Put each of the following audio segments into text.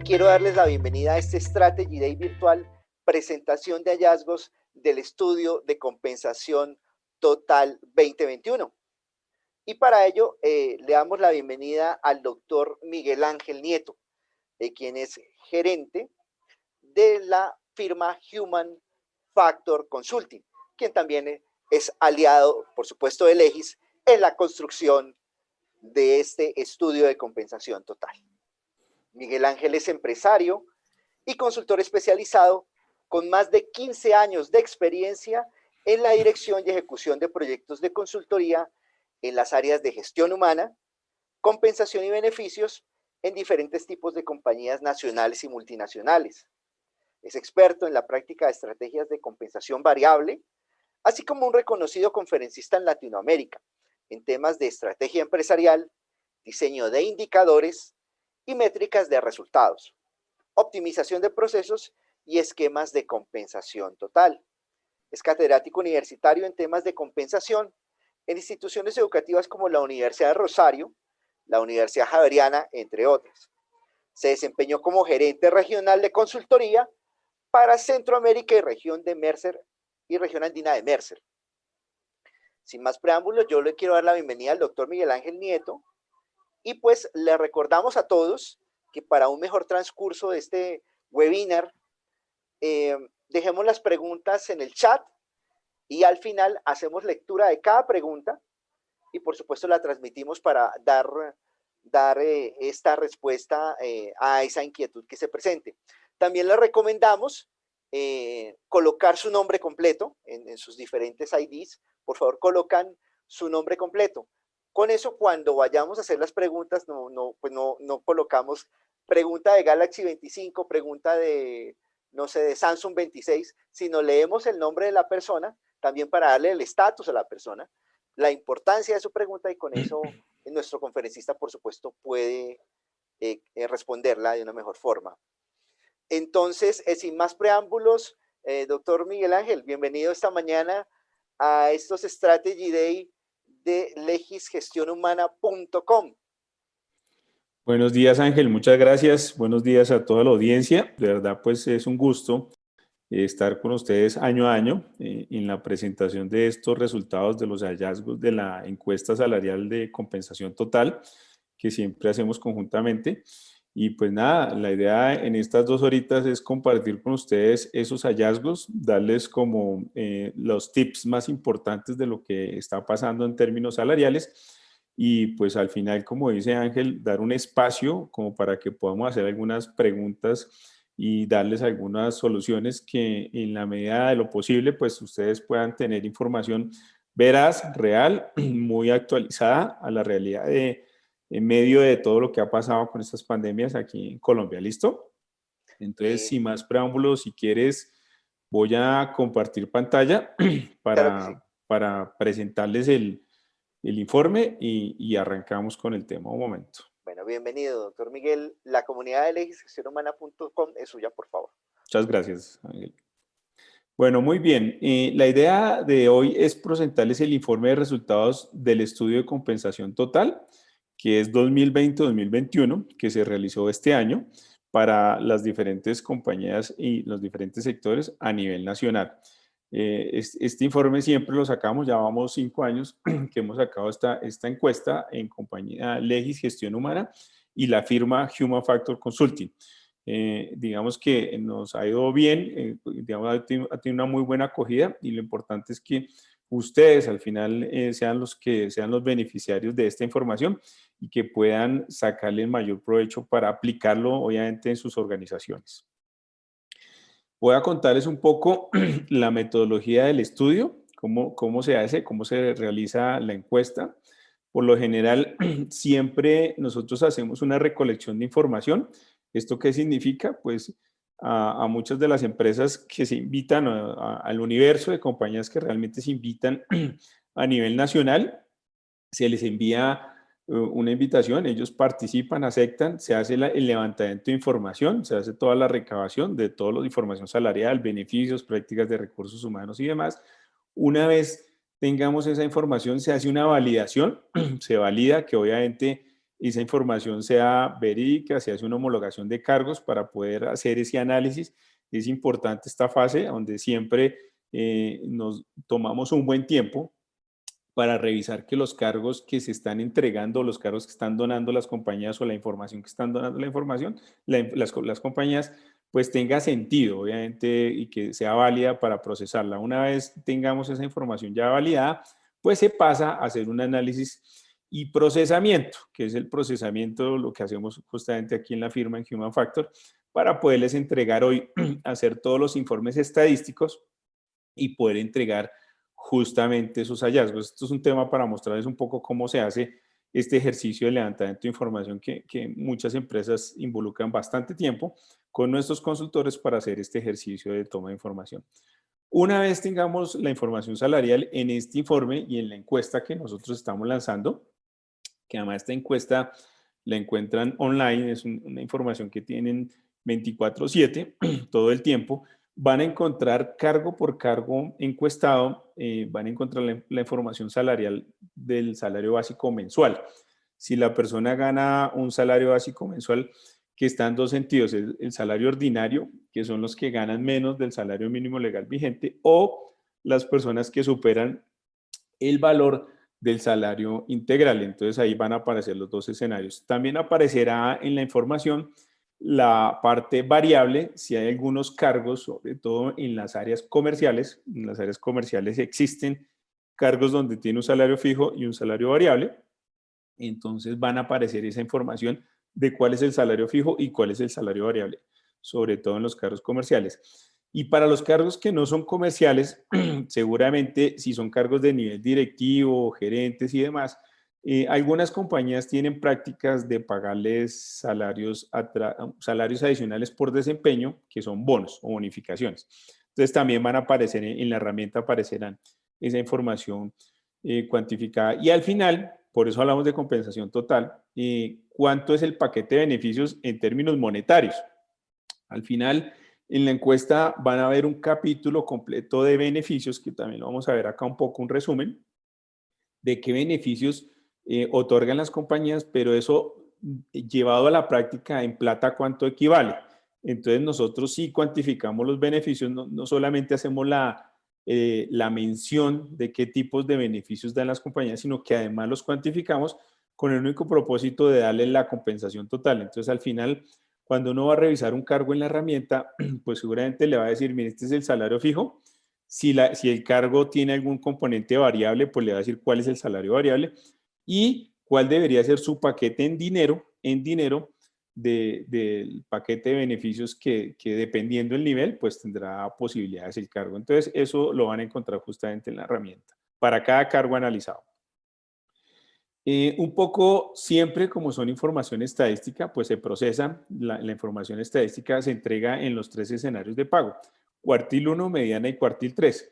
quiero darles la bienvenida a este Strategy Day virtual, presentación de hallazgos del estudio de compensación total 2021. Y para ello le damos la bienvenida al doctor Miguel Ángel Nieto, quien es gerente de la firma Human Factor Consulting, quien también es aliado, por supuesto, de Legis en la construcción de este estudio de compensación total. Miguel Ángel es empresario y consultor especializado con más de 15 años de experiencia en la dirección y ejecución de proyectos de consultoría en las áreas de gestión humana, compensación y beneficios en diferentes tipos de compañías nacionales y multinacionales. Es experto en la práctica de estrategias de compensación variable, así como un reconocido conferencista en Latinoamérica en temas de estrategia empresarial, diseño de indicadores y métricas de resultados, optimización de procesos y esquemas de compensación total. Es catedrático universitario en temas de compensación en instituciones educativas como la Universidad de Rosario, la Universidad Javeriana, entre otras. Se desempeñó como gerente regional de consultoría para Centroamérica y región de Mercer y región andina de Mercer. Sin más preámbulos, yo le quiero dar la bienvenida al doctor Miguel Ángel Nieto y pues le recordamos a todos que para un mejor transcurso de este webinar, dejemos las preguntas en el chat y al final hacemos lectura de cada pregunta y por supuesto la transmitimos para dar esta respuesta a esa inquietud que se presente. También le recomendamos colocar su nombre completo en sus diferentes IDs. Por favor, colocan su nombre completo. Con eso, cuando vayamos a hacer las preguntas, no colocamos pregunta de Galaxy 25, pregunta de, no sé, de Samsung 26, sino leemos el nombre de la persona, también para darle el estatus a la persona, la importancia de su pregunta, y con eso nuestro conferencista, por supuesto, puede responderla de una mejor forma. Entonces, sin más preámbulos, doctor Miguel Ángel, bienvenido esta mañana a estos Strategy Day de legisgestionhumana.com. Buenos días, Ángel, muchas gracias. Buenos días a toda la audiencia. De verdad, pues es un gusto estar con ustedes año a año en la presentación de estos resultados de los hallazgos de la encuesta salarial de compensación total que siempre hacemos conjuntamente. Y pues nada, la idea en estas 2 horitas es compartir con ustedes esos hallazgos, darles como los tips más importantes de lo que está pasando en términos salariales y pues al final, como dice Ángel, dar un espacio como para que podamos hacer algunas preguntas y darles algunas soluciones que en la medida de lo posible pues ustedes puedan tener información veraz, real, muy actualizada a la realidad en medio de todo lo que ha pasado con estas pandemias aquí en Colombia. ¿Listo? Entonces, sin más preámbulos, si quieres, voy a compartir pantalla Claro que sí. para presentarles el informe y arrancamos con el tema un momento. Bueno, bienvenido, doctor Miguel. La comunidad de legisgestionhumana.com es suya, por favor. Muchas gracias, Ángel. Bueno, muy bien. La idea de hoy es presentarles el informe de resultados del estudio de compensación total, que es 2020-2021, que se realizó este año para las diferentes compañías y los diferentes sectores a nivel nacional. Este informe siempre lo sacamos, ya vamos 5 años que hemos sacado esta encuesta en compañía Legis Gestión Humana y la firma Human Factor Consulting. Digamos que nos ha ido bien, digamos, ha tenido una muy buena acogida y lo importante es que ustedes al final sean los beneficiarios de esta información y que puedan sacarle el mayor provecho para aplicarlo obviamente en sus organizaciones. Voy a contarles un poco la metodología del estudio, cómo se hace, cómo se realiza la encuesta. Por lo general, siempre nosotros hacemos una recolección de información. ¿Esto qué significa? Pues a muchas de las empresas que se invitan al universo de compañías que realmente se invitan a nivel nacional, se les envía una invitación, ellos participan, aceptan, se hace el levantamiento de información, se hace toda la recabación de toda la información salarial, beneficios, prácticas de recursos humanos y demás. Una vez tengamos esa información, se hace una validación, se valida que obviamente esa información sea verídica, se hace una homologación de cargos para poder hacer ese análisis. Es importante esta fase donde siempre nos tomamos un buen tiempo para revisar que los cargos que se están entregando, los cargos que están donando las compañías o la información que están donando la información, las compañías, pues tenga sentido, obviamente, y que sea válida para procesarla. Una vez tengamos esa información ya validada, pues se pasa a hacer un análisis y procesamiento, que es el procesamiento, lo que hacemos justamente aquí en la firma en Human Factor, para poderles entregar hoy, hacer todos los informes estadísticos y poder entregar justamente esos hallazgos. Esto es un tema para mostrarles un poco cómo se hace este ejercicio de levantamiento de información que muchas empresas involucran bastante tiempo con nuestros consultores para hacer este ejercicio de toma de información. Una vez tengamos la información salarial en este informe y en la encuesta que nosotros estamos lanzando, que además esta encuesta la encuentran online, es una información que tienen 24/7 todo el tiempo, van a encontrar cargo por cargo encuestado, van a encontrar la información salarial del salario básico mensual. Si la persona gana un salario básico mensual, que está en dos sentidos, el salario ordinario, que son los que ganan menos del salario mínimo legal vigente, o las personas que superan el valor del salario integral. Entonces ahí van a aparecer los dos escenarios. También aparecerá en la información la parte variable, si hay algunos cargos, sobre todo en las áreas comerciales. En las áreas comerciales existen cargos donde tiene un salario fijo y un salario variable. Entonces van a aparecer esa información de cuál es el salario fijo y cuál es el salario variable, sobre todo en los cargos comerciales. Y para los cargos que no son comerciales, seguramente si son cargos de nivel directivo, gerentes y demás, algunas compañías tienen prácticas de pagarles salarios adicionales por desempeño, que son bonos o bonificaciones. Entonces también van a aparecer en la herramienta, aparecerán esa información cuantificada. Y al final, por eso hablamos de compensación total, ¿cuánto es el paquete de beneficios en términos monetarios? Al final, en la encuesta van a ver un capítulo completo de beneficios, que también lo vamos a ver acá un poco, un resumen, de qué beneficios otorgan las compañías, pero eso llevado a la práctica en plata, ¿cuánto equivale? Entonces nosotros sí cuantificamos los beneficios, no solamente hacemos la mención de qué tipos de beneficios dan las compañías, sino que además los cuantificamos con el único propósito de darle la compensación total. Entonces al final, cuando uno va a revisar un cargo en la herramienta, pues seguramente le va a decir, mire, este es el salario fijo. Si el cargo tiene algún componente variable, pues le va a decir cuál es el salario variable y cuál debería ser su paquete en dinero del paquete de beneficios que dependiendo del nivel, pues tendrá posibilidades el cargo. Entonces, eso lo van a encontrar justamente en la herramienta para cada cargo analizado. Un poco siempre, como son información estadística, pues se procesa, la información estadística se entrega en los 3 escenarios de pago: cuartil 1, mediana y cuartil 3.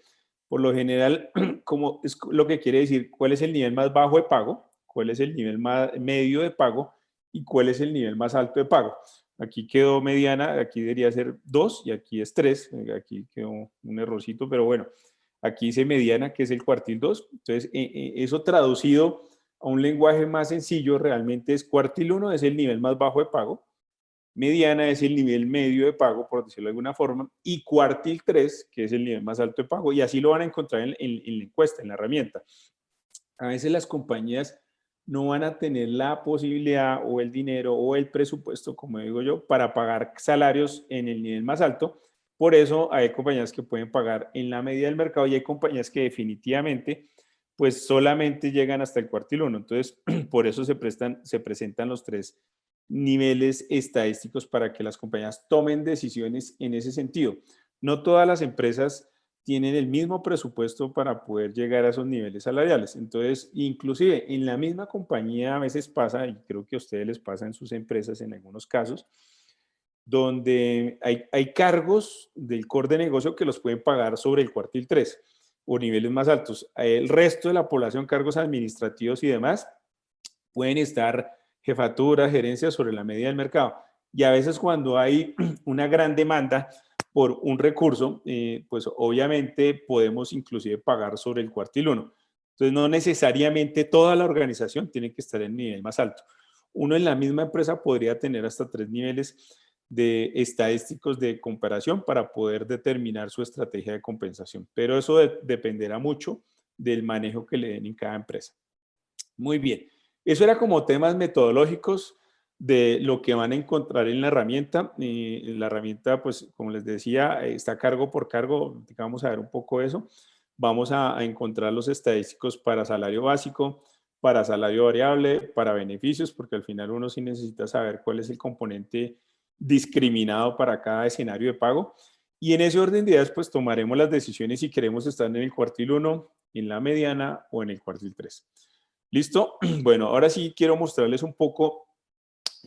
Por lo general, como es lo que quiere decir cuál es el nivel más bajo de pago, cuál es el nivel medio de pago y cuál es el nivel más alto de pago. Aquí quedó mediana, aquí debería ser 2 y aquí es 3. Aquí quedó un errorcito, pero bueno, aquí dice mediana, que es el cuartil 2. Entonces, eso traducido a un lenguaje más sencillo, realmente es cuartil 1 es el nivel más bajo de pago, mediana es el nivel medio de pago, por decirlo de alguna forma, y cuartil 3, que es el nivel más alto de pago, y así lo van a encontrar en la encuesta, en la herramienta. A veces las compañías no van a tener la posibilidad o el dinero o el presupuesto, como digo yo, para pagar salarios en el nivel más alto. Por eso hay compañías que pueden pagar en la medida del mercado y hay compañías que definitivamente pues solamente llegan hasta el cuartil 1. Entonces, por eso se presentan los 3 niveles estadísticos para que las compañías tomen decisiones en ese sentido. No todas las empresas tienen el mismo presupuesto para poder llegar a esos niveles salariales. Entonces, inclusive en la misma compañía a veces pasa, y creo que a ustedes les pasa en sus empresas en algunos casos, donde hay cargos del core de negocio que los pueden pagar sobre el cuartil 3 o niveles más altos. El resto de la población, cargos administrativos y demás, pueden estar jefatura, gerencia sobre la media del mercado. Y a veces cuando hay una gran demanda por un recurso, pues obviamente podemos inclusive pagar sobre el cuartil 1. Entonces no necesariamente toda la organización tiene que estar en nivel más alto. uno en la misma empresa podría tener hasta 3 niveles de estadísticos de comparación para poder determinar su estrategia de compensación. Pero eso dependerá mucho del manejo que le den en cada empresa. Muy bien. Eso era como temas metodológicos de lo que van a encontrar en la herramienta. La herramienta, pues, como les decía, está cargo por cargo. Vamos a ver un poco eso. Vamos a encontrar los estadísticos para salario básico, para salario variable, para beneficios, porque al final uno sí necesita saber cuál es el componente discriminado para cada escenario de pago. Y en ese orden de ideas, pues tomaremos las decisiones si queremos estar en el cuartil 1, en la mediana o en el cuartil 3. ¿Listo? Bueno, ahora sí quiero mostrarles un poco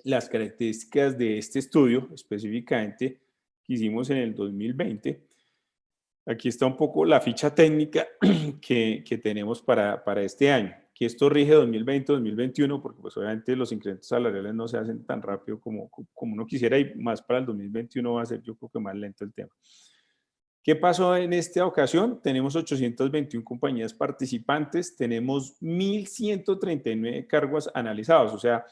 las características de este estudio, específicamente que hicimos en el 2020. Aquí está un poco la ficha técnica que tenemos para este año, que esto rige 2020-2021, porque pues obviamente los incrementos salariales no se hacen tan rápido como uno quisiera, y más para el 2021 va a ser, yo creo que más lento el tema. ¿Qué pasó en esta ocasión? Tenemos 821 compañías participantes, tenemos 1.139 cargos analizados, o sea,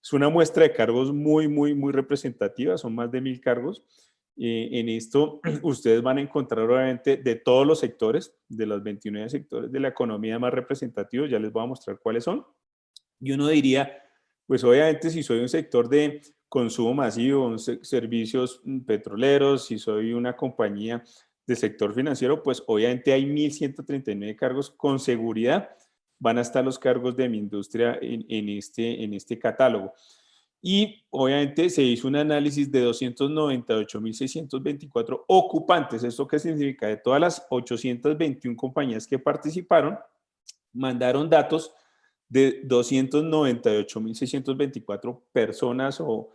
es una muestra de cargos muy representativa, son más de 1.000 cargos. En esto ustedes van a encontrar obviamente de todos los sectores, de los 29 sectores de la economía más representativos, ya les voy a mostrar cuáles son. Y uno diría, pues obviamente si soy un sector de consumo masivo, servicios petroleros, si soy una compañía del sector financiero, pues obviamente hay 1.139 cargos con seguridad. Van a estar los cargos de mi industria en este catálogo. Y obviamente se hizo un análisis de 298.624 ocupantes. ¿Esto qué significa? De todas las 821 compañías que participaron, mandaron datos de 298.624 personas o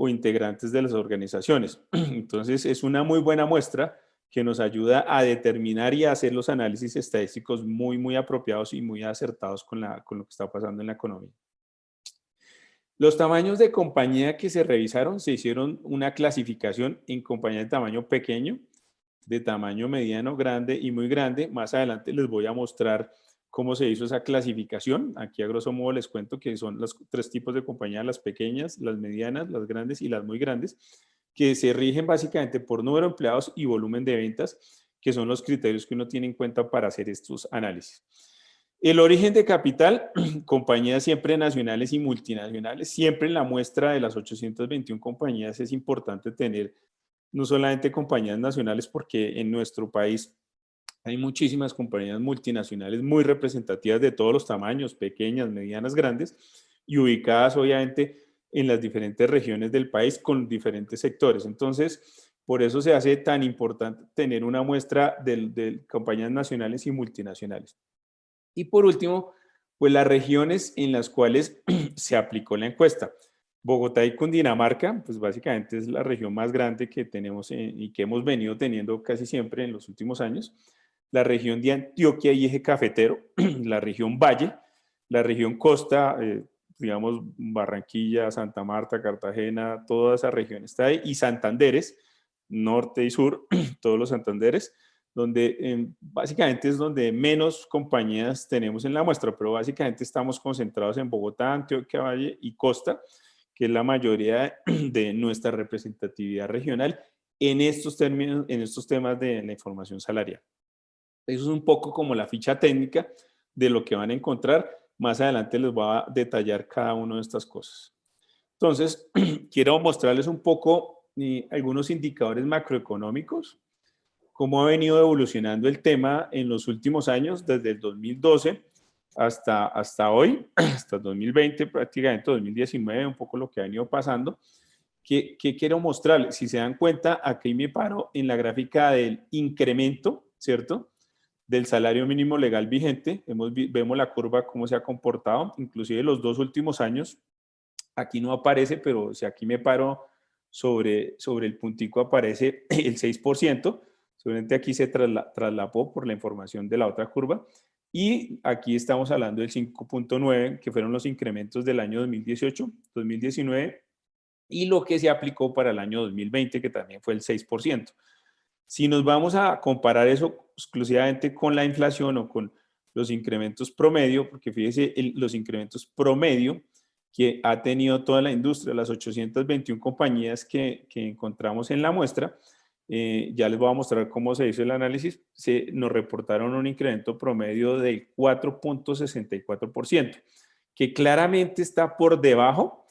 integrantes de las organizaciones. Entonces, es una muy buena muestra que nos ayuda a determinar y a hacer los análisis estadísticos muy apropiados y muy acertados con lo que está pasando en la economía. Los tamaños de compañía que se revisaron, se hicieron una clasificación en compañías de tamaño pequeño, de tamaño mediano, grande y muy grande. Más adelante les voy a mostrar cómo se hizo esa clasificación. Aquí a grosso modo les cuento que son los 3 tipos de compañías: las pequeñas, las medianas, las grandes y las muy grandes, que se rigen básicamente por número de empleados y volumen de ventas, que son los criterios que uno tiene en cuenta para hacer estos análisis. El origen de capital, compañías siempre nacionales y multinacionales. Siempre en la muestra de las 821 compañías es importante tener no solamente compañías nacionales, porque en nuestro país hay muchísimas compañías multinacionales muy representativas de todos los tamaños, pequeñas, medianas, grandes, y ubicadas obviamente en las diferentes regiones del país con diferentes sectores. Entonces, por eso se hace tan importante tener una muestra de compañías nacionales y multinacionales. Y por último, pues las regiones en las cuales se aplicó la encuesta. Bogotá y Cundinamarca, pues básicamente es la región más grande que tenemos y que hemos venido teniendo casi siempre en los últimos años. La región de Antioquia y Eje Cafetero, la región Valle, la región Costa, digamos Barranquilla, Santa Marta, Cartagena, toda esa región está ahí, y Santanderes, norte y sur, todos los Santanderes, donde básicamente es donde menos compañías tenemos en la muestra, pero básicamente estamos concentrados en Bogotá, Antioquia, Valle y Costa, que es la mayoría de nuestra representatividad regional en estos términos, en estos temas de la información salarial. Eso es un poco como la ficha técnica de lo que van a encontrar. Más adelante les voy a detallar cada una de estas cosas. Entonces, quiero mostrarles un poco algunos indicadores macroeconómicos, cómo ha venido evolucionando el tema en los últimos años, desde el 2012 hasta hoy, hasta 2020, prácticamente 2019, un poco lo que ha venido pasando. ¿Qué quiero mostrarles? Si se dan cuenta, aquí me paro en la gráfica del incremento, ¿cierto?, del salario mínimo legal vigente. Vemos la curva, cómo se ha comportado, inclusive los 2 últimos años. Aquí no aparece, pero si aquí me paro sobre el puntico, aparece el 6%. Seguramente aquí se traslapó por la información de la otra curva. Y aquí estamos hablando del 5.9, que fueron los incrementos del año 2018, 2019, y lo que se aplicó para el año 2020, que también fue el 6%. Si nos vamos a comparar eso exclusivamente con la inflación o con los incrementos promedio, porque fíjese, los incrementos promedio que ha tenido toda la industria, las 821 compañías que encontramos en la muestra. Ya les voy a mostrar cómo se hizo el análisis. Nos reportaron un incremento promedio del 4.64%, que claramente está por debajo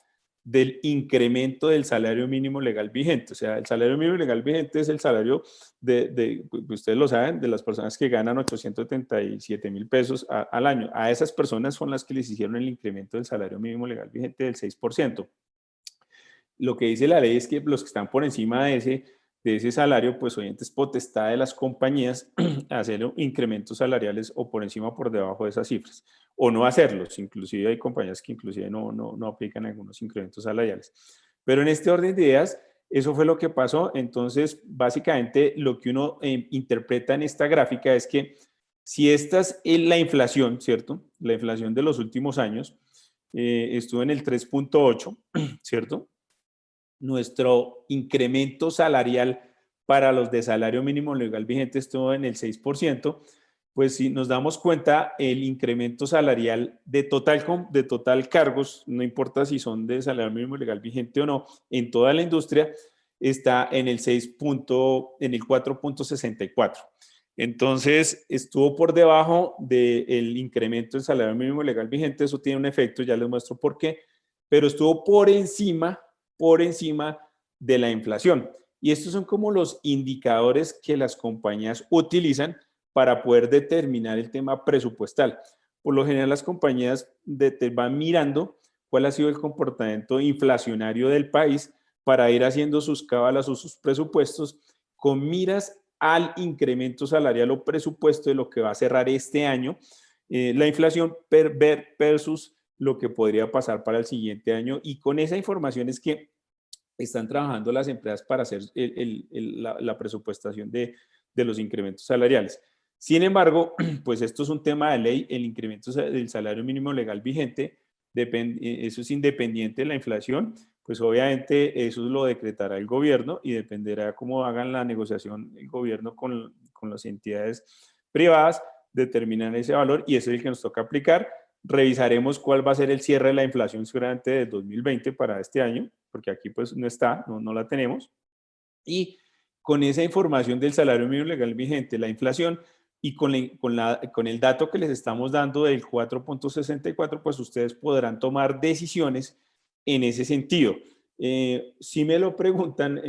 del incremento del salario mínimo legal vigente. O sea, el salario mínimo legal vigente es el salario ustedes lo saben, de las personas que ganan 877,000 pesos al año. A esas personas son las que les hicieron el incremento del salario mínimo legal vigente del 6%. Lo que dice la ley es que los que están por encima de ese salario, pues obviamente es potestad de las compañías hacer incrementos salariales o por encima o por debajo de esas cifras, o no hacerlos. Inclusive hay compañías que inclusive no aplican algunos incrementos salariales. Pero en este orden de ideas, eso fue lo que pasó. Entonces, básicamente, lo que uno interpreta en esta gráfica es que si esta es la inflación, ¿cierto? La inflación de los últimos años estuvo en el 3.8, ¿cierto? Nuestro incremento salarial para los de salario mínimo legal vigente estuvo en el 6%, pues si nos damos cuenta, el incremento salarial de total cargos, no importa si son de salario mínimo legal vigente o no, en toda la industria, está en el 4.64. Entonces, estuvo por debajo del incremento del salario mínimo legal vigente. Eso tiene un efecto, ya les muestro por qué, pero estuvo por encima de la inflación. Y estos son como los indicadores que las compañías utilizan para poder determinar el tema presupuestal. Por lo general, las compañías van mirando cuál ha sido el comportamiento inflacionario del país para ir haciendo sus cábalas o sus presupuestos con miras al incremento salarial o presupuesto de lo que va a cerrar este año, la inflación versus lo que podría pasar para el siguiente año, y con esa información es que están trabajando las empresas para hacer la presupuestación de los incrementos salariales. Sin embargo, pues esto es un tema de ley. El incremento del salario mínimo legal vigente, eso es independiente de la inflación, pues obviamente eso lo decretará el gobierno y dependerá cómo hagan la negociación el gobierno con las entidades privadas, determinan ese valor y ese es el que nos toca aplicar. Revisaremos cuál va a ser el cierre de la inflación seguramente de 2020 para este año, porque aquí pues no está, no la tenemos. Y con esa información del salario mínimo legal vigente, la inflación, y con el dato que les estamos dando del 4.64, pues ustedes podrán tomar decisiones en ese sentido. Si me lo preguntan,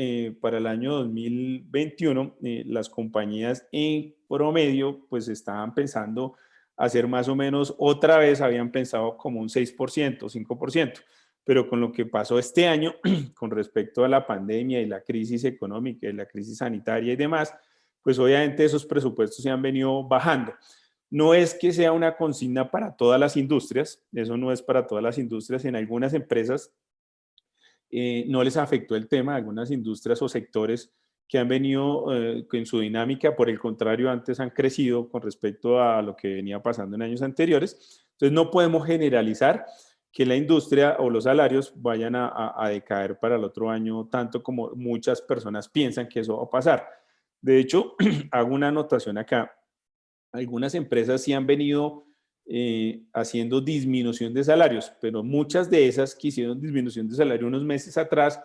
para el año 2021, las compañías en promedio, pues estaban pensando hacer más o menos, otra vez habían pensado como un 6%, 5%, pero con lo que pasó este año con respecto a la pandemia y la crisis económica y la crisis sanitaria y demás, pues obviamente esos presupuestos se han venido bajando. No es que sea una consigna para todas las industrias, eso no es para todas las industrias. En algunas empresas no les afectó el tema, algunas industrias o sectores que han venido en su dinámica, por el contrario, antes han crecido con respecto a lo que venía pasando en años anteriores. Entonces no podemos generalizar que la industria o los salarios vayan a decaer para el otro año, tanto como muchas personas piensan que eso va a pasar. De hecho, hago una anotación acá. Algunas empresas sí han venido haciendo disminución de salarios, pero muchas de esas que hicieron disminución de salario unos meses atrás,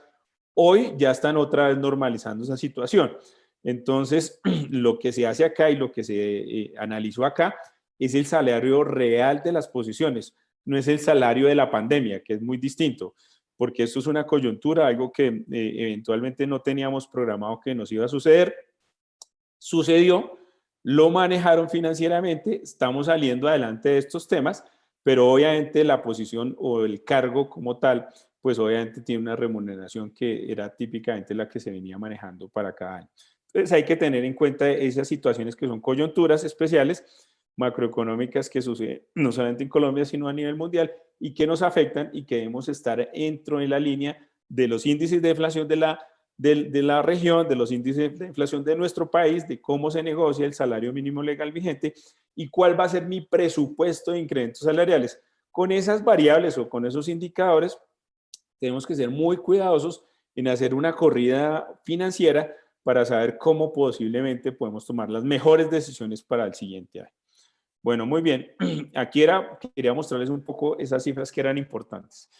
hoy ya están otra vez normalizando esa situación. Entonces, lo que se hace acá y lo que se analizó acá es el salario real de las posiciones, no es el salario de la pandemia, que es muy distinto, porque esto es una coyuntura, algo que eventualmente no teníamos programado que nos iba a suceder. Sucedió, lo manejaron financieramente, estamos saliendo adelante de estos temas, pero obviamente la posición o el cargo como tal, pues obviamente tiene una remuneración que era típicamente la que se venía manejando para cada año. Entonces hay que tener en cuenta esas situaciones que son coyunturas especiales, macroeconómicas, que suceden no solamente en Colombia, sino a nivel mundial, y que nos afectan y que debemos estar dentro de la línea de los índices de inflación de la región, de los índices de inflación de nuestro país, de cómo se negocia el salario mínimo legal vigente y cuál va a ser mi presupuesto de incrementos salariales. Con esas variables o con esos indicadores, tenemos que ser muy cuidadosos en hacer una corrida financiera para saber cómo posiblemente podemos tomar las mejores decisiones para el siguiente año. Bueno, muy bien. Aquí quería mostrarles un poco esas cifras que eran importantes.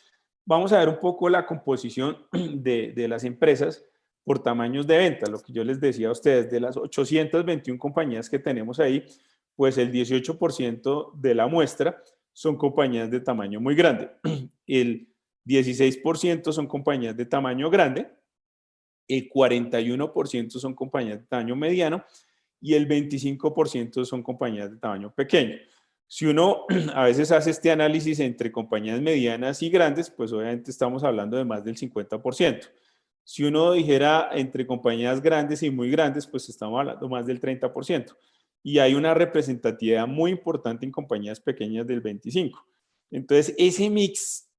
vamos a ver un poco la composición de las empresas por tamaños de venta. Lo que yo les decía a ustedes, de las 821 compañías que tenemos ahí, pues el 18% de la muestra son compañías de tamaño muy grande. El 16% son compañías de tamaño grande, el 41% son compañías de tamaño mediano y el 25% son compañías de tamaño pequeño. Si uno a veces hace este análisis entre compañías medianas y grandes, pues obviamente estamos hablando de más del 50%. Si uno dijera entre compañías grandes y muy grandes, pues estamos hablando más del 30%. Y hay una representatividad muy importante en compañías pequeñas del 25%. Entonces, ese mix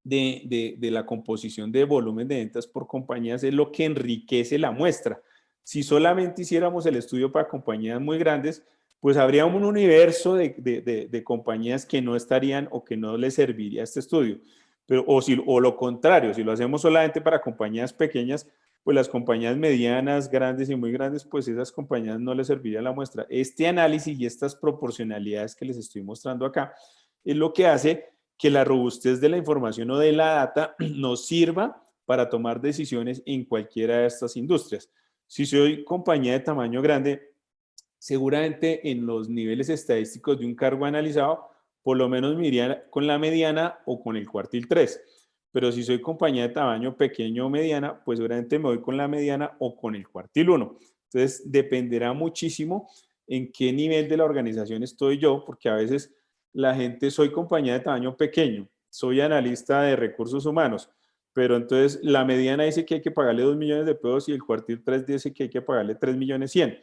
de la composición de volumen de ventas por compañías es lo que enriquece la muestra. Si solamente hiciéramos el estudio para compañías muy grandes, pues habría un universo de compañías que no estarían o que no les serviría este estudio. Pero, o lo contrario, si lo hacemos solamente para compañías pequeñas, pues las compañías medianas, grandes y muy grandes, pues esas compañías no les serviría la muestra. Este análisis y estas proporcionalidades que les estoy mostrando acá es lo que hace que la robustez de la información o de la data nos sirva para tomar decisiones en cualquiera de estas industrias. Si soy compañía de tamaño grande, seguramente en los niveles estadísticos de un cargo analizado, por lo menos me iría con la mediana o con el cuartil 3. Pero si soy compañía de tamaño pequeño o mediana, pues seguramente me voy con la mediana o con el cuartil 1. Entonces, dependerá muchísimo en qué nivel de la organización estoy yo, porque a veces la gente, soy compañía de tamaño pequeño, soy analista de recursos humanos, pero entonces la mediana dice que hay que pagarle 2 millones de pesos y el cuartil 3 dice que hay que pagarle 3 millones 100.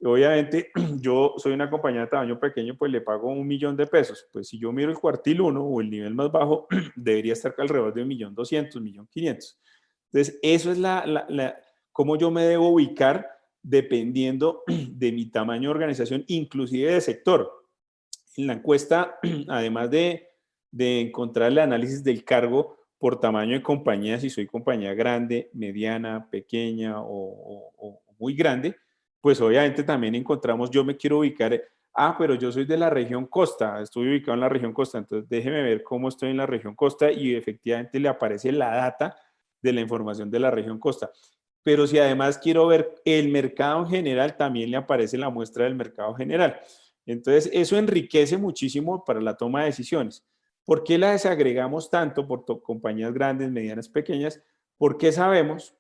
Obviamente, yo soy una compañía de tamaño pequeño, pues le pago 1 millón de pesos. Pues si yo miro el cuartil 1 o el nivel más bajo, debería estar alrededor de 1.200.000, 1.500.000. Entonces, eso es cómo yo me debo ubicar dependiendo de mi tamaño de organización, inclusive de sector. En la encuesta, además de encontrar el análisis del cargo por tamaño de compañía, si soy compañía grande, mediana, pequeña o muy grande, pues obviamente también encontramos, yo me quiero ubicar, pero yo soy de la región costa, estoy ubicado en la región costa, entonces déjeme ver cómo estoy en la región costa y efectivamente le aparece la data de la información de la región costa. Pero si además quiero ver el mercado en general, también le aparece la muestra del mercado general. Entonces, eso enriquece muchísimo para la toma de decisiones. ¿Por qué la desagregamos tanto por compañías grandes, medianas, pequeñas? Porque sabemos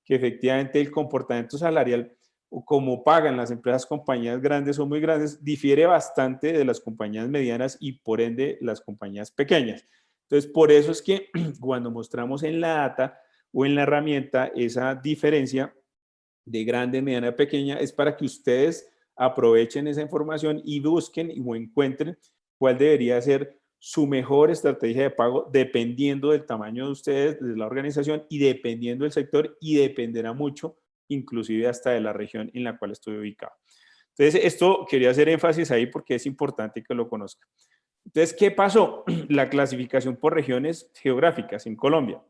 que efectivamente el comportamiento salarial, o como pagan las empresas, compañías grandes o muy grandes, difiere bastante de las compañías medianas y por ende las compañías pequeñas. Entonces, por eso es que cuando mostramos en la data o en la herramienta esa diferencia de grande, mediana, pequeña, es para que ustedes aprovechen esa información y busquen o encuentren cuál debería ser su mejor estrategia de pago dependiendo del tamaño de ustedes, de la organización y dependiendo del sector y dependerá mucho inclusive hasta de la región en la cual estoy ubicado. Entonces, esto quería hacer énfasis ahí porque es importante que lo conozcan. Entonces, ¿qué pasó? La clasificación por regiones geográficas en Colombia.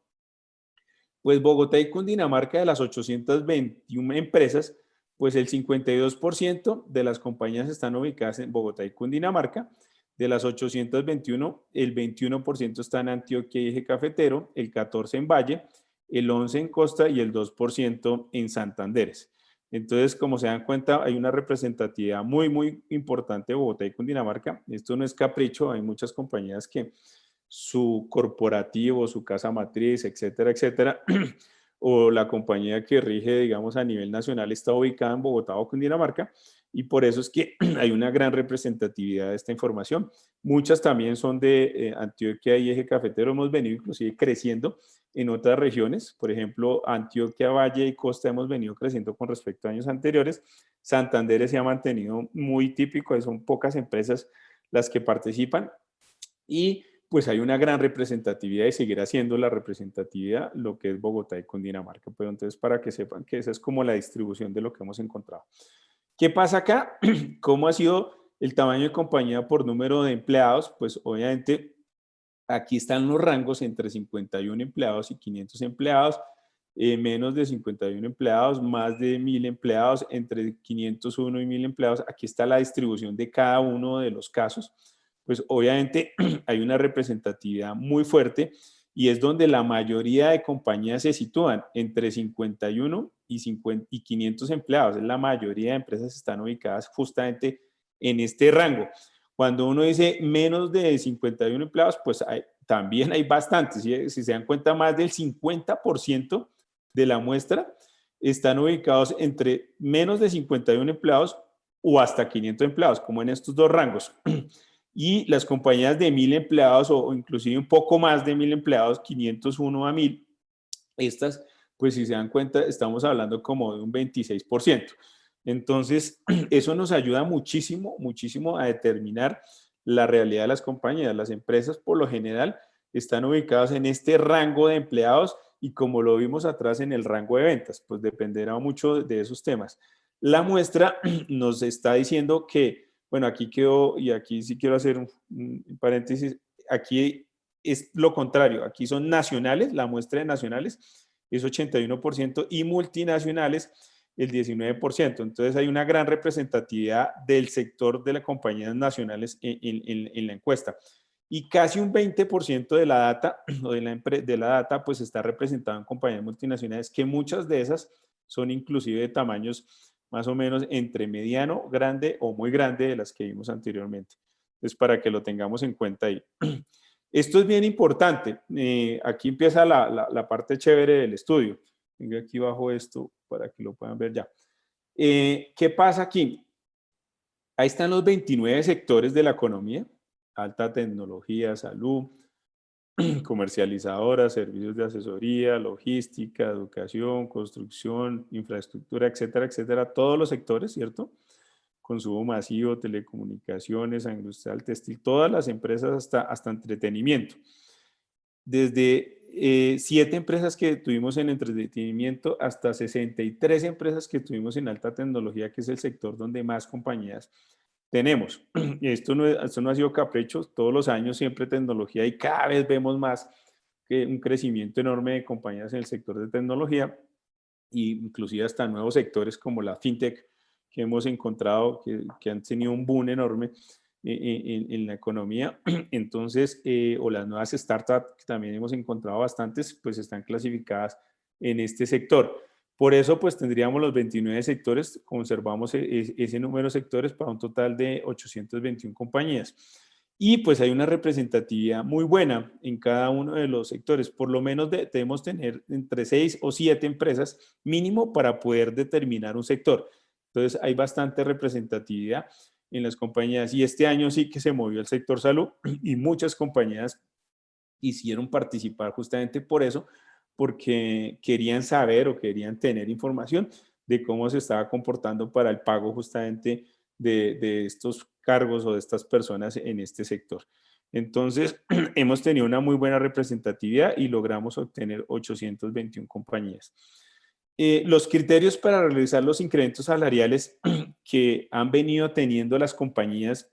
Pues Bogotá y Cundinamarca, de las 821 empresas, pues el 52% de las compañías están ubicadas en Bogotá y Cundinamarca. De las 821, el 21% está en Antioquia y Eje Cafetero, el 14% en Valle, el 11% en Costa y el 2% en Santander. Entonces, como se dan cuenta, hay una representatividad muy, muy importante de Bogotá y Cundinamarca. Esto no es capricho, hay muchas compañías que su corporativo, su casa matriz, etcétera, etcétera, o la compañía que rige, digamos, a nivel nacional está ubicada en Bogotá o Cundinamarca, y por eso es que hay una gran representatividad de esta información. Muchas también son de Antioquia y Eje Cafetero, hemos venido inclusive creciendo en otras regiones, por ejemplo, Antioquia, Valle y Costa hemos venido creciendo con respecto a años anteriores. Santander se ha mantenido muy típico, son pocas empresas las que participan, y pues hay una gran representatividad y seguirá siendo la representatividad lo que es Bogotá y Cundinamarca. Pero entonces, para que sepan que esa es como la distribución de lo que hemos encontrado. ¿Qué pasa acá? ¿Cómo ha sido el tamaño de compañía por número de empleados? Pues obviamente aquí están los rangos entre 51 empleados y 500 empleados, menos de 51 empleados, más de 1.000 empleados, entre 501 y 1.000 empleados. Aquí está la distribución de cada uno de los casos. pues obviamente hay una representatividad muy fuerte y es donde la mayoría de compañías se sitúan entre 51 y 500 empleados. La mayoría de empresas están ubicadas justamente en este rango. Cuando uno dice menos de 51 empleados, pues también hay bastantes. Si se dan cuenta, más del 50% de la muestra están ubicados entre menos de 51 empleados o hasta 500 empleados, como en estos dos rangos. Y las compañías de 1000 empleados o inclusive un poco más de 1000 empleados, 501 a 1000, estas, pues si se dan cuenta, estamos hablando como de un 26%. Entonces, eso nos ayuda muchísimo, muchísimo a determinar la realidad de las compañías. Las empresas, por lo general, están ubicadas en este rango de empleados y como lo vimos atrás en el rango de ventas, pues dependerá mucho de esos temas. La muestra nos está diciendo que, bueno, aquí quedó, y aquí sí quiero hacer un paréntesis, aquí es lo contrario, aquí son nacionales, la muestra de nacionales es 81% y multinacionales el 19%. Entonces hay una gran representatividad del sector de las compañías nacionales en la encuesta. Y casi un 20% de la data, o de la data, pues está representado en compañías multinacionales, que muchas de esas son inclusive de tamaños más o menos entre mediano, grande o muy grande de las que vimos anteriormente. Entonces, para que lo tengamos en cuenta ahí. Esto es bien importante. Aquí empieza la parte chévere del estudio. Vengo aquí bajo esto para que lo puedan ver ya. ¿Qué pasa aquí? Ahí están los 29 sectores de la economía: alta tecnología, salud, comercializadoras, servicios de asesoría, logística, educación, construcción, infraestructura, etcétera, etcétera. Todos los sectores, ¿cierto? Consumo masivo, telecomunicaciones, industrial, textil, todas las empresas hasta entretenimiento. Desde 7 empresas que tuvimos en entretenimiento hasta 63 empresas que tuvimos en alta tecnología, que es el sector donde más compañías tenemos. Y esto no ha sido capricho, todos los años siempre tecnología y cada vez vemos más que un crecimiento enorme de compañías en el sector de tecnología e inclusive hasta nuevos sectores como la fintech que hemos encontrado que han tenido un boom enorme en la economía. Entonces, o las nuevas startups que también hemos encontrado bastantes, pues están clasificadas en este sector. Por eso, pues tendríamos los 29 sectores, conservamos ese número de sectores para un total de 821 compañías. Y pues hay una representatividad muy buena en cada uno de los sectores. Por lo menos debemos tener entre 6 o 7 empresas mínimo para poder determinar un sector. Entonces hay bastante representatividad en las compañías y este año sí que se movió el sector salud y muchas compañías hicieron participar justamente por eso, porque querían saber o querían tener información de cómo se estaba comportando para el pago justamente de estos cargos o de estas personas en este sector. Entonces, hemos tenido una muy buena representatividad y logramos obtener 821 compañías. Los criterios para realizar los incrementos salariales que han venido teniendo las compañías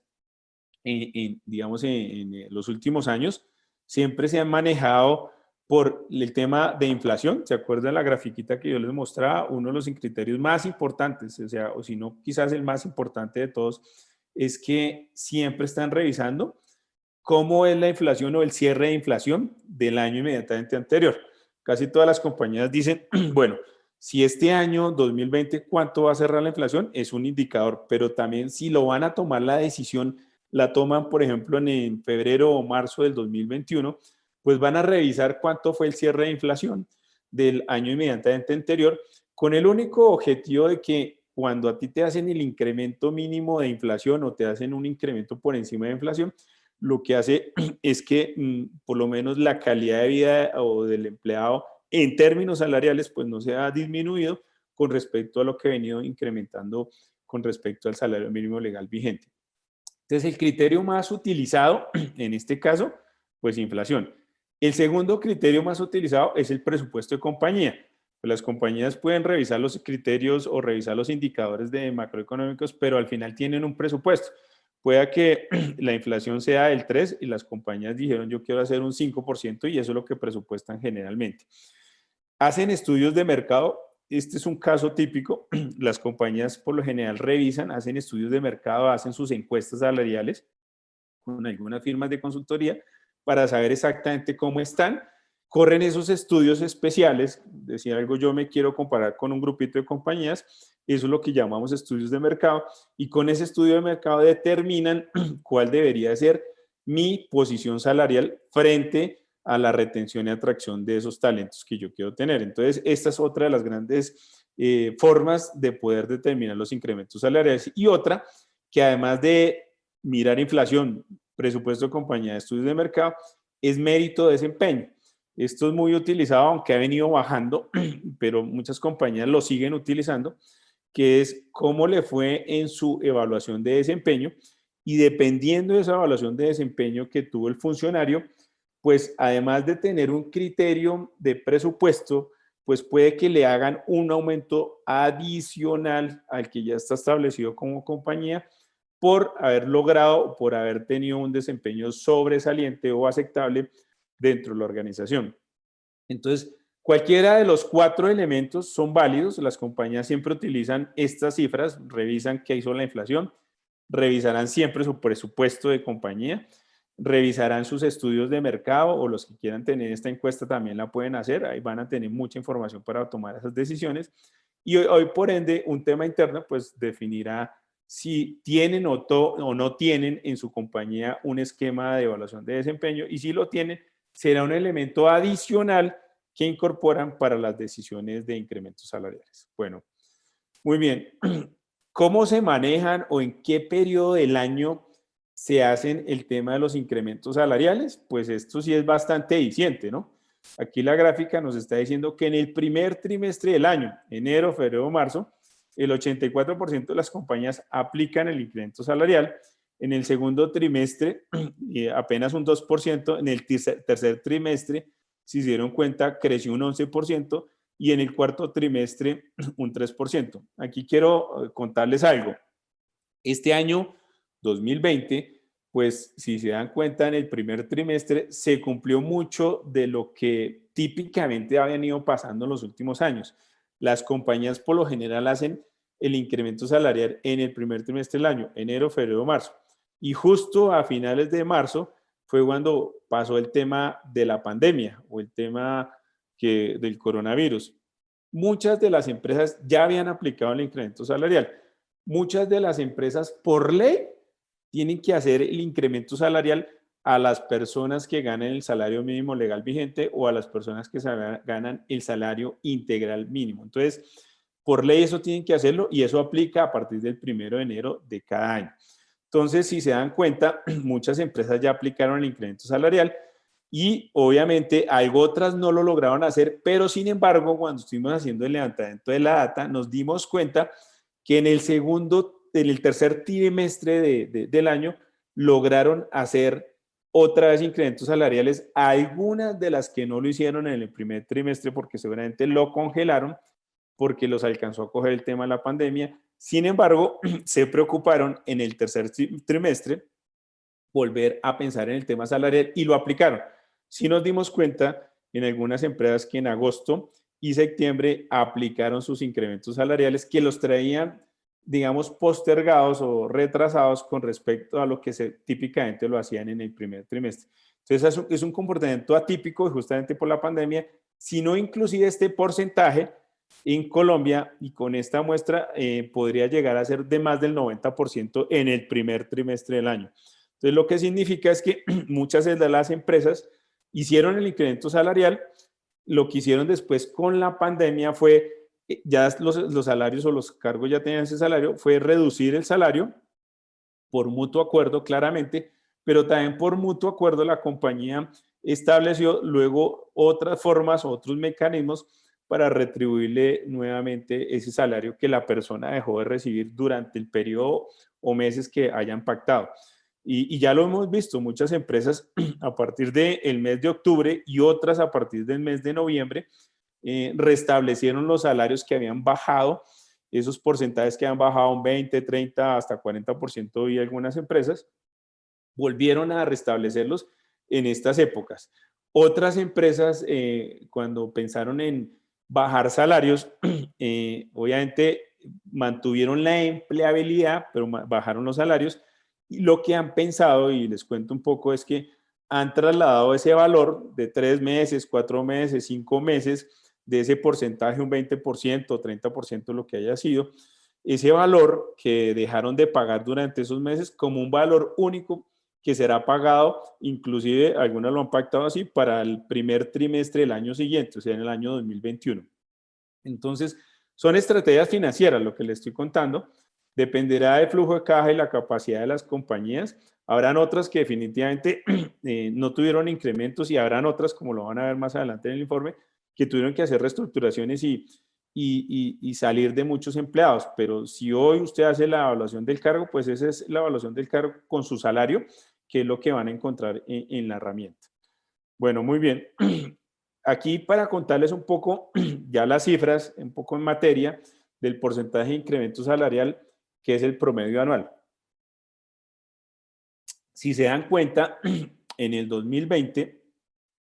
digamos, en los últimos años, siempre se han manejado por el tema de inflación. ¿Se acuerdan la grafiquita que yo les mostraba? Uno de los criterios más importantes, o sea, o si no, quizás el más importante de todos, es que siempre están revisando cómo es la inflación o el cierre de inflación del año inmediatamente anterior. Casi todas las compañías dicen, bueno, si este año 2020, ¿cuánto va a cerrar la inflación? Es un indicador, pero también si lo van a tomar la decisión, la toman, por ejemplo, en febrero o marzo del 2021, pues van a revisar cuánto fue el cierre de inflación del año inmediatamente anterior, con el único objetivo de que cuando a ti te hacen el incremento mínimo de inflación o te hacen un incremento por encima de inflación, lo que hace es que por lo menos la calidad de vida o del empleado en términos salariales pues no se ha disminuido con respecto a lo que ha venido incrementando con respecto al salario mínimo legal vigente. Entonces, el criterio más utilizado en este caso, pues inflación. El segundo criterio más utilizado es el presupuesto de compañía. Pues las compañías pueden revisar los criterios o revisar los indicadores de macroeconómicos, pero al final tienen un presupuesto. Puede que la inflación sea del 3 y las compañías dijeron yo quiero hacer un 5% y eso es lo que presupuestan generalmente. Hacen estudios de mercado. Este es un caso típico. Las compañías por lo general revisan, hacen estudios de mercado, hacen sus encuestas salariales con algunas firmas de consultoría para saber exactamente cómo están. Corren esos estudios especiales, decía algo, yo me quiero comparar con un grupito de compañías, eso es lo que llamamos estudios de mercado, y con ese estudio de mercado determinan cuál debería ser mi posición salarial frente a la retención y atracción de esos talentos que yo quiero tener. Entonces, esta es otra de las grandes formas de poder determinar los incrementos salariales. Y otra, que además de mirar inflación, presupuesto de compañía, estudios de mercado, es mérito de desempeño. Esto es muy utilizado, aunque ha venido bajando, pero muchas compañías lo siguen utilizando, que es cómo le fue en su evaluación de desempeño, y dependiendo de esa evaluación de desempeño que tuvo el funcionario, pues además de tener un criterio de presupuesto, pues puede que le hagan un aumento adicional al que ya está establecido como compañía por haber logrado, por haber tenido un desempeño sobresaliente o aceptable dentro de la organización. Entonces, cualquiera de los 4 elementos son válidos. Las compañías siempre utilizan estas cifras, revisan qué hizo la inflación, revisarán siempre su presupuesto de compañía, revisarán sus estudios de mercado, o los que quieran tener esta encuesta también la pueden hacer, ahí van a tener mucha información para tomar esas decisiones. Y hoy por ende, un tema interno pues definirá si tienen o no tienen en su compañía un esquema de evaluación de desempeño, y si lo tienen, será un elemento adicional que incorporan para las decisiones de incrementos salariales. Bueno, muy bien. ¿Cómo se manejan o en qué periodo del año se hacen el tema de los incrementos salariales? Pues esto sí es bastante eficiente, ¿no? Aquí la gráfica nos está diciendo que en el primer trimestre del año, enero, febrero, marzo, el 84% de las compañías aplican el incremento salarial. En el segundo trimestre, apenas un 2%. En el tercer trimestre, si se dieron cuenta, creció un 11%, y en el cuarto trimestre un 3%. Aquí quiero contarles algo. Este año 2020, pues si se dan cuenta, en el primer trimestre se cumplió mucho de lo que típicamente habían ido pasando en los últimos años. Las compañías por lo general hacen el incremento salarial en el primer trimestre del año, enero, febrero, marzo. Y justo a finales de marzo fue cuando pasó el tema de la pandemia o el tema del coronavirus. Muchas de las empresas ya habían aplicado el incremento salarial. Muchas de las empresas por ley tienen que hacer el incremento salarial a las personas que ganan el salario mínimo legal vigente o a las personas que ganan el salario integral mínimo. Entonces, por ley eso tienen que hacerlo, y eso aplica a partir del 1 de enero de cada año. Entonces, si se dan cuenta, muchas empresas ya aplicaron el incremento salarial, y obviamente otras no lo lograron hacer, pero sin embargo, cuando estuvimos haciendo el levantamiento de la data, nos dimos cuenta que en el tercer trimestre del año lograron hacer otra vez incrementos salariales, algunas de las que no lo hicieron en el primer trimestre porque seguramente lo congelaron porque los alcanzó a coger el tema de la pandemia. Sin embargo, se preocuparon en el tercer trimestre volver a pensar en el tema salarial y lo aplicaron. Sí nos dimos cuenta en algunas empresas que en agosto y septiembre aplicaron sus incrementos salariales, que los traían, digamos, postergados o retrasados con respecto a lo que típicamente lo hacían en el primer trimestre. Entonces, es un comportamiento atípico justamente por la pandemia, sino inclusive este porcentaje en Colombia, y con esta muestra podría llegar a ser de más del 90% en el primer trimestre del año. Entonces, lo que significa es que muchas de las empresas hicieron el incremento salarial. Lo que hicieron después con la pandemia fue, ya los salarios o los cargos ya tenían ese salario, fue reducir el salario por mutuo acuerdo, claramente, pero también por mutuo acuerdo la compañía estableció luego otras formas, otros mecanismos para retribuirle nuevamente ese salario que la persona dejó de recibir durante el periodo o meses que hayan pactado. Y ya lo hemos visto, muchas empresas a partir del mes de octubre y otras a partir del mes de noviembre restablecieron los salarios que habían bajado, esos porcentajes que han bajado un 20, 30, hasta 40% y algunas empresas, volvieron a restablecerlos en estas épocas. Otras empresas, cuando pensaron en bajar salarios, obviamente mantuvieron la empleabilidad, pero bajaron los salarios, Y lo que han pensado, y les cuento un poco, es que han trasladado ese valor de 3 meses, 4 meses, 5 meses, de ese porcentaje, un 20%, 30%, lo que haya sido, ese valor que dejaron de pagar durante esos meses como un valor único que será pagado, inclusive algunos lo han pactado así, para el primer trimestre del año siguiente, o sea, en el año 2021. Entonces, son estrategias financieras lo que les estoy contando. Dependerá del flujo de caja y la capacidad de las compañías. Habrán otras que definitivamente no tuvieron incrementos y habrán otras, como lo van a ver más adelante en el informe, que tuvieron que hacer reestructuraciones y salir de muchos empleados. Pero si hoy usted hace la evaluación del cargo, pues esa es la evaluación del cargo con su salario, que es lo que van a encontrar en la herramienta. Bueno, muy bien. Aquí para contarles un poco ya las cifras, un poco en materia del porcentaje de incremento salarial, que es el promedio anual. Si se dan cuenta, en el 2020,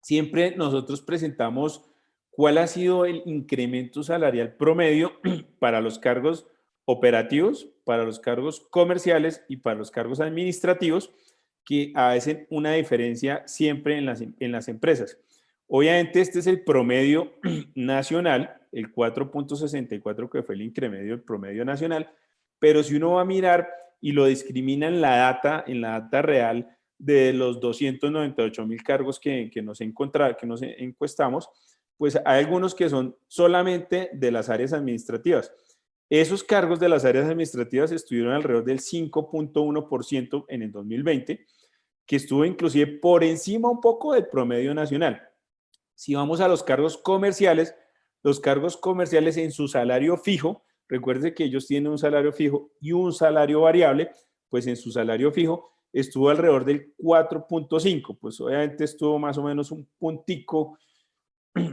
siempre nosotros presentamos cuál ha sido el incremento salarial promedio para los cargos operativos, para los cargos comerciales y para los cargos administrativos, que hacen una diferencia siempre en las empresas. Obviamente este es el promedio nacional, el 4.64 que fue el incremento del promedio nacional, pero si uno va a mirar y lo discrimina en la data real de los 298,000 cargos que nos encuestamos, pues hay algunos que son solamente de las áreas administrativas. Esos cargos de las áreas administrativas estuvieron alrededor del 5.1% en el 2020, que estuvo inclusive por encima un poco del promedio nacional. Si vamos a los cargos comerciales en su salario fijo, recuerde que ellos tienen un salario fijo y un salario variable, pues en su salario fijo estuvo alrededor del 4.5, pues obviamente estuvo más o menos un puntico,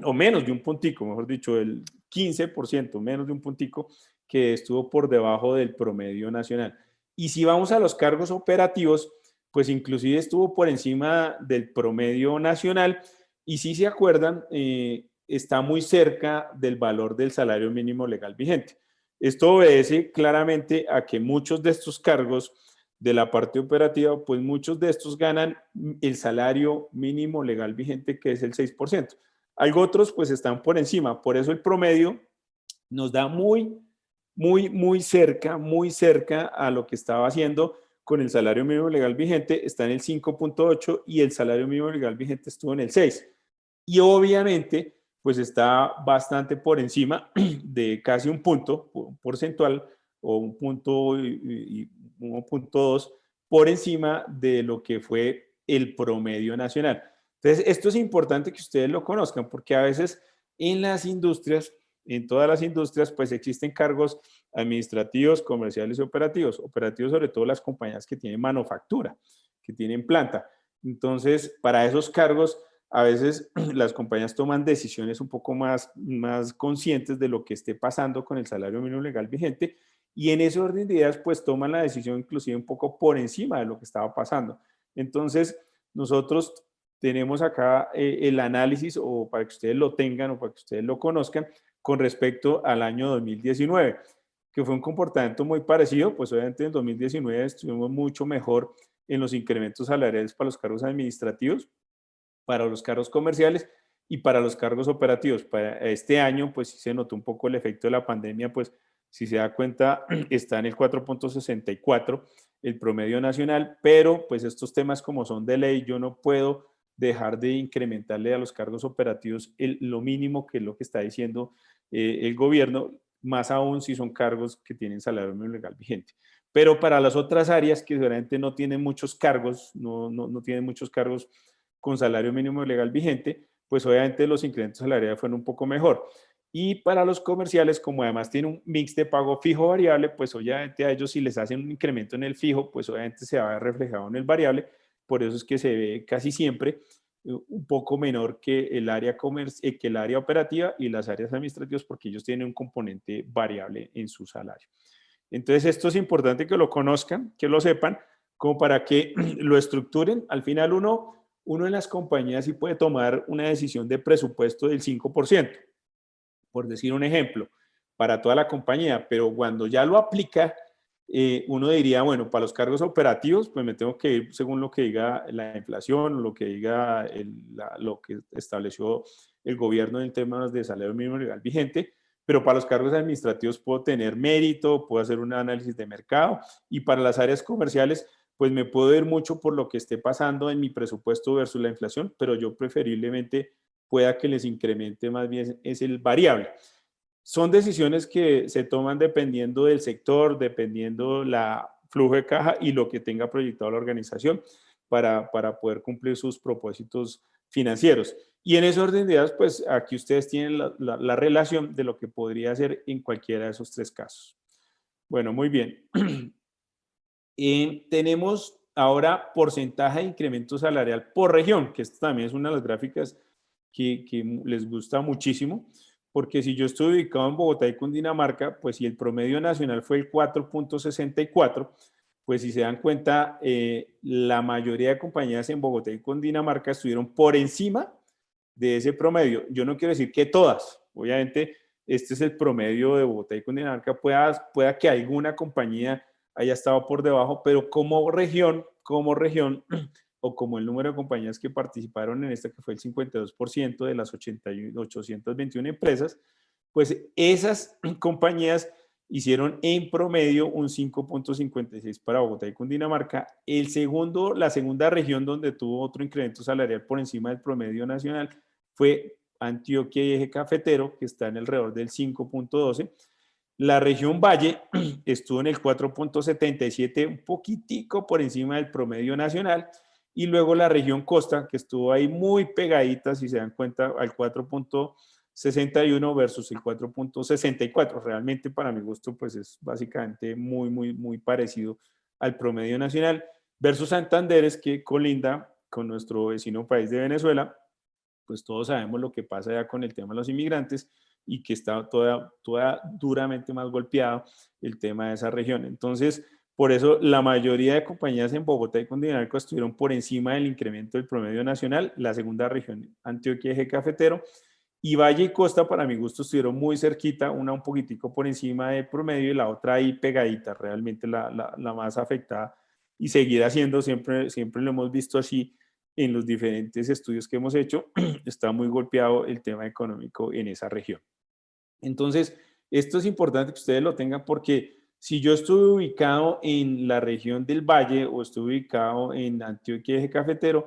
o menos de un puntico, mejor dicho, el 15%, menos de un puntico, que estuvo por debajo del promedio nacional. Y si vamos a los cargos operativos, pues inclusive estuvo por encima del promedio nacional, y si se acuerdan, está muy cerca del valor del salario mínimo legal vigente. Esto obedece claramente a que muchos de estos cargos de la parte operativa, pues muchos de estos ganan el salario mínimo legal vigente, que es el 6%. Algo otros pues están por encima, por eso el promedio nos da muy cerca a lo que estaba haciendo con el salario mínimo legal vigente, está en el 5.8 y el salario mínimo legal vigente estuvo en el 6. Y obviamente pues está bastante por encima de casi un punto porcentual o un punto y 1.2 por encima de lo que fue el promedio nacional. Entonces, esto es importante que ustedes lo conozcan porque a veces en las industrias, en todas las industrias, pues existen cargos administrativos, comerciales y operativos. Operativos sobre todo las compañías que tienen manufactura, que tienen planta. Entonces, para esos cargos, a veces las compañías toman decisiones un poco más conscientes de lo que esté pasando con el salario mínimo legal vigente y en ese orden de ideas pues toman la decisión inclusive un poco por encima de lo que estaba pasando. Entonces nosotros tenemos acá el análisis o para que ustedes lo tengan o para que ustedes lo conozcan con respecto al año 2019, que fue un comportamiento muy parecido, pues obviamente en 2019 estuvimos mucho mejor en los incrementos salariales para los cargos administrativos, para los cargos comerciales y para los cargos operativos. Para este año, pues sí se notó un poco el efecto de la pandemia, pues si se da cuenta, está en el 4.64 el promedio nacional, pero pues estos temas como son de ley, yo no puedo dejar de incrementarle a los cargos operativos lo mínimo que es lo que está diciendo el gobierno, más aún si son cargos que tienen salario mínimo legal vigente. Pero para las otras áreas que seguramente no tienen muchos cargos, no tienen muchos cargos con salario mínimo legal vigente, pues obviamente los incrementos salariales fueron un poco mejor. Y para los comerciales, como además tiene un mix de pago fijo variable, pues obviamente a ellos si les hacen un incremento en el fijo, pues obviamente se va a ver reflejado en el variable. Por eso es que se ve casi siempre un poco menor que el área operativa y las áreas administrativas, porque ellos tienen un componente variable en su salario. Entonces esto es importante que lo conozcan, que lo sepan, como para que lo estructuren. Al final uno en las compañías sí puede tomar una decisión de presupuesto del 5%, por decir un ejemplo, para toda la compañía, pero cuando ya lo aplica uno diría, bueno, para los cargos operativos, pues me tengo que ir según lo que diga la inflación, lo que diga lo que estableció el gobierno en temas de salario mínimo legal vigente, pero para los cargos administrativos puedo tener mérito, puedo hacer un análisis de mercado, y para las áreas comerciales, pues me puedo ir mucho por lo que esté pasando en mi presupuesto versus la inflación, pero yo preferiblemente pueda que les incremente más bien es el variable. Son decisiones que se toman dependiendo del sector, dependiendo la flujo de caja y lo que tenga proyectado la organización para poder cumplir sus propósitos financieros. Y en ese orden de ideas, pues aquí ustedes tienen la relación de lo que podría hacer en cualquiera de esos tres casos. Bueno, muy bien. Tenemos ahora porcentaje de incremento salarial por región, que esta también es una de las gráficas que les gusta muchísimo, porque si yo estoy ubicado en Bogotá y Cundinamarca, pues si el promedio nacional fue el 4.64, pues si se dan cuenta, la mayoría de compañías en Bogotá y Cundinamarca estuvieron por encima de ese promedio. Yo no quiero decir que todas, obviamente este es el promedio de Bogotá y Cundinamarca, pueda que alguna compañía haya estado por debajo, pero como región, o como el número de compañías que participaron en esta, que fue el 52% de las 821 empresas, pues esas compañías hicieron en promedio un 5.56 para Bogotá y Cundinamarca. La segunda región donde tuvo otro incremento salarial por encima del promedio nacional fue Antioquia y Eje Cafetero, que está en alrededor del 5.12. La región Valle estuvo en el 4.77, un poquitico por encima del promedio nacional, y luego la región Costa, que estuvo ahí muy pegadita, si se dan cuenta, al 4.61 versus el 4.64. Realmente para mi gusto, pues es básicamente muy parecido al promedio nacional, versus Santanderes, que colinda con nuestro vecino país de Venezuela. Pues todos sabemos lo que pasa ya con el tema de los inmigrantes y que está toda duramente más golpeado el tema de esa región. Entonces, por eso la mayoría de compañías en Bogotá y Cundinamarca estuvieron por encima del incremento del promedio nacional. La segunda región, Antioquia, Eje Cafetero, y Valle y Costa, para mi gusto, estuvieron muy cerquita, una un poquitico por encima del promedio y la otra ahí pegadita, realmente la más afectada, y seguirá siendo, siempre lo hemos visto así en los diferentes estudios que hemos hecho, está muy golpeado el tema económico en esa región. Entonces, esto es importante que ustedes lo tengan, porque si yo estuve ubicado en la región del Valle o estuve ubicado en Antioquia, Eje Cafetero,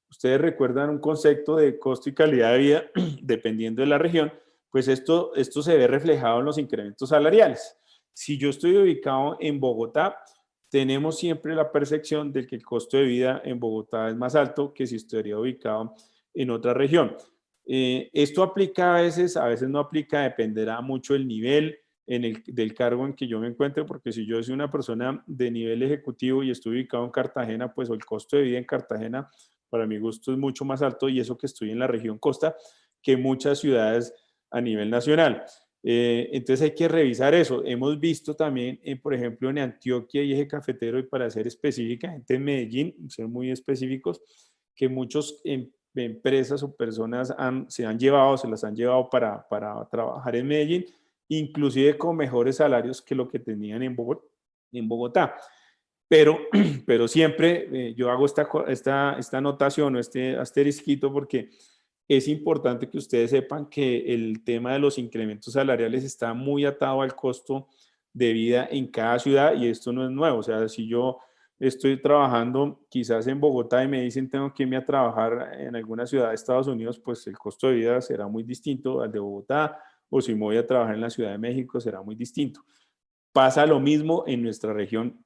ustedes recuerdan un concepto de costo y calidad de vida, dependiendo de la región, pues esto se ve reflejado en los incrementos salariales. Si yo estoy ubicado en Bogotá, tenemos siempre la percepción de que el costo de vida en Bogotá es más alto que si estaría ubicado en otra región. Esto aplica a veces no aplica, dependerá mucho del nivel del cargo en que yo me encuentre, porque si yo soy una persona de nivel ejecutivo y estoy ubicado en Cartagena, pues el costo de vida en Cartagena, para mi gusto, es mucho más alto, y eso que estoy en la región costa, que muchas ciudades a nivel nacional. Entonces hay que revisar eso. Hemos visto también, por ejemplo, en Antioquia y Eje Cafetero, y para ser específicamente en Medellín, ser muy específicos, que muchos empresas o personas se las han llevado para trabajar en Medellín, inclusive con mejores salarios que lo que tenían en Bogotá. Pero siempre yo hago esta anotación o este asterisquito, porque es importante que ustedes sepan que el tema de los incrementos salariales está muy atado al costo de vida en cada ciudad, y esto no es nuevo. O sea, si yo estoy trabajando quizás en Bogotá y me dicen tengo que irme a trabajar en alguna ciudad de Estados Unidos, pues el costo de vida será muy distinto al de Bogotá, o si me voy a trabajar en la Ciudad de México será muy distinto. Pasa lo mismo en nuestra región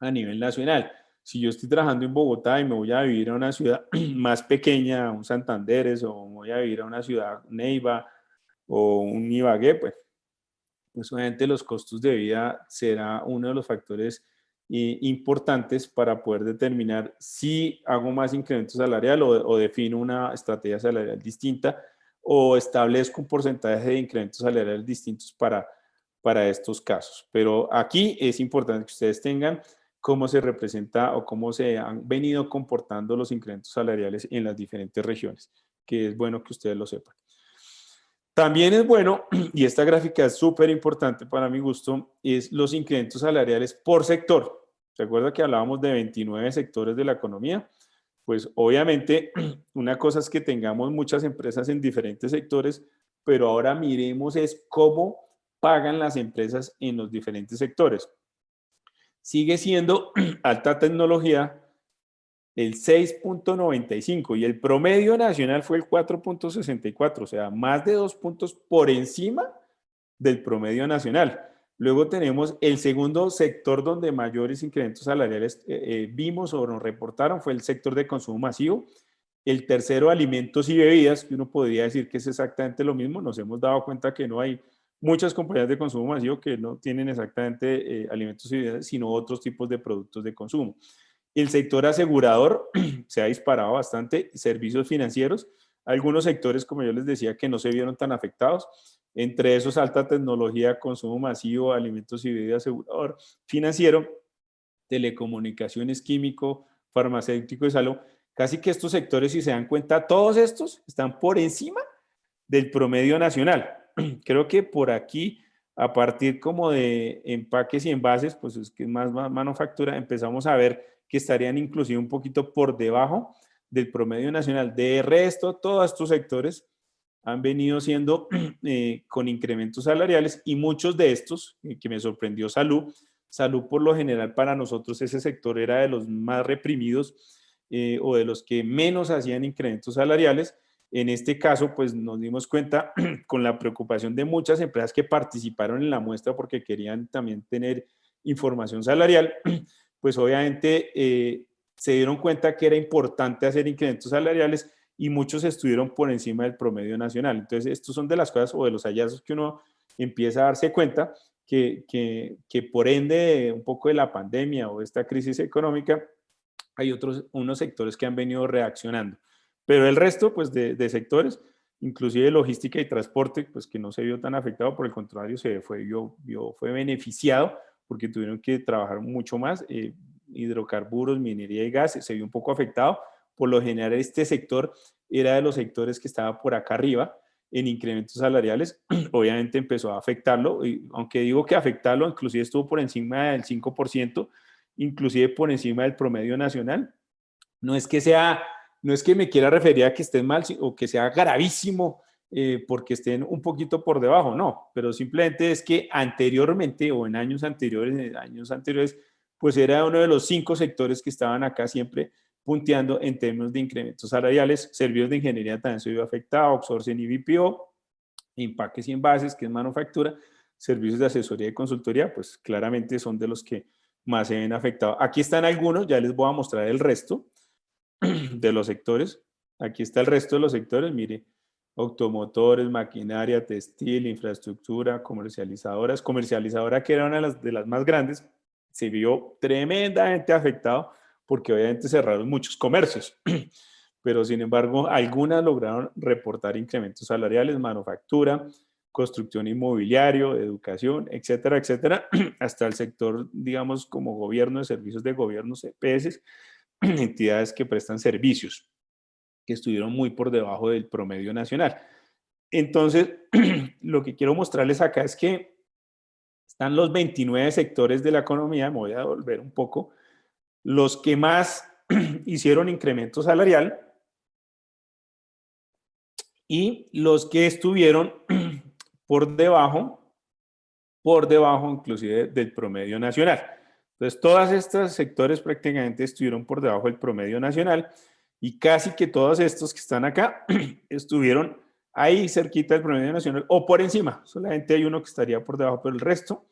a nivel nacional. Si yo estoy trabajando en Bogotá y me voy a vivir a una ciudad más pequeña, un Santanderes, o me voy a vivir a una ciudad Neiva o un Ibagué, pues obviamente los costos de vida será uno de los factores importantes para poder determinar si hago más incremento salarial o defino una estrategia salarial distinta, o establezco un porcentaje de incrementos salariales distintos para estos casos. Pero aquí es importante que ustedes tengan cómo se representa o cómo se han venido comportando los incrementos salariales en las diferentes regiones, que es bueno que ustedes lo sepan. También es bueno, y esta gráfica es súper importante para mi gusto, es los incrementos salariales por sector. ¿Se acuerda que hablábamos de 29 sectores de la economía? Pues obviamente una cosa es que tengamos muchas empresas en diferentes sectores, pero ahora miremos es cómo pagan las empresas en los diferentes sectores. Sigue siendo alta tecnología el 6.95 y el promedio nacional fue el 4.64, o sea, más de 2 puntos por encima del promedio nacional. Luego tenemos el segundo sector donde mayores incrementos salariales vimos o nos reportaron fue el sector de consumo masivo. El tercero, alimentos y bebidas, que uno podría decir que es exactamente lo mismo. Nos hemos dado cuenta que no hay muchas compañías de consumo masivo que no tienen exactamente alimentos y bebidas, sino otros tipos de productos de consumo. El sector asegurador se ha disparado bastante, servicios financieros, algunos sectores, como yo les decía, que no se vieron tan afectados, entre esos alta tecnología, consumo masivo, alimentos y bebidas, asegurador, financiero, telecomunicaciones, químico, farmacéutico y salud. Casi que estos sectores, si se dan cuenta, todos estos están por encima del promedio nacional. Creo que por aquí, a partir como de empaques y envases, pues es que es más manufactura, empezamos a ver que estarían inclusive un poquito por debajo del promedio nacional. De resto, todos estos sectores han venido siendo con incrementos salariales y muchos de estos, que me sorprendió salud por lo general para nosotros ese sector era de los más reprimidos o de los que menos hacían incrementos salariales. En este caso, pues nos dimos cuenta con la preocupación de muchas empresas que participaron en la muestra porque querían también tener información salarial, pues obviamente se dieron cuenta que era importante hacer incrementos salariales y muchos estuvieron por encima del promedio nacional. Entonces, estos son de las cosas o de los hallazgos que uno empieza a darse cuenta que por ende un poco de la pandemia o esta crisis económica, hay unos sectores que han venido reaccionando. Pero el resto, pues, de sectores, inclusive logística y transporte, pues, que no se vio tan afectado, por el contrario, fue beneficiado porque tuvieron que trabajar mucho más. Hidrocarburos, minería y gas, se vio un poco afectado. Por lo general, este sector era de los sectores que estaba por acá arriba en incrementos salariales. Obviamente empezó a afectarlo, y aunque digo que afectarlo, inclusive estuvo por encima del 5%, inclusive por encima del promedio nacional. No es que me quiera referir a que estén mal o que sea gravísimo porque estén un poquito por debajo, no, pero simplemente es que anteriormente o en años anteriores, pues era uno de los 5 sectores que estaban acá siempre punteando en términos de incrementos salariales. Servicios de ingeniería también se vio afectado, outsourcing y BPO, empaques y envases, que es manufactura, servicios de asesoría y consultoría, pues claramente son de los que más se ven afectados. Aquí están algunos, ya les voy a mostrar el resto de los sectores. Aquí está el resto de los sectores, mire, automotores, maquinaria, textil, infraestructura, comercializadora que era una de las más grandes, se vio tremendamente afectado porque obviamente cerraron muchos comercios, pero sin embargo algunas lograron reportar incrementos salariales, manufactura, construcción inmobiliario, educación, etcétera, etcétera, hasta el sector, digamos, como gobierno, de servicios de gobierno, CPS, entidades que prestan servicios, que estuvieron muy por debajo del promedio nacional. Entonces, lo que quiero mostrarles acá es que están los 29 sectores de la economía, me voy a volver un poco, los que más hicieron incremento salarial y los que estuvieron por debajo inclusive del promedio nacional. Entonces, todos estos sectores prácticamente estuvieron por debajo del promedio nacional y casi que todos estos que están acá estuvieron ahí cerquita del promedio nacional o por encima. Solamente hay uno que estaría por debajo, pero el resto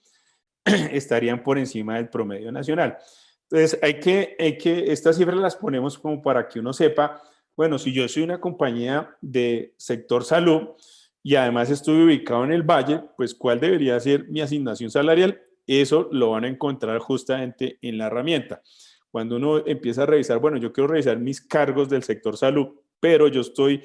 estarían por encima del promedio nacional. Entonces, estas cifras las ponemos como para que uno sepa, bueno, si yo soy una compañía de sector salud y además estoy ubicado en el Valle, pues ¿cuál debería ser mi asignación salarial? Eso lo van a encontrar justamente en la herramienta. Cuando uno empieza a revisar, bueno, yo quiero revisar mis cargos del sector salud, pero yo soy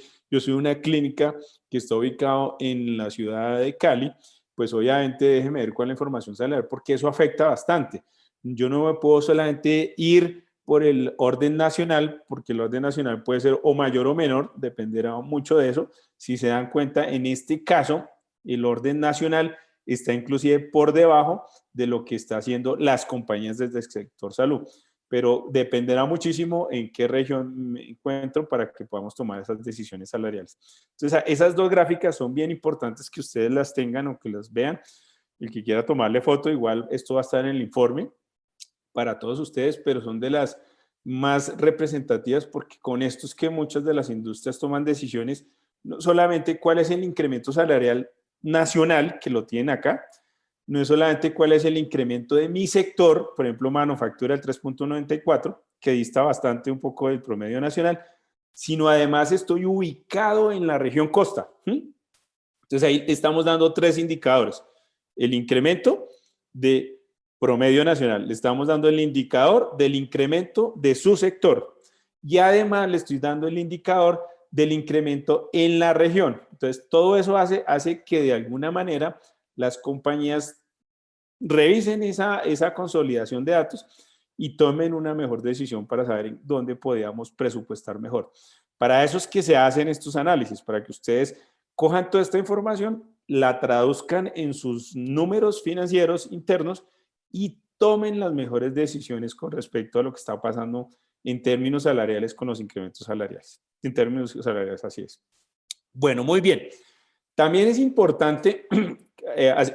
una clínica que está ubicado en la ciudad de Cali, pues obviamente déjeme ver cuál es la información salarial, porque eso afecta bastante. Yo no me puedo solamente ir por el orden nacional, porque el orden nacional puede ser o mayor o menor, dependerá mucho de eso. Si se dan cuenta, en este caso, el orden nacional está inclusive por debajo de lo que están haciendo las compañías desde el sector salud, pero dependerá muchísimo en qué región me encuentro para que podamos tomar esas decisiones salariales. Entonces, esas dos gráficas son bien importantes que ustedes las tengan o que las vean. El que quiera tomarle foto, igual esto va a estar en el informe para todos ustedes, pero son de las más representativas porque con esto es que muchas de las industrias toman decisiones, no solamente cuál es el incremento salarial nacional, que lo tienen acá, no es solamente cuál es el incremento de mi sector, por ejemplo, manufactura el 3.94, que dista bastante un poco del promedio nacional, sino además estoy ubicado en la región costa. Entonces ahí estamos dando tres indicadores. El incremento de promedio nacional, le estamos dando el indicador del incremento de su sector y además le estoy dando el indicador del incremento en la región. Entonces todo eso hace que de alguna manera las compañías revisen esa consolidación de datos y tomen una mejor decisión para saber en dónde podíamos presupuestar mejor. Para eso es que se hacen estos análisis, para que ustedes cojan toda esta información, la traduzcan en sus números financieros internos y tomen las mejores decisiones con respecto a lo que está pasando en términos salariales con los incrementos salariales. En términos salariales, así es. Bueno, muy bien. También es importante,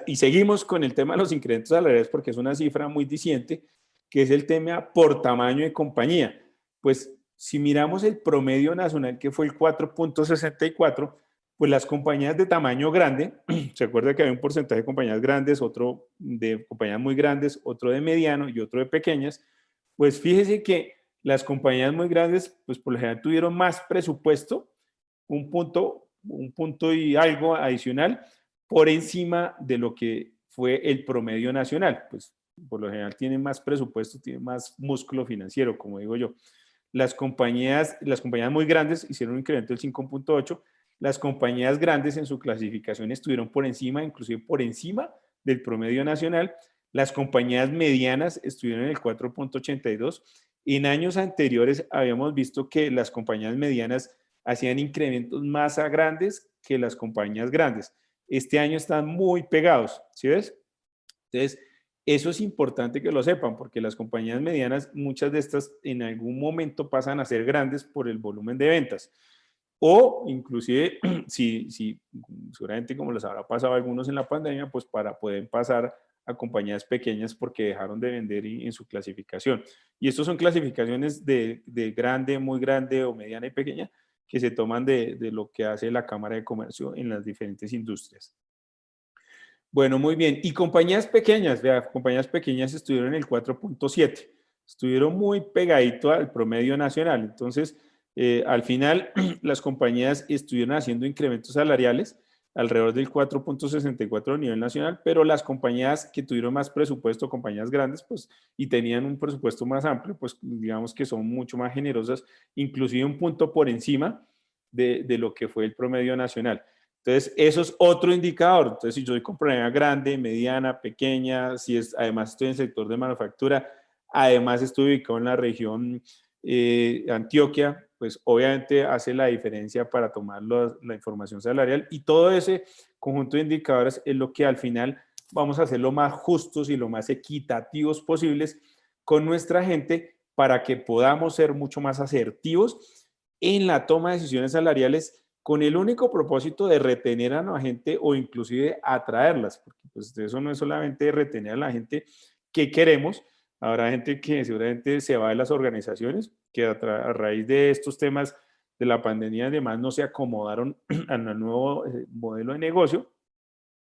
y seguimos con el tema de los incrementos salariales porque es una cifra muy diciente, que es el tema por tamaño de compañía. Pues si miramos el promedio nacional, que fue el 4.64, pues las compañías de tamaño grande, se acuerda que hay un porcentaje de compañías grandes, otro de compañías muy grandes, otro de mediano y otro de pequeñas, pues fíjese que las compañías muy grandes, pues por lo general tuvieron más presupuesto, un punto y algo adicional por encima de lo que fue el promedio nacional. Pues por lo general tienen más presupuesto, tienen más músculo financiero, como digo yo. Las compañías muy grandes hicieron un incremento del 5.8. Las compañías grandes en su clasificación estuvieron por encima, inclusive por encima del promedio nacional. Las compañías medianas estuvieron en el 4.82. En años anteriores habíamos visto que las compañías medianas hacían incrementos más grandes que las compañías grandes. Este año están muy pegados, ¿sí ves? Entonces, eso es importante que lo sepan, porque las compañías medianas, muchas de estas en algún momento pasan a ser grandes por el volumen de ventas. O inclusive, si seguramente como les habrá pasado a algunos en la pandemia, pues pueden pasar a compañías pequeñas porque dejaron de vender en su clasificación. Y estos son clasificaciones de grande, muy grande o mediana y pequeña, que se toman de lo que hace la Cámara de Comercio en las diferentes industrias. Bueno, muy bien. Y compañías pequeñas, vea, compañías pequeñas estuvieron en el 4.7, estuvieron muy pegadito al promedio nacional. Entonces, al final, las compañías estuvieron haciendo incrementos salariales alrededor del 4.64 a nivel nacional, pero las compañías que tuvieron más presupuesto, compañías grandes, pues, y tenían un presupuesto más amplio, pues, digamos que son mucho más generosas, inclusive un punto por encima de lo que fue el promedio nacional. Entonces, eso es otro indicador. Entonces, si yo soy compañía grande, mediana, pequeña, además estoy en el sector de manufactura, además estoy ubicado en la región Antioquia, pues obviamente hace la diferencia para tomar la información salarial y todo ese conjunto de indicadores es lo que al final vamos a hacer lo más justos y lo más equitativos posibles con nuestra gente para que podamos ser mucho más asertivos en la toma de decisiones salariales con el único propósito de retener a la gente o inclusive atraerlas, porque pues eso no es solamente retener a la gente que queremos. Habrá gente que seguramente se va de las organizaciones, que a raíz de estos temas de la pandemia y demás no se acomodaron al nuevo modelo de negocio,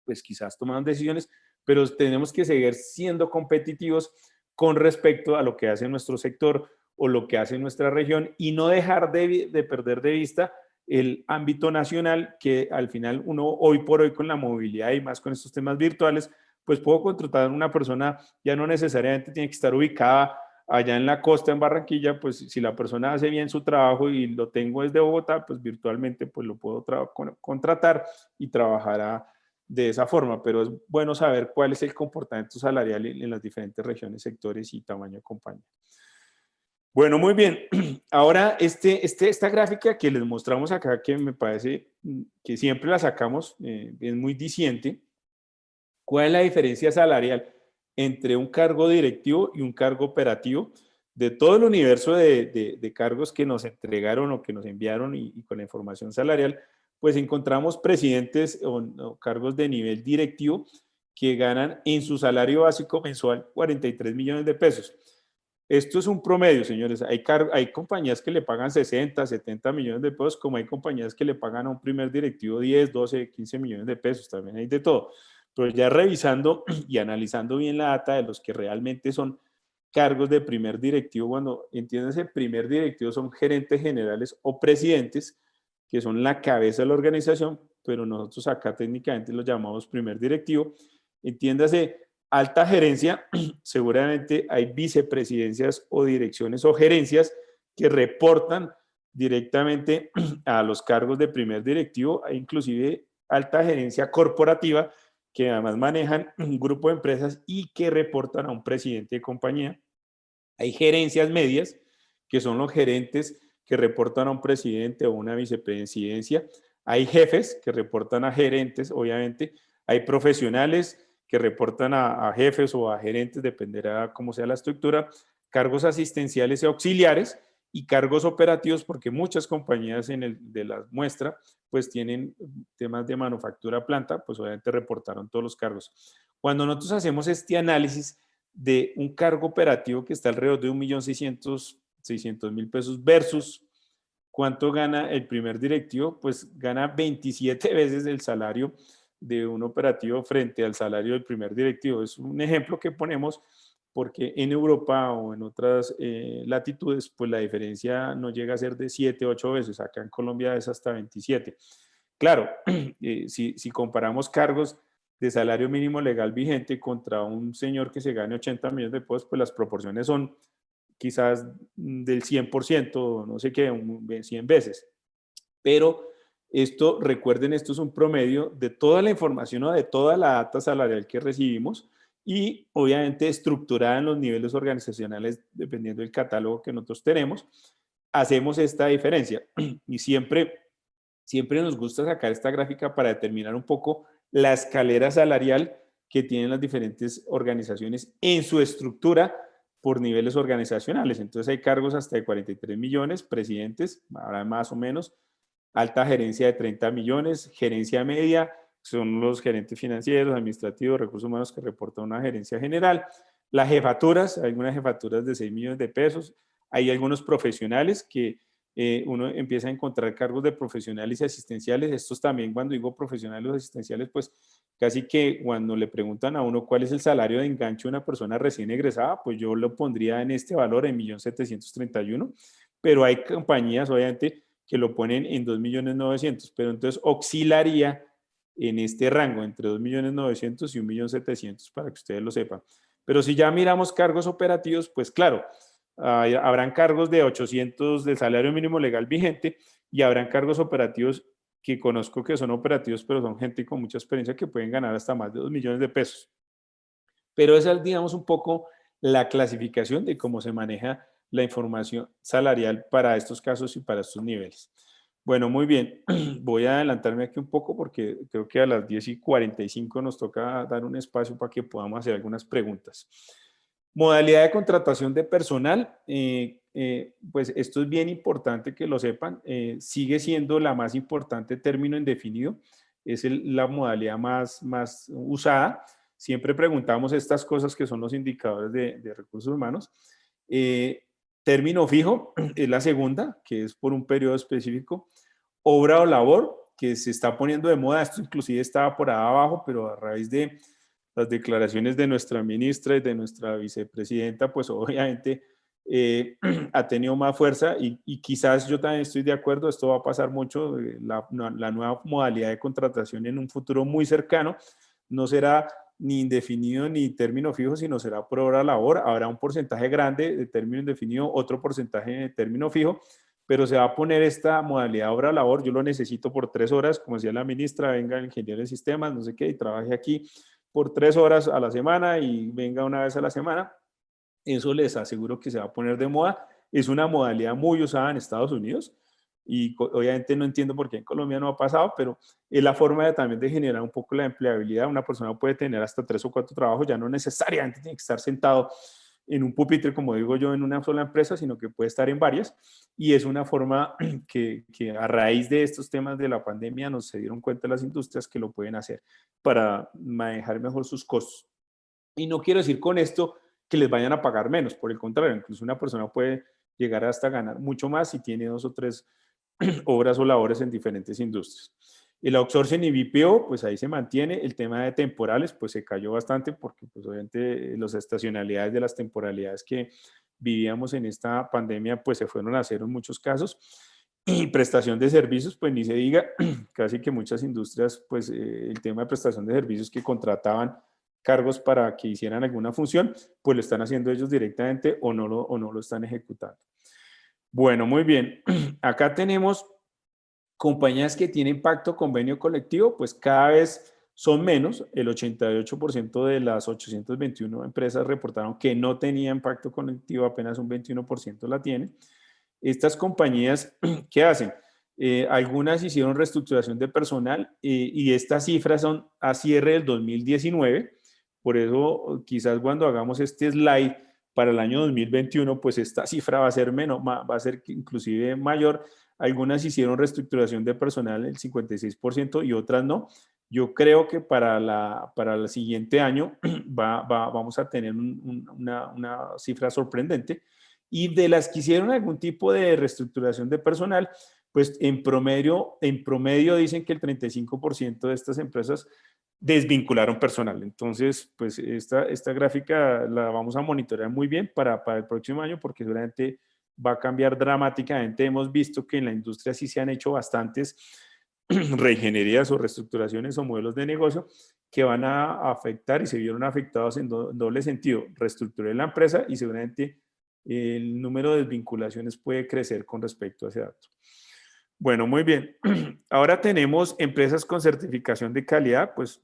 pues quizás tomaron decisiones, pero tenemos que seguir siendo competitivos con respecto a lo que hace nuestro sector o lo que hace nuestra región y no dejar de perder de vista el ámbito nacional, que al final uno hoy por hoy con la movilidad y más con estos temas virtuales, pues puedo contratar a una persona, ya no necesariamente tiene que estar ubicada allá en la costa, en Barranquilla, pues si la persona hace bien su trabajo y lo tengo desde Bogotá, pues virtualmente pues lo puedo contratar y trabajar de esa forma, pero es bueno saber cuál es el comportamiento salarial en las diferentes regiones, sectores y tamaño de compañía. Bueno, muy bien. Ahora, esta gráfica que les mostramos acá, que me parece que siempre la sacamos, es muy diciente. ¿Cuál es la diferencia salarial entre un cargo directivo y un cargo operativo? De todo el universo de cargos que nos entregaron o que nos enviaron y con la información salarial, pues encontramos presidentes o cargos de nivel directivo que ganan en su salario básico mensual 43 millones de pesos. Esto es un promedio, señores. Hay compañías que le pagan 60, 70 millones de pesos, como hay compañías que le pagan a un primer directivo 10, 12, 15 millones de pesos. También hay de todo. Pero ya revisando y analizando bien la data de los que realmente son cargos de primer directivo, cuando entiéndase, primer directivo son gerentes generales o presidentes, que son la cabeza de la organización, pero nosotros acá técnicamente los llamamos primer directivo. Entiéndase, alta gerencia, seguramente hay vicepresidencias o direcciones o gerencias que reportan directamente a los cargos de primer directivo, e inclusive alta gerencia corporativa, que además manejan un grupo de empresas y que reportan a un presidente de compañía. Hay gerencias medias, que son los gerentes que reportan a un presidente o una vicepresidencia. Hay jefes que reportan a gerentes, obviamente. Hay profesionales que reportan a jefes o a gerentes, dependerá cómo sea la estructura. Cargos asistenciales y auxiliares y cargos operativos, porque muchas compañías de la muestra pues tienen temas de manufactura planta, pues obviamente reportaron todos los cargos. Cuando nosotros hacemos este análisis de un cargo operativo que está alrededor de 1.600.000 pesos versus cuánto gana el primer directivo, pues gana 27 veces el salario de un operativo frente al salario del primer directivo. Es un ejemplo que ponemos porque en Europa o en otras latitudes, pues la diferencia no llega a ser de 7, 8 veces. Acá en Colombia es hasta 27. Claro, si comparamos cargos de salario mínimo legal vigente contra un señor que se gane 80 millones de pesos, pues las proporciones son quizás del 100%, no sé qué, 100 veces. Pero esto, recuerden, esto es un promedio de toda la información o de toda la data salarial que recibimos y obviamente estructurada en los niveles organizacionales dependiendo del catálogo que nosotros tenemos, hacemos esta diferencia. Y siempre nos gusta sacar esta gráfica para determinar un poco la escalera salarial que tienen las diferentes organizaciones en su estructura por niveles organizacionales. Entonces hay cargos hasta de 43 millones, presidentes, ahora más o menos, alta gerencia de 30 millones, gerencia media, son los gerentes financieros, administrativos, recursos humanos que reportan una gerencia general, las jefaturas, hay algunas jefaturas de 6 millones de pesos, hay algunos profesionales que uno empieza a encontrar cargos de profesionales y asistenciales. Estos también, cuando digo profesionales o asistenciales, pues casi que cuando le preguntan a uno cuál es el salario de enganche de una persona recién egresada, pues yo lo pondría en este valor, en 1.731.000, pero hay compañías, obviamente, que lo ponen en 2.900.000, pero entonces oscilaría en este rango entre 2.900.000 y 1.700.000 para que ustedes lo sepan. Pero si ya miramos cargos operativos, pues claro, habrán cargos de 800 del salario mínimo legal vigente y habrán cargos operativos que conozco que son operativos, pero son gente con mucha experiencia que pueden ganar hasta más de 2 millones de pesos. Pero esa es, digamos, un poco la clasificación de cómo se maneja la información salarial para estos casos y para estos niveles. Bueno, muy bien. Voy a adelantarme aquí un poco porque creo que a las 10:45 nos toca dar un espacio para que podamos hacer algunas preguntas. Modalidad de contratación de personal, pues esto es bien importante que lo sepan, sigue siendo la más importante término indefinido, es la modalidad más usada. Siempre preguntamos estas cosas que son los indicadores de recursos humanos. Término fijo es la segunda, que es por un periodo específico. Obra o labor, que se está poniendo de moda, esto inclusive estaba por ahí abajo, pero a raíz de las declaraciones de nuestra ministra y de nuestra vicepresidenta, pues obviamente ha tenido más fuerza y quizás yo también estoy de acuerdo, esto va a pasar mucho, la nueva modalidad de contratación en un futuro muy cercano no será ni indefinido ni término fijo, sino será por hora labor, habrá un porcentaje grande de término indefinido, otro porcentaje de término fijo, pero se va a poner esta modalidad obra labor, yo lo necesito por 3 horas, como decía la ministra, venga el ingeniero de sistemas, no sé qué, y trabaje aquí por 3 horas a la semana y venga una vez a la semana. Eso les aseguro que se va a poner de moda es una modalidad muy usada en Estados Unidos y obviamente no entiendo por qué en Colombia no ha pasado, pero es la forma también de generar un poco la empleabilidad. Una persona puede tener hasta 3 o 4 trabajos, ya no necesariamente tiene que estar sentado en un pupitre, como digo yo, en una sola empresa, sino que puede estar en varias. Y es una forma que a raíz de estos temas de la pandemia nos se dieron cuenta las industrias que lo pueden hacer para manejar mejor sus costos. Y no quiero decir con esto que les vayan a pagar menos, por el contrario, incluso una persona puede llegar hasta ganar mucho más si tiene 2 o 3 obras o labores en diferentes industrias. El outsourcing y BPO, pues ahí se mantiene. El tema de temporales, pues se cayó bastante porque pues obviamente las estacionalidades de las temporalidades que vivíamos en esta pandemia, pues se fueron a cero en muchos casos. Y prestación de servicios, pues ni se diga, casi que muchas industrias, pues el tema de prestación de servicios que contrataban cargos para que hicieran alguna función, pues lo están haciendo ellos directamente o no lo están ejecutando. Bueno, muy bien. Acá tenemos compañías que tienen pacto convenio colectivo, pues cada vez son menos. El 88% de las 821 empresas reportaron que no tenían pacto colectivo, apenas un 21% la tienen. Estas compañías, ¿qué hacen? Algunas hicieron reestructuración de personal y estas cifras son a cierre del 2019. Por eso, quizás cuando hagamos este slide para el año 2021, pues esta cifra va a ser menos, va a ser inclusive mayor. Algunas hicieron reestructuración de personal el 56% y otras no. Yo creo que para el siguiente año vamos a tener una cifra sorprendente. Y de las que hicieron algún tipo de reestructuración de personal, pues en promedio dicen que el 35% de estas empresas desvincularon personal. Entonces, pues esta gráfica la vamos a monitorear muy bien para el próximo año porque seguramente va a cambiar dramáticamente. Hemos visto que en la industria sí se han hecho bastantes reingenierías o reestructuraciones o modelos de negocio que van a afectar y se vieron afectados en doble sentido. Reestructuré la empresa y seguramente el número de desvinculaciones puede crecer con respecto a ese dato. Bueno, muy bien. Ahora tenemos empresas con certificación de calidad, pues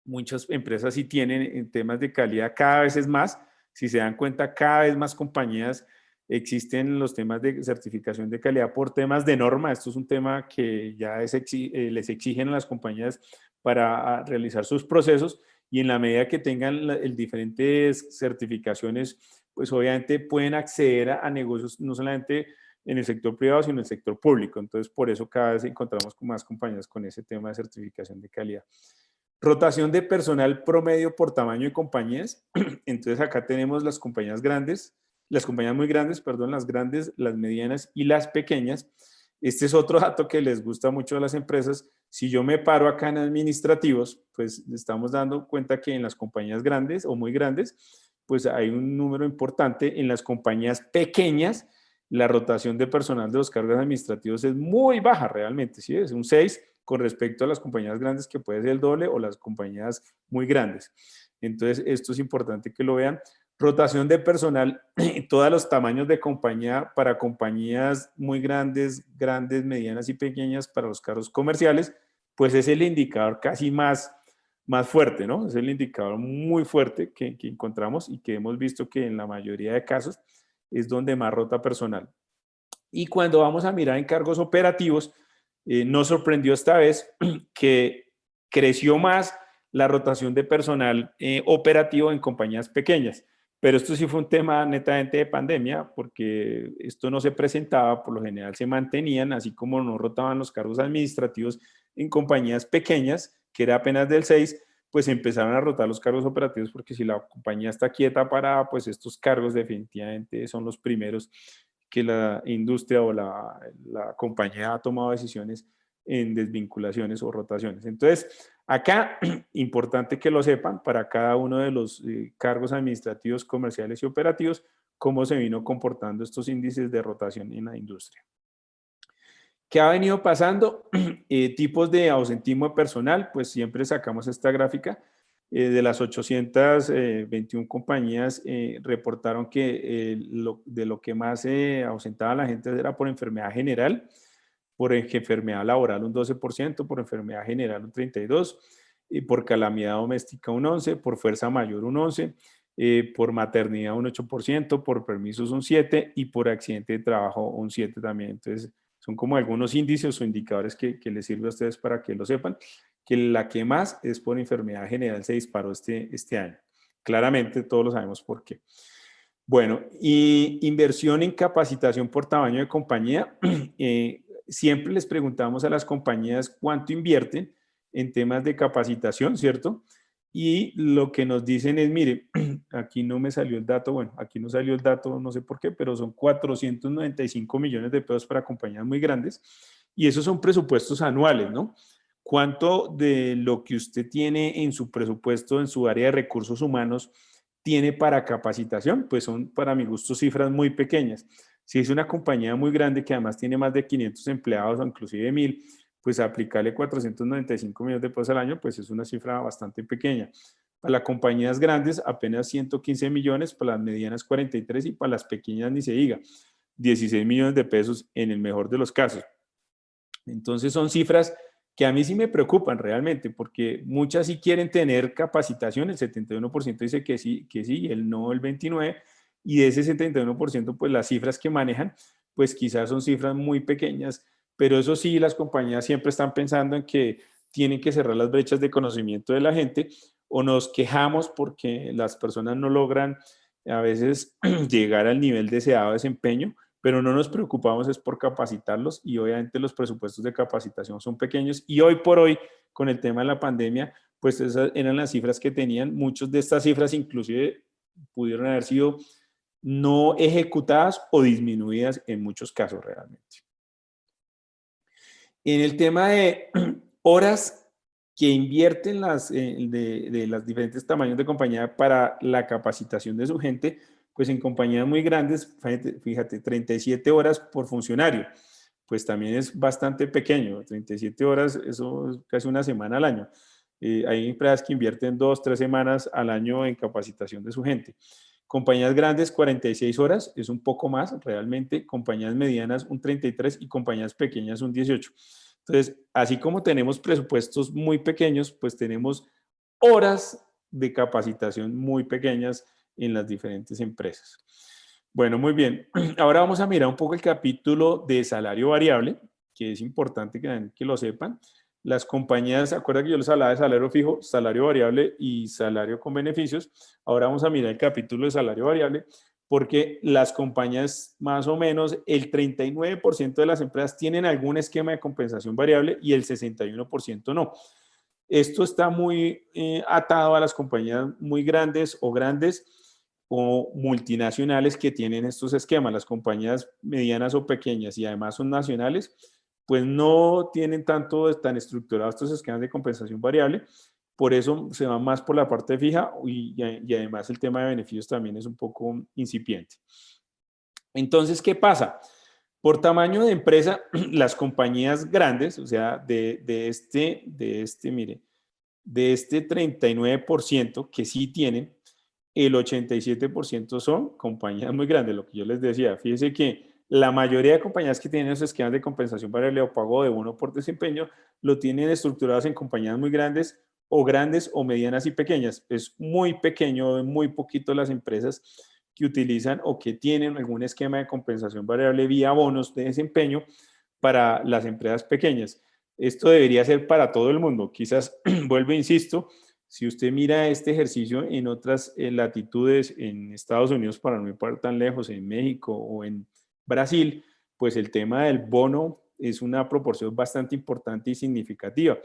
muchas empresas sí tienen temas de calidad, cada vez es más. Si se dan cuenta, cada vez más compañías existen los temas de certificación de calidad por temas de norma. Esto es un tema que ya les exigen a las compañías para realizar sus procesos y en la medida que tengan diferentes certificaciones, pues obviamente pueden acceder a negocios no solamente en el sector privado, sino en el sector público. Entonces, por eso cada vez encontramos con más compañías con ese tema de certificación de calidad. Rotación de personal promedio por tamaño de compañías. Entonces, acá tenemos las compañías grandes, las compañías muy grandes, perdón, las grandes, las medianas y las pequeñas. Este es otro dato que les gusta mucho a las empresas. Si yo me paro acá en administrativos, pues estamos dando cuenta que en las compañías grandes o muy grandes, pues hay un número importante. En las compañías pequeñas, la rotación de personal de los cargos administrativos es muy baja realmente, ¿sí? Es un 6 con respecto a las compañías grandes que puede ser el doble o las compañías muy grandes. Entonces, esto es importante que lo vean. Rotación de personal, todos los tamaños de compañía para compañías muy grandes, medianas y pequeñas para los cargos comerciales, pues es el indicador casi más fuerte, ¿no? Es el indicador muy fuerte que encontramos y que hemos visto que en la mayoría de casos es donde más rota personal. Y cuando vamos a mirar en cargos operativos, nos sorprendió esta vez que creció más la rotación de personal operativo en compañías pequeñas. Pero esto sí fue un tema netamente de pandemia, porque esto no se presentaba, por lo general se mantenían, así como no rotaban los cargos administrativos en compañías pequeñas, que era apenas del 6, pues empezaron a rotar los cargos operativos, porque si la compañía está quieta, parada, pues estos cargos definitivamente son los primeros que la industria o la compañía ha tomado decisiones en desvinculaciones o rotaciones. Entonces, acá, importante que lo sepan, para cada uno de los cargos administrativos, comerciales y operativos, cómo se vino comportando estos índices de rotación en la industria. ¿Qué ha venido pasando? Tipos de ausentismo de personal, pues siempre sacamos esta gráfica. De las 821 compañías reportaron que de lo que más se ausentaba la gente era por enfermedad general, por enfermedad laboral un 12%, por enfermedad general un 32%, y por calamidad doméstica un 11%, por fuerza mayor un 11%, por maternidad un 8%, por permisos un 7% y por accidente de trabajo un 7% también. Entonces, son como algunos índices o indicadores que les sirve a ustedes para que lo sepan, que la que más es por enfermedad general se disparó este año. Claramente todos lo sabemos por qué. Bueno, y inversión en capacitación por tamaño de compañía. Siempre les preguntamos a las compañías cuánto invierten en temas de capacitación, ¿cierto? Y lo que nos dicen es, mire, aquí no me salió el dato, bueno, aquí no salió el dato, no sé por qué, pero son 495 millones de pesos para compañías muy grandes y esos son presupuestos anuales, ¿no? ¿Cuánto de lo que usted tiene en su presupuesto, en su área de recursos humanos, tiene para capacitación? Pues son, para mi gusto, cifras muy pequeñas. Si es una compañía muy grande que además tiene más de 500 empleados o inclusive 1000, pues aplicarle 495 millones de pesos al año, pues es una cifra bastante pequeña. Para las compañías grandes, apenas 115 millones, para las medianas 43 y para las pequeñas ni se diga, 16 millones de pesos en el mejor de los casos. Entonces son cifras que a mí sí me preocupan realmente, porque muchas sí quieren tener capacitación, el 71% dice que sí, y el no el 29%, y de ese 71%, pues las cifras que manejan, pues quizás son cifras muy pequeñas, pero eso sí, las compañías siempre están pensando en que tienen que cerrar las brechas de conocimiento de la gente, o nos quejamos porque las personas no logran a veces llegar al nivel deseado de desempeño, pero no nos preocupamos es por capacitarlos y obviamente los presupuestos de capacitación son pequeños y hoy por hoy con el tema de la pandemia pues esas eran las cifras que tenían, muchas de estas cifras inclusive pudieron haber sido no ejecutadas o disminuidas en muchos casos realmente. En el tema de horas que invierten de los diferentes tamaños de compañía para la capacitación de su gente, pues en compañías muy grandes, fíjate 37 horas por funcionario, pues también es bastante pequeño, 37 horas, eso es casi una semana al año. Hay empresas que invierten 2, 3 semanas al año en capacitación de su gente. Compañías grandes, 46 horas, es un poco más realmente. Compañías medianas, un 33 y compañías pequeñas, un 18. Entonces, así como tenemos presupuestos muy pequeños, pues tenemos horas de capacitación muy pequeñas en las diferentes empresas. Bueno, muy bien. Ahora vamos a mirar un poco el capítulo de salario variable, que es importante que lo sepan. Las compañías, ¿se acuerdan que yo les hablaba de salario fijo, salario variable y salario con beneficios? Ahora vamos a mirar el capítulo de salario variable, porque las compañías, más o menos, el 39% de las empresas tienen algún esquema de compensación variable y el 61% no. Esto está muy atado a las compañías muy grandes o multinacionales que tienen estos esquemas. Las compañías medianas o pequeñas y además son nacionales, pues no tienen tan estructurados estos esquemas de compensación variable. Por eso se va más por la parte fija y además el tema de beneficios también es un poco incipiente. Entonces, ¿qué pasa? Por tamaño de empresa, las compañías grandes, o sea, de este 39% que sí tienen, el 87% son compañías muy grandes, lo que yo les decía. Fíjense que la mayoría de compañías que tienen esos esquemas de compensación variable o pago de bono por desempeño, lo tienen estructurados en compañías muy grandes o medianas y pequeñas. Es muy pequeño, muy poquito las empresas que utilizan o que tienen algún esquema de compensación variable vía bonos de desempeño para las empresas pequeñas. Esto debería ser para todo el mundo. Quizás, vuelvo, insisto, si usted mira este ejercicio en otras latitudes, en Estados Unidos, para no ir tan lejos, en México o en Brasil, pues el tema del bono es una proporción bastante importante y significativa.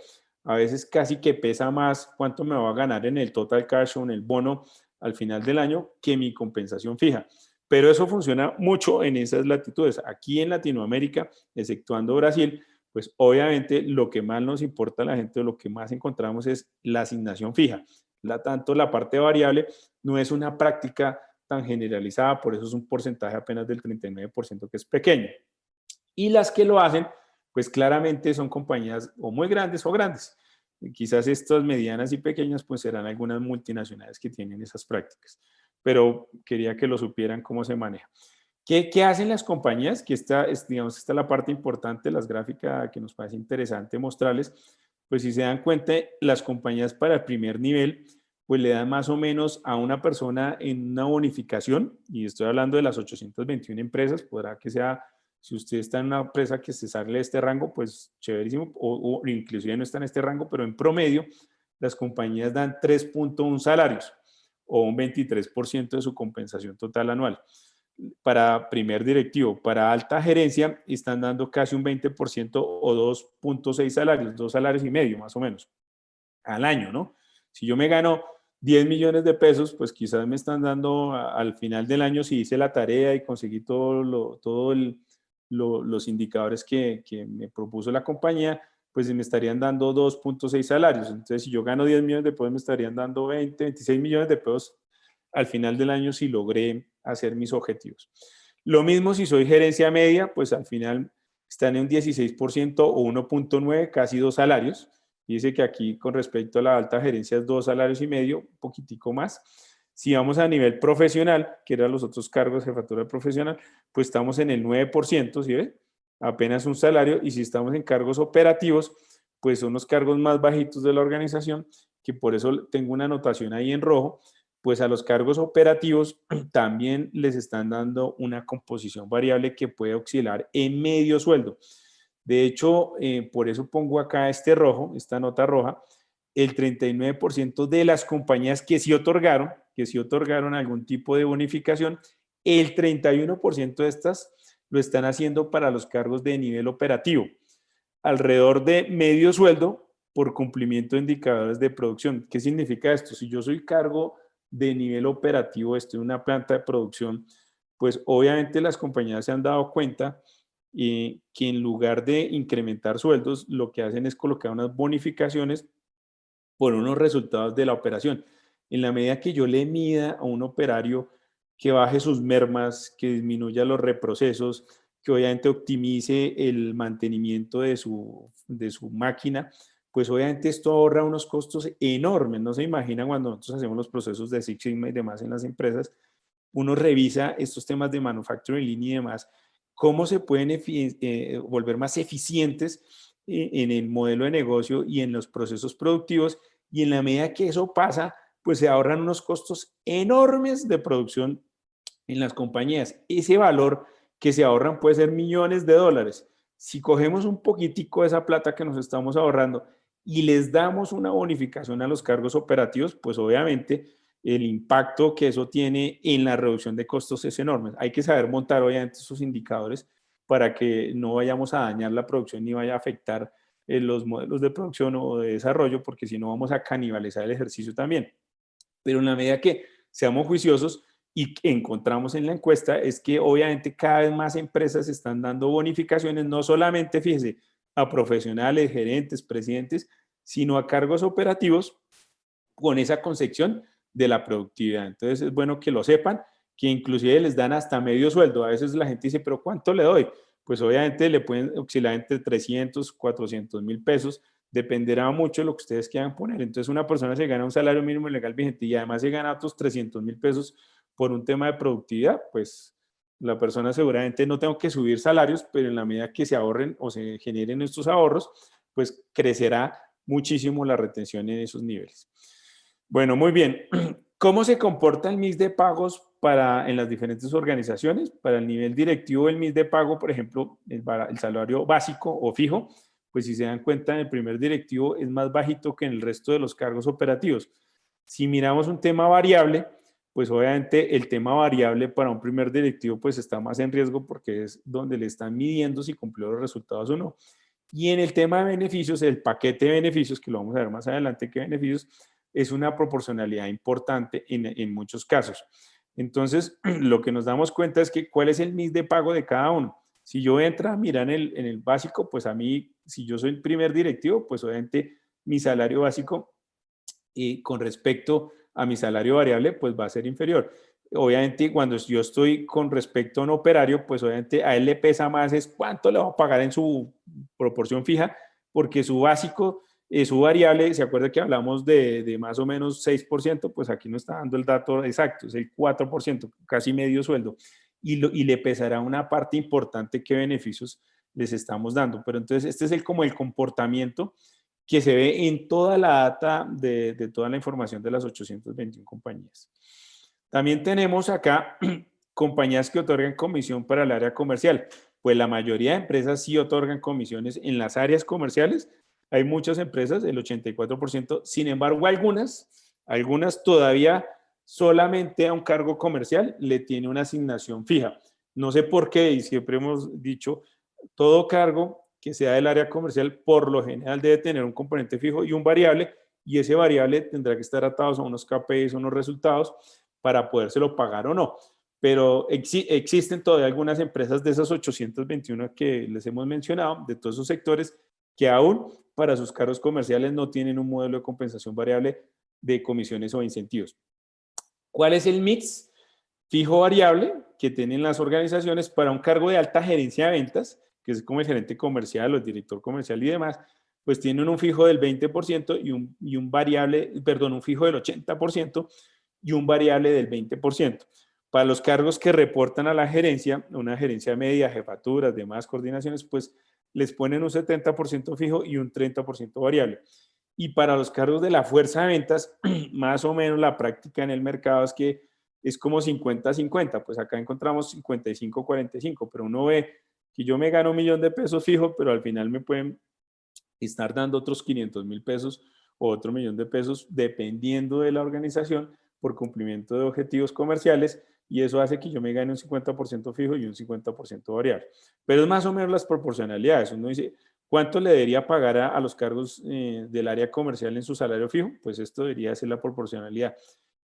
A veces casi que pesa más cuánto me va a ganar en el total cash o en el bono al final del año que mi compensación fija. Pero eso funciona mucho en esas latitudes. Aquí en Latinoamérica, exceptuando Brasil, pues obviamente lo que más nos importa a la gente o lo que más encontramos es la asignación fija. Tanto la parte variable no es una práctica tan generalizada, por eso es un porcentaje apenas del 39% que es pequeño. Y las que lo hacen, pues claramente son compañías o muy grandes o grandes. Quizás estas medianas y pequeñas pues serán algunas multinacionales que tienen esas prácticas, pero quería que lo supieran cómo se maneja. ¿Qué hacen las compañías? Que digamos, esta es la parte importante de las gráficas que nos parece interesante mostrarles. Pues si se dan cuenta, las compañías para el primer nivel, pues le dan más o menos a una persona en una bonificación, y estoy hablando de las 821 empresas, podrá que sea, si usted está en una empresa que se sale de este rango, pues chéverísimo, o inclusive no está en este rango, pero en promedio las compañías dan 3.1 salarios o un 23% de su compensación total anual. Para primer directivo, para alta gerencia están dando casi un 20% o 2.6 salarios, 2,5 salarios más o menos al año, ¿no? Si yo me gano 10 millones de pesos, pues quizás me están dando al final del año, si hice la tarea y conseguí los indicadores que me propuso la compañía, pues me estarían dando 2.6 salarios. Entonces, si yo gano 10 millones de pesos, me estarían dando 20, 26 millones de pesos al final del año si logré hacer mis objetivos. Lo mismo si soy gerencia media, pues al final están en un 16% o 1.9, casi 2 salarios. Dice que aquí con respecto a la alta gerencia es 2,5 salarios, un poquitico más. Si vamos a nivel profesional, que eran los otros cargos de jefatura profesional, pues estamos en el 9%, ¿sí ve? Apenas un salario. Y si estamos en cargos operativos, pues son los cargos más bajitos de la organización, que por eso tengo una anotación ahí en rojo. Pues a los cargos operativos también les están dando una composición variable que puede oscilar en medio sueldo. De hecho, por eso pongo acá este rojo, esta nota roja, el 39% de las compañías que sí otorgaron algún tipo de bonificación, el 31% de estas lo están haciendo para los cargos de nivel operativo, alrededor de medio sueldo por cumplimiento de indicadores de producción. ¿Qué significa esto? Si yo soy cargo de nivel operativo, estoy en una planta de producción, pues obviamente las compañías se han dado cuenta que en lugar de incrementar sueldos, lo que hacen es colocar unas bonificaciones por unos resultados de la operación. En la medida que yo le mida a un operario que baje sus mermas, que disminuya los reprocesos, que obviamente optimice el mantenimiento de su máquina, pues obviamente esto ahorra unos costos enormes. No se imaginan cuando nosotros hacemos los procesos de Six Sigma y demás en las empresas, uno revisa estos temas de manufacturing lean y demás, cómo se pueden volver más eficientes en el modelo de negocio y en los procesos productivos, y en la medida que eso pasa, pues se ahorran unos costos enormes de producción en las compañías. Ese valor que se ahorran puede ser millones de dólares. Si cogemos un poquitico de esa plata que nos estamos ahorrando y les damos una bonificación a los cargos operativos, pues obviamente el impacto que eso tiene en la reducción de costos es enorme. Hay que saber montar obviamente esos indicadores para que no vayamos a dañar la producción ni vaya a afectar los modelos de producción o de desarrollo, porque si no vamos a canibalizar el ejercicio también. Pero en la medida que seamos juiciosos y encontramos en la encuesta es que obviamente cada vez más empresas están dando bonificaciones, no solamente, fíjese, a profesionales, gerentes, presidentes, sino a cargos operativos con esa concepción de la productividad. Entonces es bueno que lo sepan, que inclusive les dan hasta medio sueldo. A veces la gente dice, pero ¿cuánto le doy? Pues obviamente le pueden oscilar entre 300, 400 mil pesos, dependerá mucho de lo que ustedes quieran poner. Entonces una persona se gana un salario mínimo legal vigente y además se gana otros 300 mil pesos por un tema de productividad, pues la persona seguramente no tengo que subir salarios, pero en la medida que se ahorren o se generen estos ahorros, pues crecerá muchísimo la retención en esos niveles. Bueno, muy bien. ¿Cómo se comporta el MIS de pagos en las diferentes organizaciones? Para el nivel directivo, el MIS de pago, por ejemplo, el salario básico o fijo, pues si se dan cuenta, en el primer directivo es más bajito que en el resto de los cargos operativos. Si miramos un tema variable, pues obviamente el tema variable para un primer directivo pues está más en riesgo porque es donde le están midiendo si cumplió los resultados o no. Y en el tema de beneficios, el paquete de beneficios, que lo vamos a ver más adelante, qué beneficios, es una proporcionalidad importante en muchos casos. Entonces, lo que nos damos cuenta es que cuál es el MIS de pago de cada uno. Si yo entro a mirar en el básico, pues a mí, si yo soy el primer directivo, pues obviamente mi salario básico con respecto a mi salario variable, pues va a ser inferior. Obviamente, cuando yo estoy con respecto a un operario, pues obviamente a él le pesa más es cuánto le va a pagar en su proporción fija, porque su básico, su variable, ¿se acuerda que hablamos de más o menos 6%? Pues aquí no está dando el dato exacto, es el 4%, casi medio sueldo. Y le pesará una parte importante que beneficios les estamos dando. Pero entonces, este es como el comportamiento que se ve en toda la data de toda la información de las 821 compañías. También tenemos acá compañías que otorgan comisión para el área comercial. Pues la mayoría de empresas sí otorgan comisiones en las áreas comerciales. Hay muchas empresas, el 84%. Sin embargo, algunas todavía solamente a un cargo comercial le tiene una asignación fija. No sé por qué, y siempre hemos dicho, todo cargo que sea del área comercial, por lo general debe tener un componente fijo y un variable, y ese variable tendrá que estar atado a unos KPIs, unos resultados, para podérselo pagar o no. Pero existen todavía algunas empresas de esas 821 que les hemos mencionado, de todos esos sectores, que aún para sus cargos comerciales no tienen un modelo de compensación variable de comisiones o incentivos. ¿Cuál es el mix fijo variable que tienen las organizaciones para un cargo de alta gerencia de ventas, que es como el gerente comercial o el director comercial y demás? Pues tienen un fijo del 20% y un variable, perdón, un fijo del 80% y un variable del 20%. Para los cargos que reportan a la gerencia, una gerencia media, jefaturas, demás coordinaciones, pues les ponen un 70% fijo y un 30% variable. Y para los cargos de la fuerza de ventas, más o menos la práctica en el mercado es que es como 50-50, pues acá encontramos 55-45, pero uno ve que yo me gano 1.000.000 de pesos fijo, pero al final me pueden estar dando otros 500.000 pesos o otro 1.000.000 de pesos, dependiendo de la organización, por cumplimiento de objetivos comerciales, y eso hace que yo me gane un 50% fijo y un 50% variable. Pero es más o menos las proporcionalidades. Uno dice, ¿cuánto le debería pagar a los cargos del área comercial en su salario fijo? Pues esto debería ser la proporcionalidad.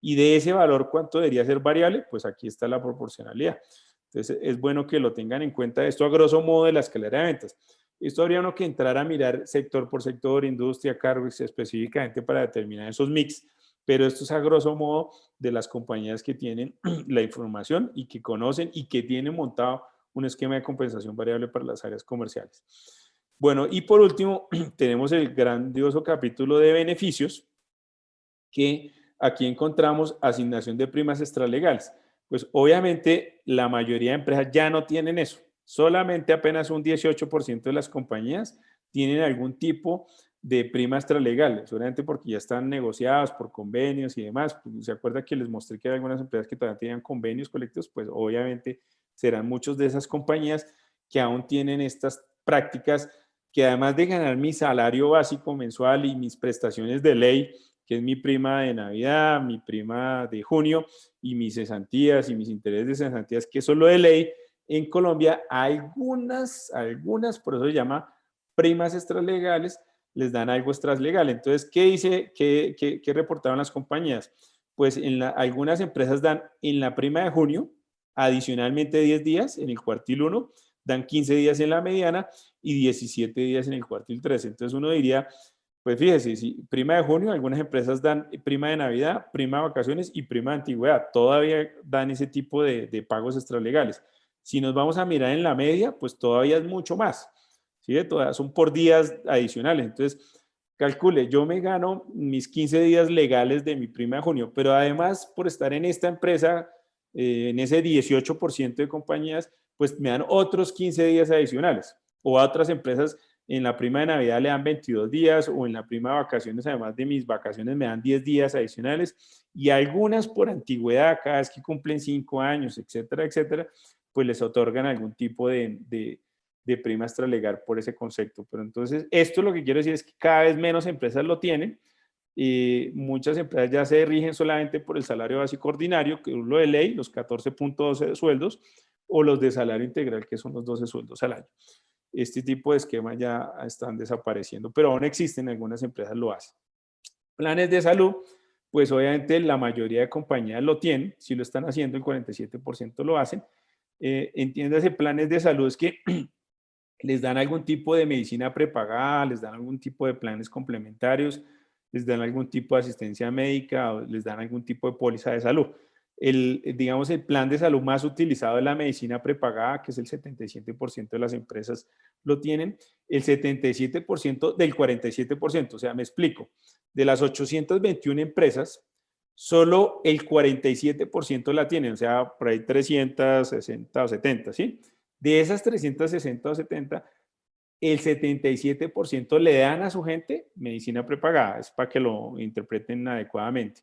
Y de ese valor, ¿cuánto debería ser variable? Pues aquí está la proporcionalidad. Entonces, es bueno que lo tengan en cuenta. Esto a grosso modo de la escalera de ventas. Esto habría uno que entrar a mirar sector por sector, industria, cargos específicamente para determinar esos mix, pero esto es a grosso modo de las compañías que tienen la información y que conocen y que tienen montado un esquema de compensación variable para las áreas comerciales. Bueno, y por último, tenemos el grandioso capítulo de beneficios, que aquí encontramos asignación de primas extralegales. Pues obviamente la mayoría de empresas ya no tienen eso. Solamente apenas un 18% de las compañías tienen algún tipo de prima extralegal, seguramente porque ya están negociados por convenios y demás. ¿Se acuerda que les mostré que hay algunas empresas que todavía tenían convenios colectivos? Pues obviamente serán muchos de esas compañías que aún tienen estas prácticas, que además de ganar mi salario básico mensual y mis prestaciones de ley, que es mi prima de Navidad, mi prima de junio y mis cesantías y mis intereses de cesantías, que es solo de ley, en Colombia algunas, por eso se llama primas extralegales, les dan algo extralegal. Entonces, ¿qué dice, qué reportaron las compañías? Pues algunas empresas dan en la prima de junio, adicionalmente 10 días en el cuartil 1, dan 15 días en la mediana y 17 días en el cuartil 3. Entonces uno diría, pues fíjese, si prima de junio, algunas empresas dan prima de Navidad, prima de vacaciones y prima de antigüedad. Todavía dan ese tipo de pagos extralegales. Si nos vamos a mirar en la media, pues todavía es mucho más. ¿Sí? Todavía son por días adicionales. Entonces, calcule, yo me gano mis 15 días legales de mi prima de junio, pero además por estar en esta empresa, en ese 18% de compañías, pues me dan otros 15 días adicionales. O a otras empresas en la prima de Navidad le dan 22 días o en la prima de vacaciones, además de mis vacaciones, me dan 10 días adicionales y algunas por antigüedad, cada vez que cumplen 5 años, etcétera, etcétera, pues les otorgan algún tipo de prima extralegal por ese concepto. Pero entonces, esto lo que quiero decir es que cada vez menos empresas lo tienen. Muchas empresas ya se rigen solamente por el salario básico ordinario, que es lo de ley, los 14.12 de sueldos, o los de salario integral, que son los 12 sueldos al año. Este tipo de esquemas ya están desapareciendo, pero aún existen, algunas empresas lo hacen. Planes de salud, pues obviamente la mayoría de compañías lo tienen, si lo están haciendo, el 47% lo hacen. Entiéndase, planes de salud es que les dan algún tipo de medicina prepagada, les dan algún tipo de planes complementarios, les dan algún tipo de asistencia médica o les dan algún tipo de póliza de salud. Digamos, el plan de salud más utilizado es la medicina prepagada, que es el 77% de las empresas lo tienen, el 77% del 47%, o sea, me explico, de las 821 empresas, solo el 47% la tienen, o sea, por ahí 360 o 70, ¿sí? De esas 360 o 70, el 77% le dan a su gente medicina prepagada, es para que lo interpreten adecuadamente.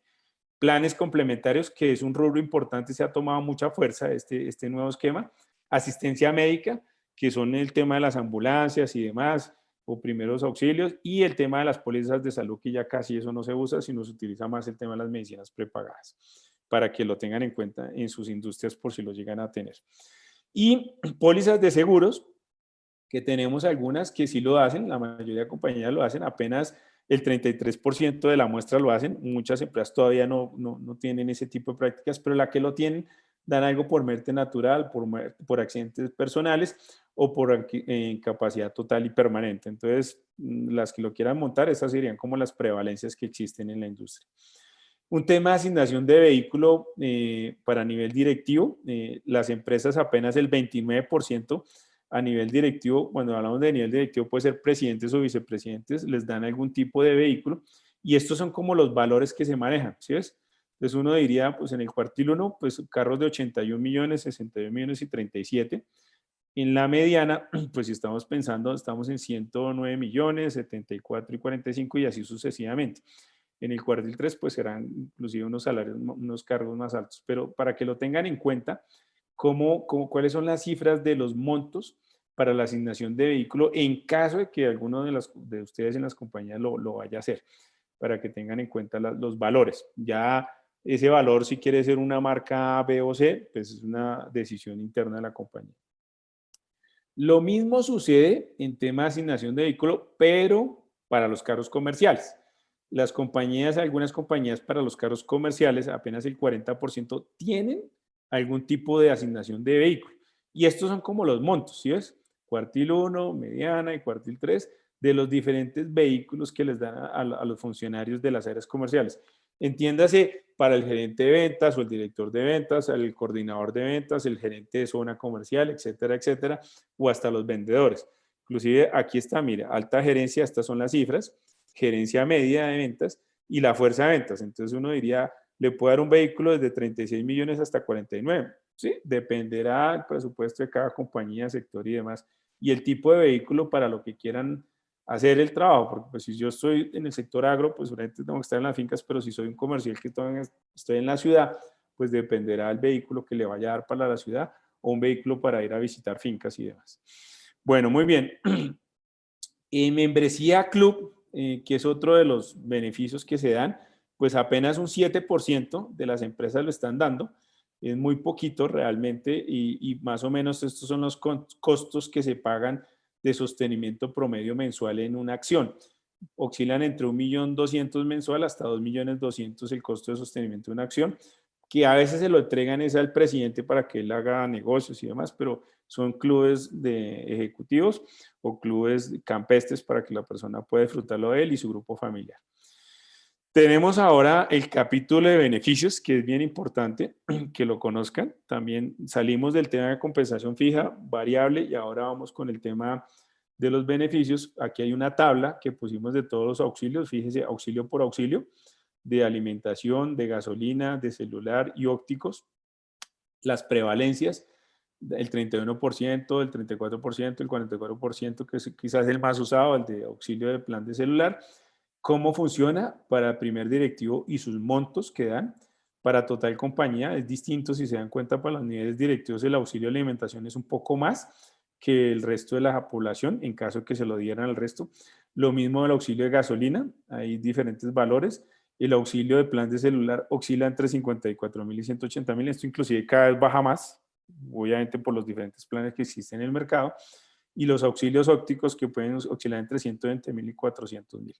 Planes complementarios, que es un rubro importante, se ha tomado mucha fuerza este nuevo esquema. Asistencia médica, que son el tema de las ambulancias y demás, o primeros auxilios, y el tema de las pólizas de salud, que ya casi eso no se usa, sino se utiliza más el tema de las medicinas prepagadas, para que lo tengan en cuenta en sus industrias por si lo llegan a tener. Y pólizas de seguros, que tenemos algunas que sí lo hacen, la mayoría de compañías lo hacen, apenas el 33% de la muestra lo hacen, muchas empresas todavía no tienen ese tipo de prácticas, pero la que lo tienen dan algo por muerte natural, por accidentes personales o por incapacidad total y permanente. Entonces, las que lo quieran montar, esas serían como las prevalencias que existen en la industria. Un tema de asignación de vehículo para nivel directivo, las empresas apenas el 29% a nivel directivo, cuando hablamos de nivel directivo puede ser presidentes o vicepresidentes, les dan algún tipo de vehículo y estos son como los valores que se manejan, ¿sí ves? Entonces uno diría, pues en el cuartil 1, pues carros de 81 millones, 61 millones y 37. En la mediana, pues si estamos pensando, estamos en 109 millones, 74 y 45 y así sucesivamente. En el cuartil 3, pues serán inclusive unos salarios, unos cargos más altos, pero para que lo tengan en cuenta, cuáles son las cifras de los montos para la asignación de vehículo en caso de que alguno de ustedes en las compañías lo vaya a hacer, para que tengan en cuenta los valores. Ya ese valor, si quiere ser una marca A, B o C, pues es una decisión interna de la compañía. Lo mismo sucede en tema de asignación de vehículo, pero para los carros comerciales. Las compañías, algunas compañías para los carros comerciales, apenas el 40% tienen algún tipo de asignación de vehículo. Y estos son como los montos, ¿sí ves? Cuartil 1, mediana y cuartil 3, de los diferentes vehículos que les dan a los funcionarios de las áreas comerciales. Entiéndase, para el gerente de ventas o el director de ventas, el coordinador de ventas, el gerente de zona comercial, etcétera, etcétera, o hasta los vendedores. Inclusive aquí está, mire, alta gerencia, estas son las cifras, gerencia media de ventas y la fuerza de ventas. Entonces uno diría, le puede dar un vehículo desde 36 millones hasta 49, ¿sí? Dependerá del presupuesto de cada compañía, sector y demás, y el tipo de vehículo para lo que quieran hacer el trabajo, porque pues si yo estoy en el sector agro, pues obviamente tengo que estar en las fincas, pero si soy un comercial que estoy en la ciudad, pues dependerá del vehículo que le vaya a dar para la ciudad o un vehículo para ir a visitar fincas y demás. Bueno, muy bien. Membresía club, que es otro de los beneficios que se dan, pues apenas un 7% de las empresas lo están dando. Es muy poquito realmente y más o menos estos son los costos que se pagan de sostenimiento promedio mensual en una acción. Oscilan entre 1.200.000 mensual hasta 2.200.000 el costo de sostenimiento de una acción, que a veces se lo entregan es al presidente para que él haga negocios y demás, pero son clubes de ejecutivos o clubes campestres para que la persona pueda disfrutarlo de él y su grupo familiar. Tenemos ahora el capítulo de beneficios, que es bien importante que lo conozcan. También salimos del tema de compensación fija, variable, y ahora vamos con el tema de los beneficios. Aquí hay una tabla que pusimos de todos los auxilios, fíjese, auxilio por auxilio, de alimentación, de gasolina, de celular y ópticos. Las prevalencias, el 31%, el 34%, el 44%, que es quizás el más usado, el de auxilio de plan de celular. ¿Cómo funciona para el primer directivo y sus montos que dan? Para total compañía es distinto, si se dan cuenta, para los niveles directivos el auxilio de alimentación es un poco más que el resto de la población, en caso de que se lo dieran al resto. Lo mismo el auxilio de gasolina, hay diferentes valores. El auxilio de plan de celular oscila entre 54.000 y 180.000, esto inclusive cada vez baja más, obviamente por los diferentes planes que existen en el mercado, y los auxilios ópticos que pueden oscilar entre 120.000 y 400.000.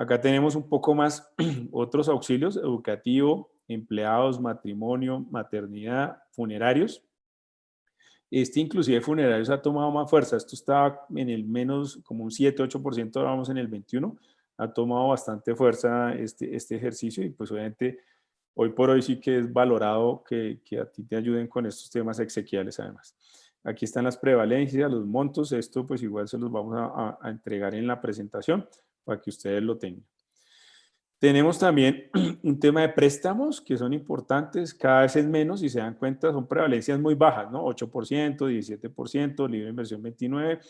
Acá tenemos un poco más otros auxilios, educativo, empleados, matrimonio, maternidad, funerarios. Inclusive funerarios ha tomado más fuerza. Esto estaba en el menos como un 7-8%, ahora vamos en el 21%. Ha tomado bastante fuerza este ejercicio y pues obviamente hoy por hoy sí que es valorado que a ti te ayuden con estos temas exequiales además. Aquí están las prevalencias, los montos. Esto pues igual se los vamos a entregar en la presentación para que ustedes lo tengan. Tenemos también un tema de préstamos que son importantes, cada vez es menos, si se dan cuenta son prevalencias muy bajas, ¿no? 8%, 17%, libre inversión 29%,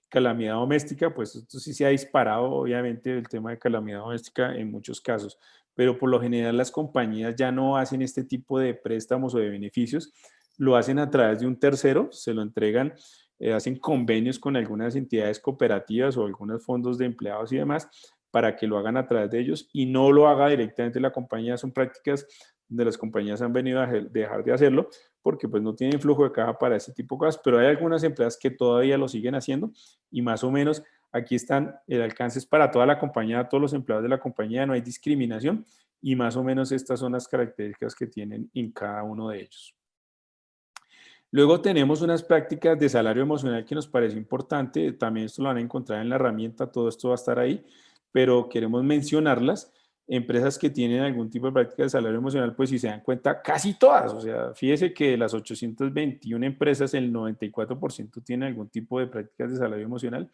calamidad doméstica, pues esto sí se ha disparado, obviamente, el tema de calamidad doméstica en muchos casos, pero por lo general las compañías ya no hacen este tipo de préstamos o de beneficios, lo hacen a través de un tercero, se lo entregan, hacen convenios con algunas entidades cooperativas o algunos fondos de empleados y demás para que lo hagan a través de ellos y no lo haga directamente la compañía. Son prácticas donde las compañías han venido a dejar de hacerlo porque pues no tienen flujo de caja para ese tipo de cosas, pero hay algunas empresas que todavía lo siguen haciendo y más o menos aquí están, el alcance es para toda la compañía, todos los empleados de la compañía, no hay discriminación y más o menos estas son las características que tienen en cada uno de ellos. Luego tenemos unas prácticas de salario emocional que nos parece importante, también esto lo van a encontrar en la herramienta, todo esto va a estar ahí, pero queremos mencionarlas. Empresas que tienen algún tipo de práctica de salario emocional, pues si se dan cuenta, casi todas, o sea, fíjese que de las 821 empresas, el 94% tienen algún tipo de prácticas de salario emocional.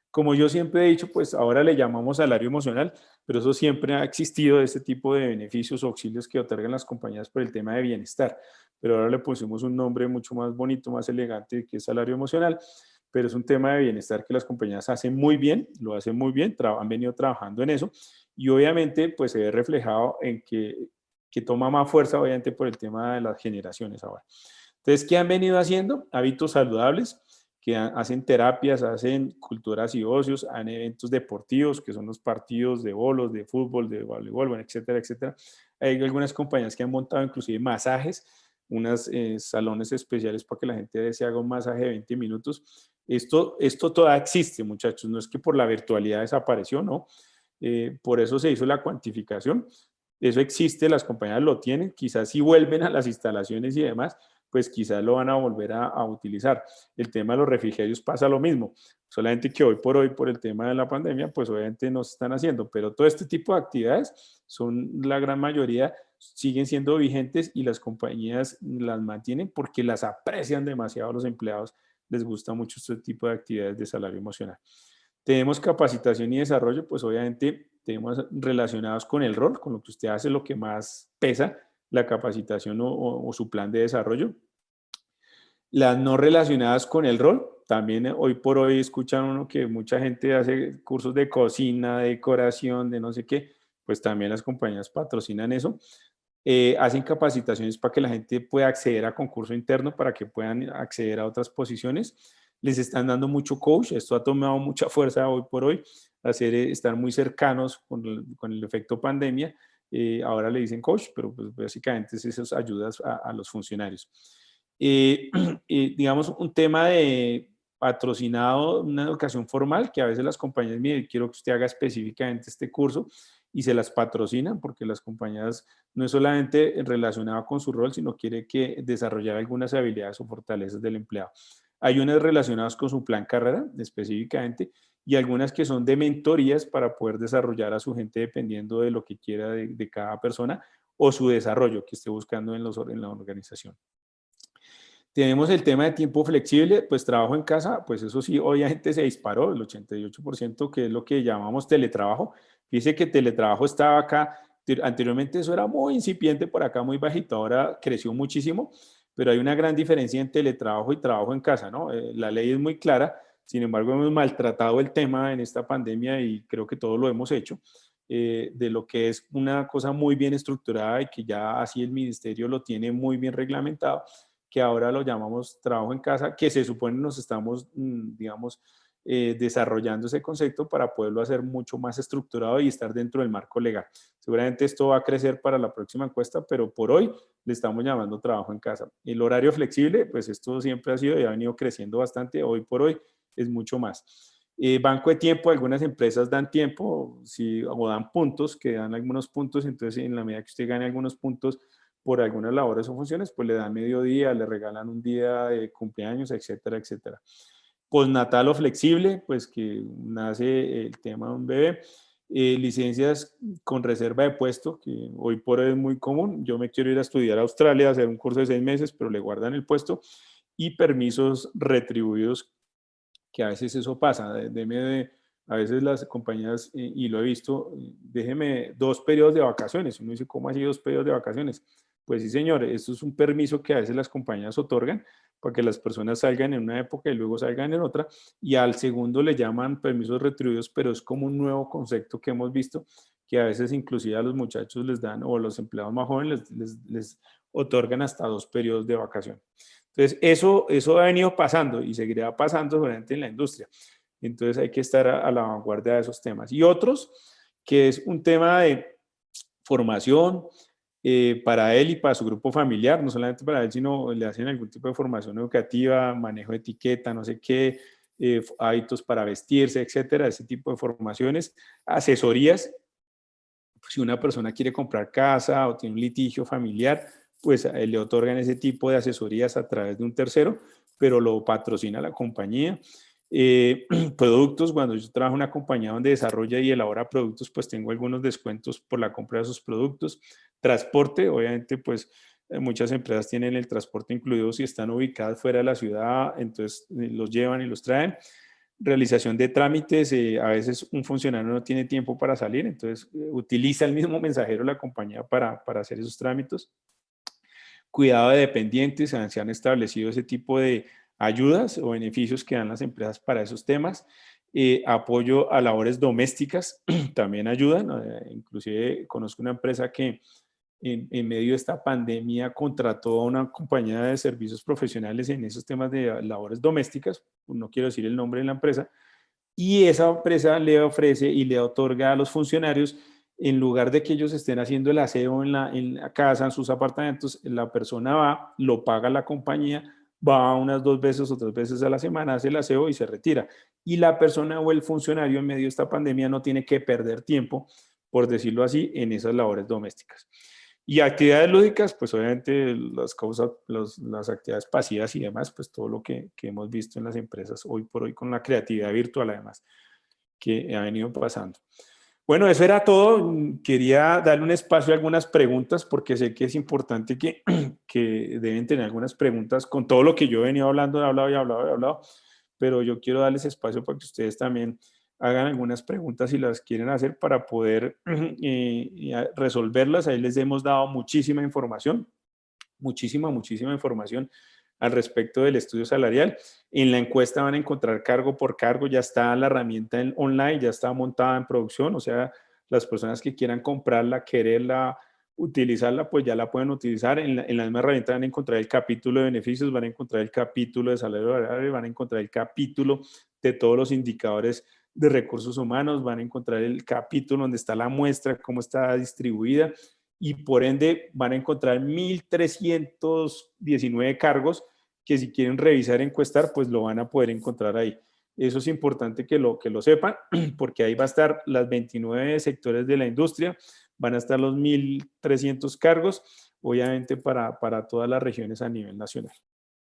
Como yo siempre he dicho, pues ahora le llamamos salario emocional, pero eso siempre ha existido, este tipo de beneficios o auxilios que otorgan las compañías por el tema de bienestar. Pero ahora le pusimos un nombre mucho más bonito, más elegante, que es salario emocional, pero es un tema de bienestar que las compañías hacen muy bien, lo hacen muy bien, han venido trabajando en eso y obviamente pues se ve reflejado en que toma más fuerza obviamente por el tema de las generaciones ahora. Entonces, ¿qué han venido haciendo? Hábitos saludables, que hacen terapias, hacen culturas y ocios, hacen eventos deportivos, que son los partidos de bolos, de fútbol, de voleibol, bueno, etcétera, etcétera. Hay algunas compañías que han montado inclusive masajes, unos salones especiales para que la gente se haga un masaje de 20 minutos. Esto todavía existe, muchachos, no es que por la virtualidad desapareció, ¿no? Por eso se hizo la cuantificación. Eso existe, las compañías lo tienen, quizás si vuelven a las instalaciones y demás, pues quizás lo van a volver a utilizar. El tema de los refrigerios pasa lo mismo, solamente que hoy, por el tema de la pandemia, pues obviamente no se están haciendo, pero todo este tipo de actividades son la gran mayoría, siguen siendo vigentes y las compañías las mantienen porque las aprecian demasiado a los empleados, les gusta mucho este tipo de actividades de salario emocional. Tenemos capacitación y desarrollo, pues obviamente tenemos relacionados con el rol, con lo que usted hace, lo que más pesa, la capacitación o su plan de desarrollo. Las no relacionadas con el rol, también hoy por hoy escuchan uno que mucha gente hace cursos de cocina, de decoración, de no sé qué, pues también las compañías patrocinan eso. Hacen capacitaciones para que la gente pueda acceder a concurso interno, para que puedan acceder a otras posiciones. Les están dando mucho coach, esto ha tomado mucha fuerza hoy por hoy, estar muy cercanos con el efecto pandemia. Ahora le dicen coach, pero pues básicamente es esas ayudas a los funcionarios. Digamos, un tema de patrocinado, una educación formal, que a veces las compañías, mire, quiero que usted haga específicamente este curso y se las patrocinan porque las compañías no es solamente relacionado con su rol, sino quiere que desarrollar algunas habilidades o fortalezas del empleado. Hay unas relacionadas con su plan carrera específicamente y algunas que son de mentorías para poder desarrollar a su gente dependiendo de lo que quiera de cada persona o su desarrollo que esté buscando en la organización. Tenemos el tema de tiempo flexible, pues trabajo en casa, pues eso sí, obviamente se disparó, el 88%, que es lo que llamamos teletrabajo. Fíjese que teletrabajo estaba acá, anteriormente eso era muy incipiente por acá, muy bajito, ahora creció muchísimo, pero hay una gran diferencia en teletrabajo y trabajo en casa, ¿no? La ley es muy clara, sin embargo hemos maltratado el tema en esta pandemia y creo que todos lo hemos hecho, de lo que es una cosa muy bien estructurada y que ya así el ministerio lo tiene muy bien reglamentado, que ahora lo llamamos trabajo en casa, que se supone nos estamos, digamos, desarrollando ese concepto para poderlo hacer mucho más estructurado y estar dentro del marco legal. Seguramente esto va a crecer para la próxima encuesta, pero por hoy le estamos llamando trabajo en casa. El horario flexible, pues esto siempre ha sido y ha venido creciendo bastante, hoy por hoy es mucho más. Banco de tiempo, algunas empresas dan tiempo o dan puntos, que dan algunos puntos, entonces en la medida que usted gane algunos puntos, por algunas labores o funciones, pues le dan medio día, le regalan un día de cumpleaños, etcétera, etcétera. Postnatal o flexible, pues que nace el tema de un bebé. Licencias con reserva de puesto, que hoy por hoy es muy común. Yo me quiero ir a estudiar a Australia, a hacer un curso de 6 meses, pero le guardan el puesto. Y permisos retribuidos, que a veces eso pasa. A veces las compañías, y lo he visto, déjeme 2 periodos de vacaciones. Uno dice, ¿cómo así 2 periodos de vacaciones? Pues sí, señor, esto es un permiso que a veces las compañías otorgan para que las personas salgan en una época y luego salgan en otra, y al segundo le llaman permisos retribuidos, pero es como un nuevo concepto que hemos visto, que a veces inclusive a los muchachos les dan, o a los empleados más jóvenes les otorgan hasta 2 periodos de vacación. Entonces, eso ha venido pasando y seguirá pasando seguramente en la industria. Entonces, hay que estar a la vanguardia de esos temas. Y otros, que es un tema de formación para él y para su grupo familiar, no solamente para él, sino le hacen algún tipo de formación educativa, manejo de etiqueta, no sé qué, hábitos para vestirse, etcétera, ese tipo de formaciones, asesorías. Si una persona quiere comprar casa o tiene un litigio familiar, pues le otorgan ese tipo de asesorías a través de un tercero, pero lo patrocina la compañía. Productos, cuando yo trabajo en una compañía donde desarrolla y elabora productos, pues tengo algunos descuentos por la compra de esos productos. Transporte, obviamente, pues muchas empresas tienen el transporte incluido si están ubicadas fuera de la ciudad, entonces los llevan y los traen. Realización de trámites, a veces un funcionario no tiene tiempo para salir, entonces utiliza el mismo mensajero la compañía para hacer esos trámites. Cuidado de dependientes, se han establecido ese tipo de ayudas o beneficios que dan las empresas para esos temas. Apoyo a labores domésticas también ayudan. Inclusive conozco una empresa que en medio de esta pandemia contrató a una compañía de servicios profesionales en esos temas de labores domésticas, no quiero decir el nombre de la empresa, y esa empresa le ofrece y le otorga a los funcionarios, en lugar de que ellos estén haciendo el aseo en la casa, en sus apartamentos, la persona va, lo paga la compañía, va unas 2 veces o 3 veces a la semana, hace el aseo y se retira. Y la persona o el funcionario en medio de esta pandemia no tiene que perder tiempo, por decirlo así, en esas labores domésticas. Y actividades lúdicas, pues obviamente las actividades pasivas y demás, pues todo lo que hemos visto en las empresas hoy por hoy con la creatividad virtual además, que ha venido pasando. Bueno, eso era todo. Quería darle un espacio a algunas preguntas porque sé que es importante que deben tener algunas preguntas con todo lo que yo he venido hablando, he hablado y hablado y hablado, pero yo quiero darles espacio para que ustedes también hagan algunas preguntas si las quieren hacer para poder resolverlas. Ahí les hemos dado muchísima información, muchísima información al respecto del estudio salarial. En la encuesta van a encontrar cargo por cargo, ya está la herramienta online, ya está montada en producción, o sea, las personas que quieran comprarla, quererla, utilizarla, pues ya la pueden utilizar. En la misma herramienta van a encontrar el capítulo de beneficios, van a encontrar el capítulo de salario variable, van a encontrar el capítulo de todos los indicadores de recursos humanos, van a encontrar el capítulo donde está la muestra, cómo está distribuida, y por ende van a encontrar 1.319 cargos que si quieren revisar, encuestar, pues lo van a poder encontrar ahí. Eso es importante que lo sepan, porque ahí va a estar las 29 sectores de la industria, van a estar los 1.300 cargos, obviamente para todas las regiones a nivel nacional.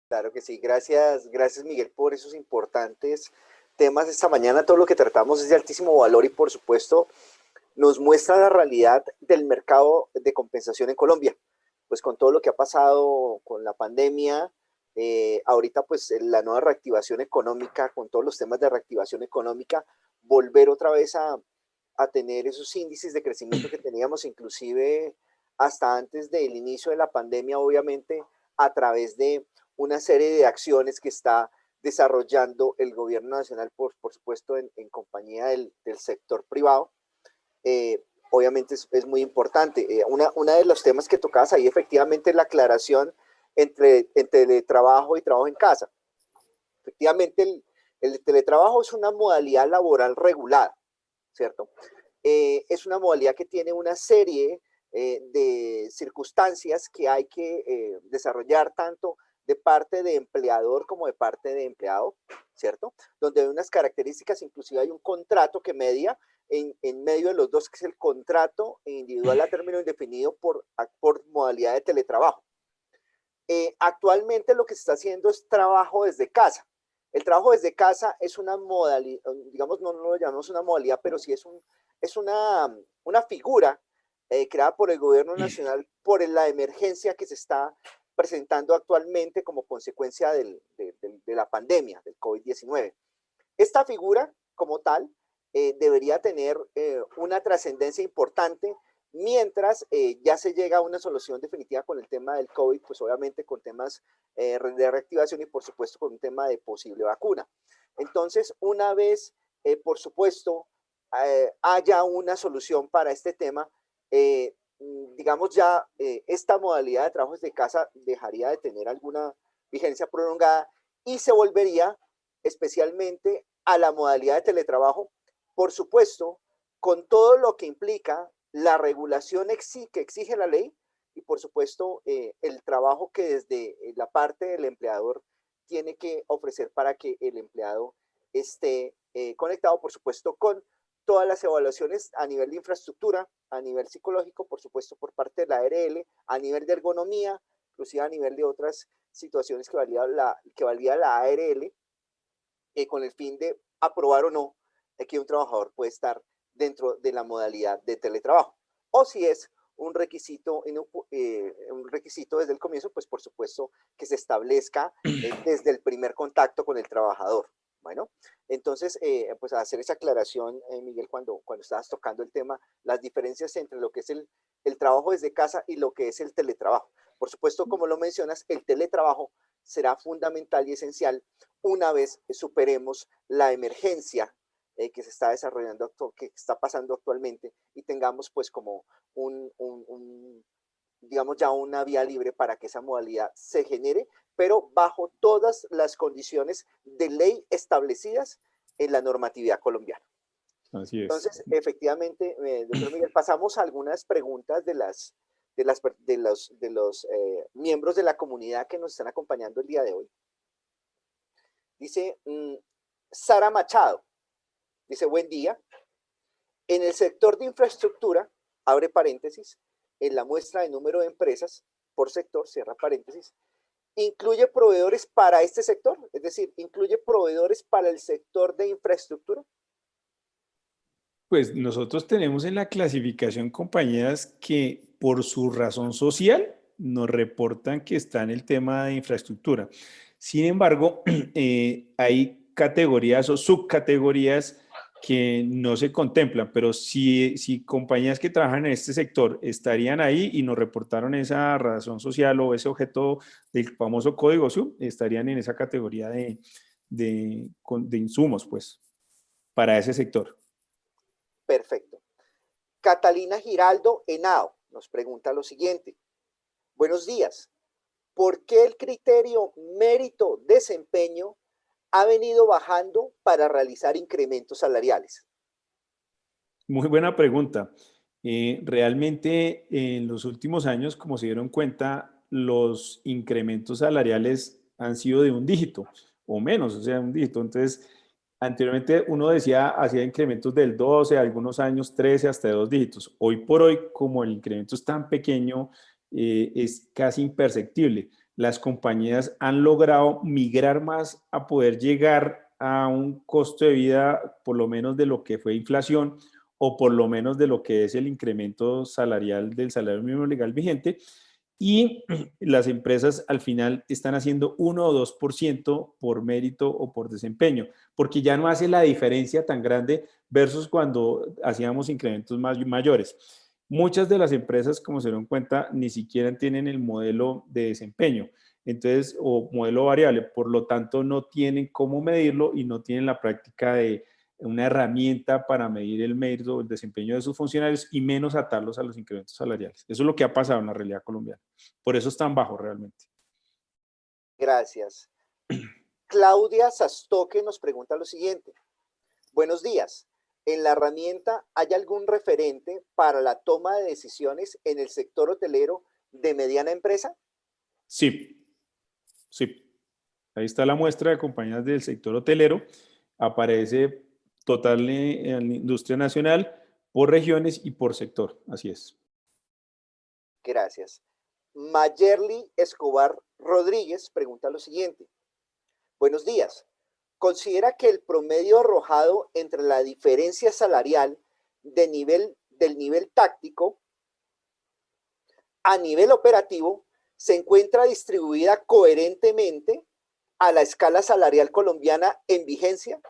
Claro que sí, gracias Miguel por esos importantes temas esta mañana. Todo lo que tratamos es de altísimo valor y por supuesto nos muestra la realidad del mercado de compensación en Colombia. Pues con todo lo que ha pasado con la pandemia, ahorita pues la nueva reactivación económica, con todos los temas de reactivación económica, volver otra vez a tener esos índices de crecimiento que teníamos inclusive hasta antes del inicio de la pandemia, obviamente a través de una serie de acciones que está desarrollando el gobierno nacional, por supuesto en compañía del sector privado. Obviamente es muy importante. Una de los temas que tocabas ahí efectivamente es la aclaración entre teletrabajo y trabajo en casa. Efectivamente, el teletrabajo es una modalidad laboral regulada, ¿cierto? Es una modalidad que tiene una serie de circunstancias que hay que desarrollar tanto de parte de empleador como de parte de empleado, ¿cierto? Donde hay unas características, inclusive hay un contrato que media en medio de los dos, que es el contrato individual a término indefinido por modalidad de teletrabajo. Actualmente lo que se está haciendo es trabajo desde casa. El trabajo desde casa es una modalidad, digamos, no lo llamamos una modalidad, pero sí es una figura creada por el gobierno nacional por la emergencia que se está presentando actualmente como consecuencia de la pandemia, del COVID-19. Esta figura, como tal, debería tener una trascendencia importante mientras ya se llega a una solución definitiva con el tema del COVID, pues obviamente con temas de reactivación y por supuesto con un tema de posible vacuna. Entonces, una vez, por supuesto, haya una solución para este tema, digamos ya esta modalidad de trabajos de casa dejaría de tener alguna vigencia prolongada y se volvería especialmente a la modalidad de teletrabajo, por supuesto, con todo lo que implica la regulación que exige la ley y por supuesto el trabajo que desde la parte del empleador tiene que ofrecer para que el empleado esté conectado, por supuesto, con todas las evaluaciones a nivel de infraestructura, a nivel psicológico, por supuesto, por parte de la ARL, a nivel de ergonomía, inclusive a nivel de otras situaciones que valida la ARL, con el fin de aprobar o no que un trabajador puede estar dentro de la modalidad de teletrabajo. O si es un requisito desde el comienzo, pues por supuesto que se establezca desde el primer contacto con el trabajador. Bueno, entonces, pues hacer esa aclaración, Miguel, cuando estabas tocando el tema, las diferencias entre lo que es el trabajo desde casa y lo que es el teletrabajo. Por supuesto, como lo mencionas, el teletrabajo será fundamental y esencial una vez superemos la emergencia que se está desarrollando, que está pasando actualmente y tengamos pues como digamos ya una vía libre para que esa modalidad se genere, pero bajo todas las condiciones de ley establecidas en la normatividad colombiana. Así es. Entonces, efectivamente, doctor Miguel, pasamos a algunas preguntas de los miembros de la comunidad que nos están acompañando el día de hoy. Dice Sara Machado, dice, buen día. En el sector de infraestructura, abre paréntesis, en la muestra de número de empresas por sector, cierra paréntesis, ¿incluye proveedores para este sector? Es decir, ¿incluye proveedores para el sector de infraestructura? Pues nosotros tenemos en la clasificación compañías que por su razón social nos reportan que está en el tema de infraestructura. Sin embargo, hay categorías o subcategorías que no se contemplan, pero si compañías que trabajan en este sector estarían ahí y nos reportaron esa razón social o ese objeto del famoso código SUB, estarían en esa categoría de insumos, pues, para ese sector. Perfecto. Catalina Giraldo Henao nos pregunta lo siguiente. Buenos días. ¿Por qué el criterio mérito-desempeño ha venido bajando para realizar incrementos salariales? Muy buena pregunta. Realmente en los últimos años, como se dieron cuenta, los incrementos salariales han sido de un dígito o menos, o sea, un dígito. Entonces, anteriormente uno decía, hacía incrementos del 12, algunos años 13, hasta de 2 dígitos. Hoy por hoy, como el incremento es tan pequeño, es casi imperceptible. Las compañías han logrado migrar más a poder llegar a un costo de vida, por lo menos de lo que fue inflación, o por lo menos de lo que es el incremento salarial del salario mínimo legal vigente, y las empresas al final están haciendo 1 o 2% por mérito o por desempeño, porque ya no hace la diferencia tan grande versus cuando hacíamos incrementos mayores. Muchas de las empresas, como se dieron cuenta, ni siquiera tienen el modelo de desempeño, entonces, o modelo variable, por lo tanto no tienen cómo medirlo y no tienen la práctica de una herramienta para medir el mérito o el desempeño de sus funcionarios y menos atarlos a los incrementos salariales. Eso es lo que ha pasado en la realidad colombiana. Por eso es tan bajo realmente. Gracias. Claudia Sastoque nos pregunta lo siguiente. Buenos días. ¿En la herramienta hay algún referente para la toma de decisiones en el sector hotelero de mediana empresa? Sí, sí. Ahí está la muestra de compañías del sector hotelero. Aparece total en la industria nacional por regiones y por sector. Así es. Gracias. Mayerly Escobar Rodríguez pregunta lo siguiente. Buenos días. ¿Considera que el promedio arrojado entre la diferencia salarial del nivel táctico a nivel operativo se encuentra distribuida coherentemente a la escala salarial colombiana en vigencia?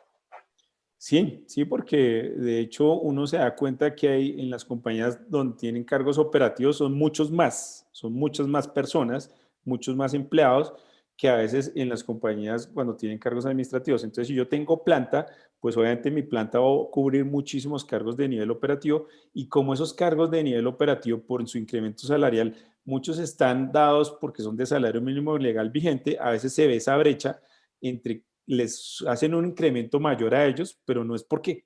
Sí, sí, porque de hecho uno se da cuenta que hay en las compañías donde tienen cargos operativos son muchas más personas, muchos más empleados que a veces en las compañías cuando tienen cargos administrativos. Entonces, si yo tengo planta, pues obviamente mi planta va a cubrir muchísimos cargos de nivel operativo y como esos cargos de nivel operativo por su incremento salarial, muchos están dados porque son de salario mínimo legal vigente, a veces se ve esa brecha entre les hacen un incremento mayor a ellos, pero no es porque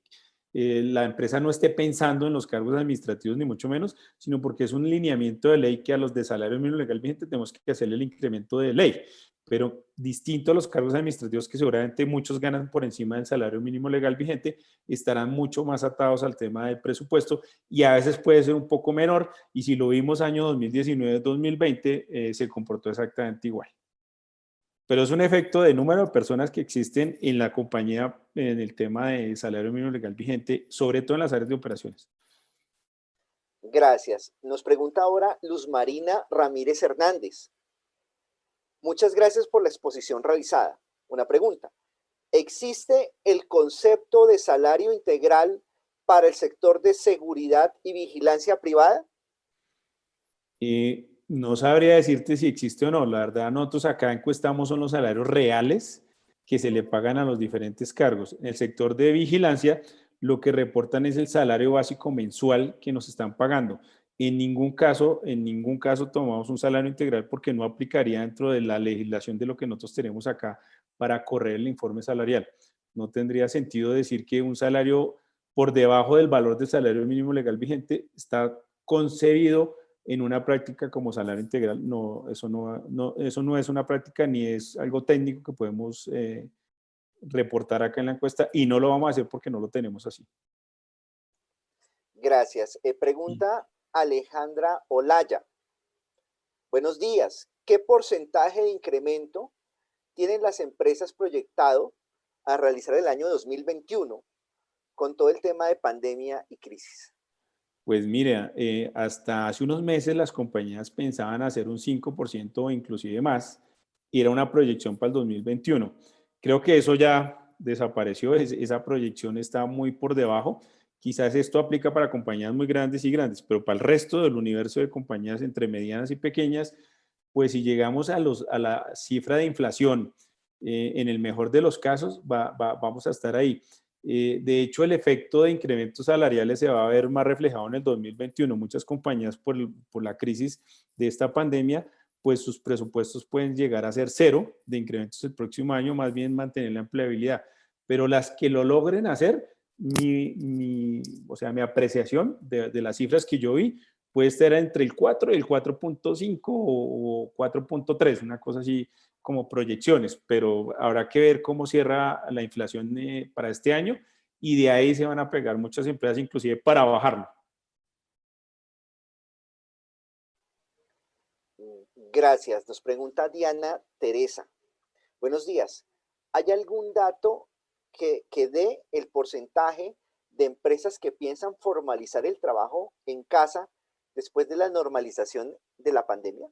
la empresa no esté pensando en los cargos administrativos ni mucho menos, sino porque es un lineamiento de ley que a los de salario mínimo legal vigente tenemos que hacerle el incremento de ley, pero distinto a los cargos administrativos que seguramente muchos ganan por encima del salario mínimo legal vigente, estarán mucho más atados al tema del presupuesto y a veces puede ser un poco menor y si lo vimos año 2019-2020 se comportó exactamente igual. Pero es un efecto de número de personas que existen en la compañía en el tema de salario mínimo legal vigente, sobre todo en las áreas de operaciones. Gracias. Nos pregunta ahora Luz Marina Ramírez Hernández. Muchas gracias por la exposición realizada. Una pregunta. ¿Existe el concepto de salario integral para el sector de seguridad y vigilancia privada? No sabría decirte si existe o no. La verdad, nosotros acá encuestamos son los salarios reales que se le pagan a los diferentes cargos. En el sector de vigilancia, lo que reportan es el salario básico mensual que nos están pagando. En ningún caso tomamos un salario integral porque no aplicaría dentro de la legislación de lo que nosotros tenemos acá para correr el informe salarial. No tendría sentido decir que un salario por debajo del valor del salario mínimo legal vigente está concebido en una práctica como salario integral. No, eso no es una práctica ni es algo técnico que podemos reportar acá en la encuesta y no lo vamos a hacer porque no lo tenemos así. Gracias. Pregunta Alejandra Olaya. Buenos días. ¿Qué porcentaje de incremento tienen las empresas proyectado a realizar el año 2021 con todo el tema de pandemia y crisis? Pues mira, hasta hace unos meses las compañías pensaban hacer un 5% o inclusive más, y era una proyección para el 2021. Creo que eso ya desapareció, esa proyección está muy por debajo. Quizás esto aplica para compañías muy grandes y grandes, pero para el resto del universo de compañías entre medianas y pequeñas, pues si llegamos a la cifra de inflación, en el mejor de los casos, vamos a estar ahí. De hecho, el efecto de incrementos salariales se va a ver más reflejado en el 2021. Muchas compañías por la crisis de esta pandemia, pues sus presupuestos pueden llegar a ser cero de incrementos el próximo año, más bien mantener la empleabilidad. Pero las que lo logren hacer, o sea, mi apreciación de las cifras que yo vi puede estar entre el 4 y el 4.5 o 4.3, una cosa así como proyecciones, pero habrá que ver cómo cierra la inflación para este año y de ahí se van a pegar muchas empresas inclusive para bajarlo. Gracias. Nos pregunta Diana Teresa. Buenos días. ¿Hay algún dato que dé el porcentaje de empresas que piensan formalizar el trabajo en casa después de la normalización de la pandemia?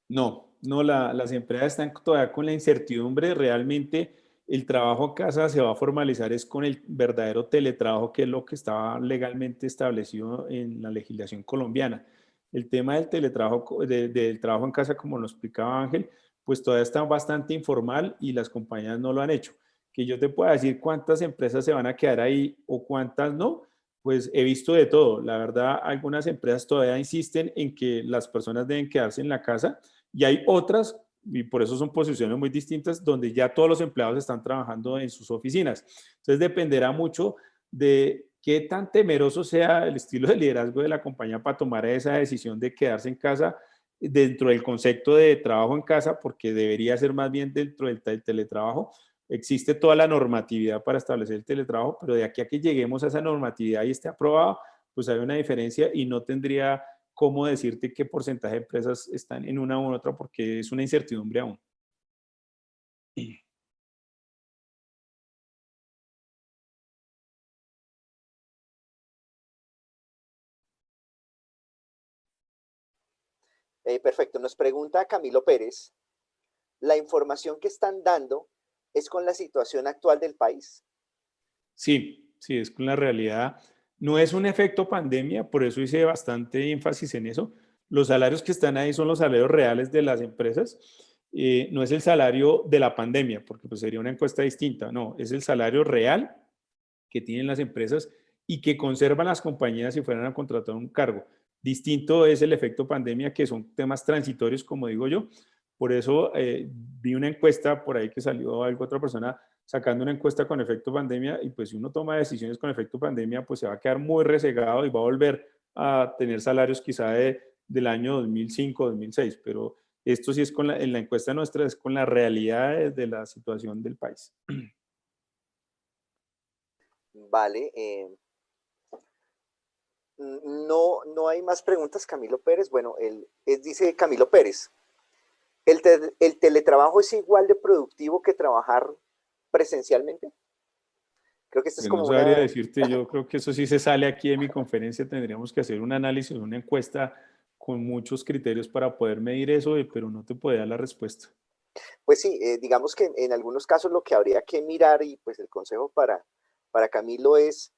No, las empresas están todavía con la incertidumbre. Realmente el trabajo a casa se va a formalizar es con el verdadero teletrabajo, que es lo que estaba legalmente establecido en la legislación colombiana. El tema del teletrabajo, del trabajo en casa, como lo explicaba Ángel, pues todavía está bastante informal y las compañías no lo han hecho. Que yo te pueda decir cuántas empresas se van a quedar ahí o cuántas no, pues he visto de todo. La verdad, algunas empresas todavía insisten en que las personas deben quedarse en la casa y hay otras, y por eso son posiciones muy distintas, donde ya todos los empleados están trabajando en sus oficinas. Entonces dependerá mucho de qué tan temeroso sea el estilo de liderazgo de la compañía para tomar esa decisión de quedarse en casa dentro del concepto de trabajo en casa, porque debería ser más bien dentro del teletrabajo. Existe toda la normatividad para establecer el teletrabajo, pero de aquí a que lleguemos a esa normatividad y esté aprobado, pues hay una diferencia y no tendría cómo decirte qué porcentaje de empresas están en una u otra porque es una incertidumbre aún. Perfecto. Nos pregunta Camilo Pérez. ¿La información que están dando es con la situación actual del país? Sí, sí, es con la realidad. No es un efecto pandemia, por eso hice bastante énfasis en eso. Los salarios que están ahí son los salarios reales de las empresas no es el salario de la pandemia, porque pues sería una encuesta distinta, no, es el salario real que tienen las empresas y que conservan las compañías si fueran a contratar un cargo. Distinto es el efecto pandemia, que son temas transitorios, como digo yo. Por eso vi una encuesta por ahí que salió algo otra persona sacando una encuesta con efecto pandemia, y pues si uno toma decisiones con efecto pandemia, pues se va a quedar muy rezagado y va a volver a tener salarios quizá del año 2005, 2006, pero esto sí es en la encuesta nuestra, es con la realidad de la situación del país. Vale. No hay más preguntas, Camilo Pérez. Bueno, dice Camilo Pérez, ¿el teletrabajo es igual de productivo que trabajar presencialmente? Creo que esta es Pues no como sabría una... decirte, yo creo que eso sí se sale aquí de mi conferencia, tendríamos que hacer un análisis, una encuesta con muchos criterios para poder medir eso, pero no te puede dar la respuesta. Pues sí, digamos que en algunos casos lo que habría que mirar, y pues el consejo para Camilo es,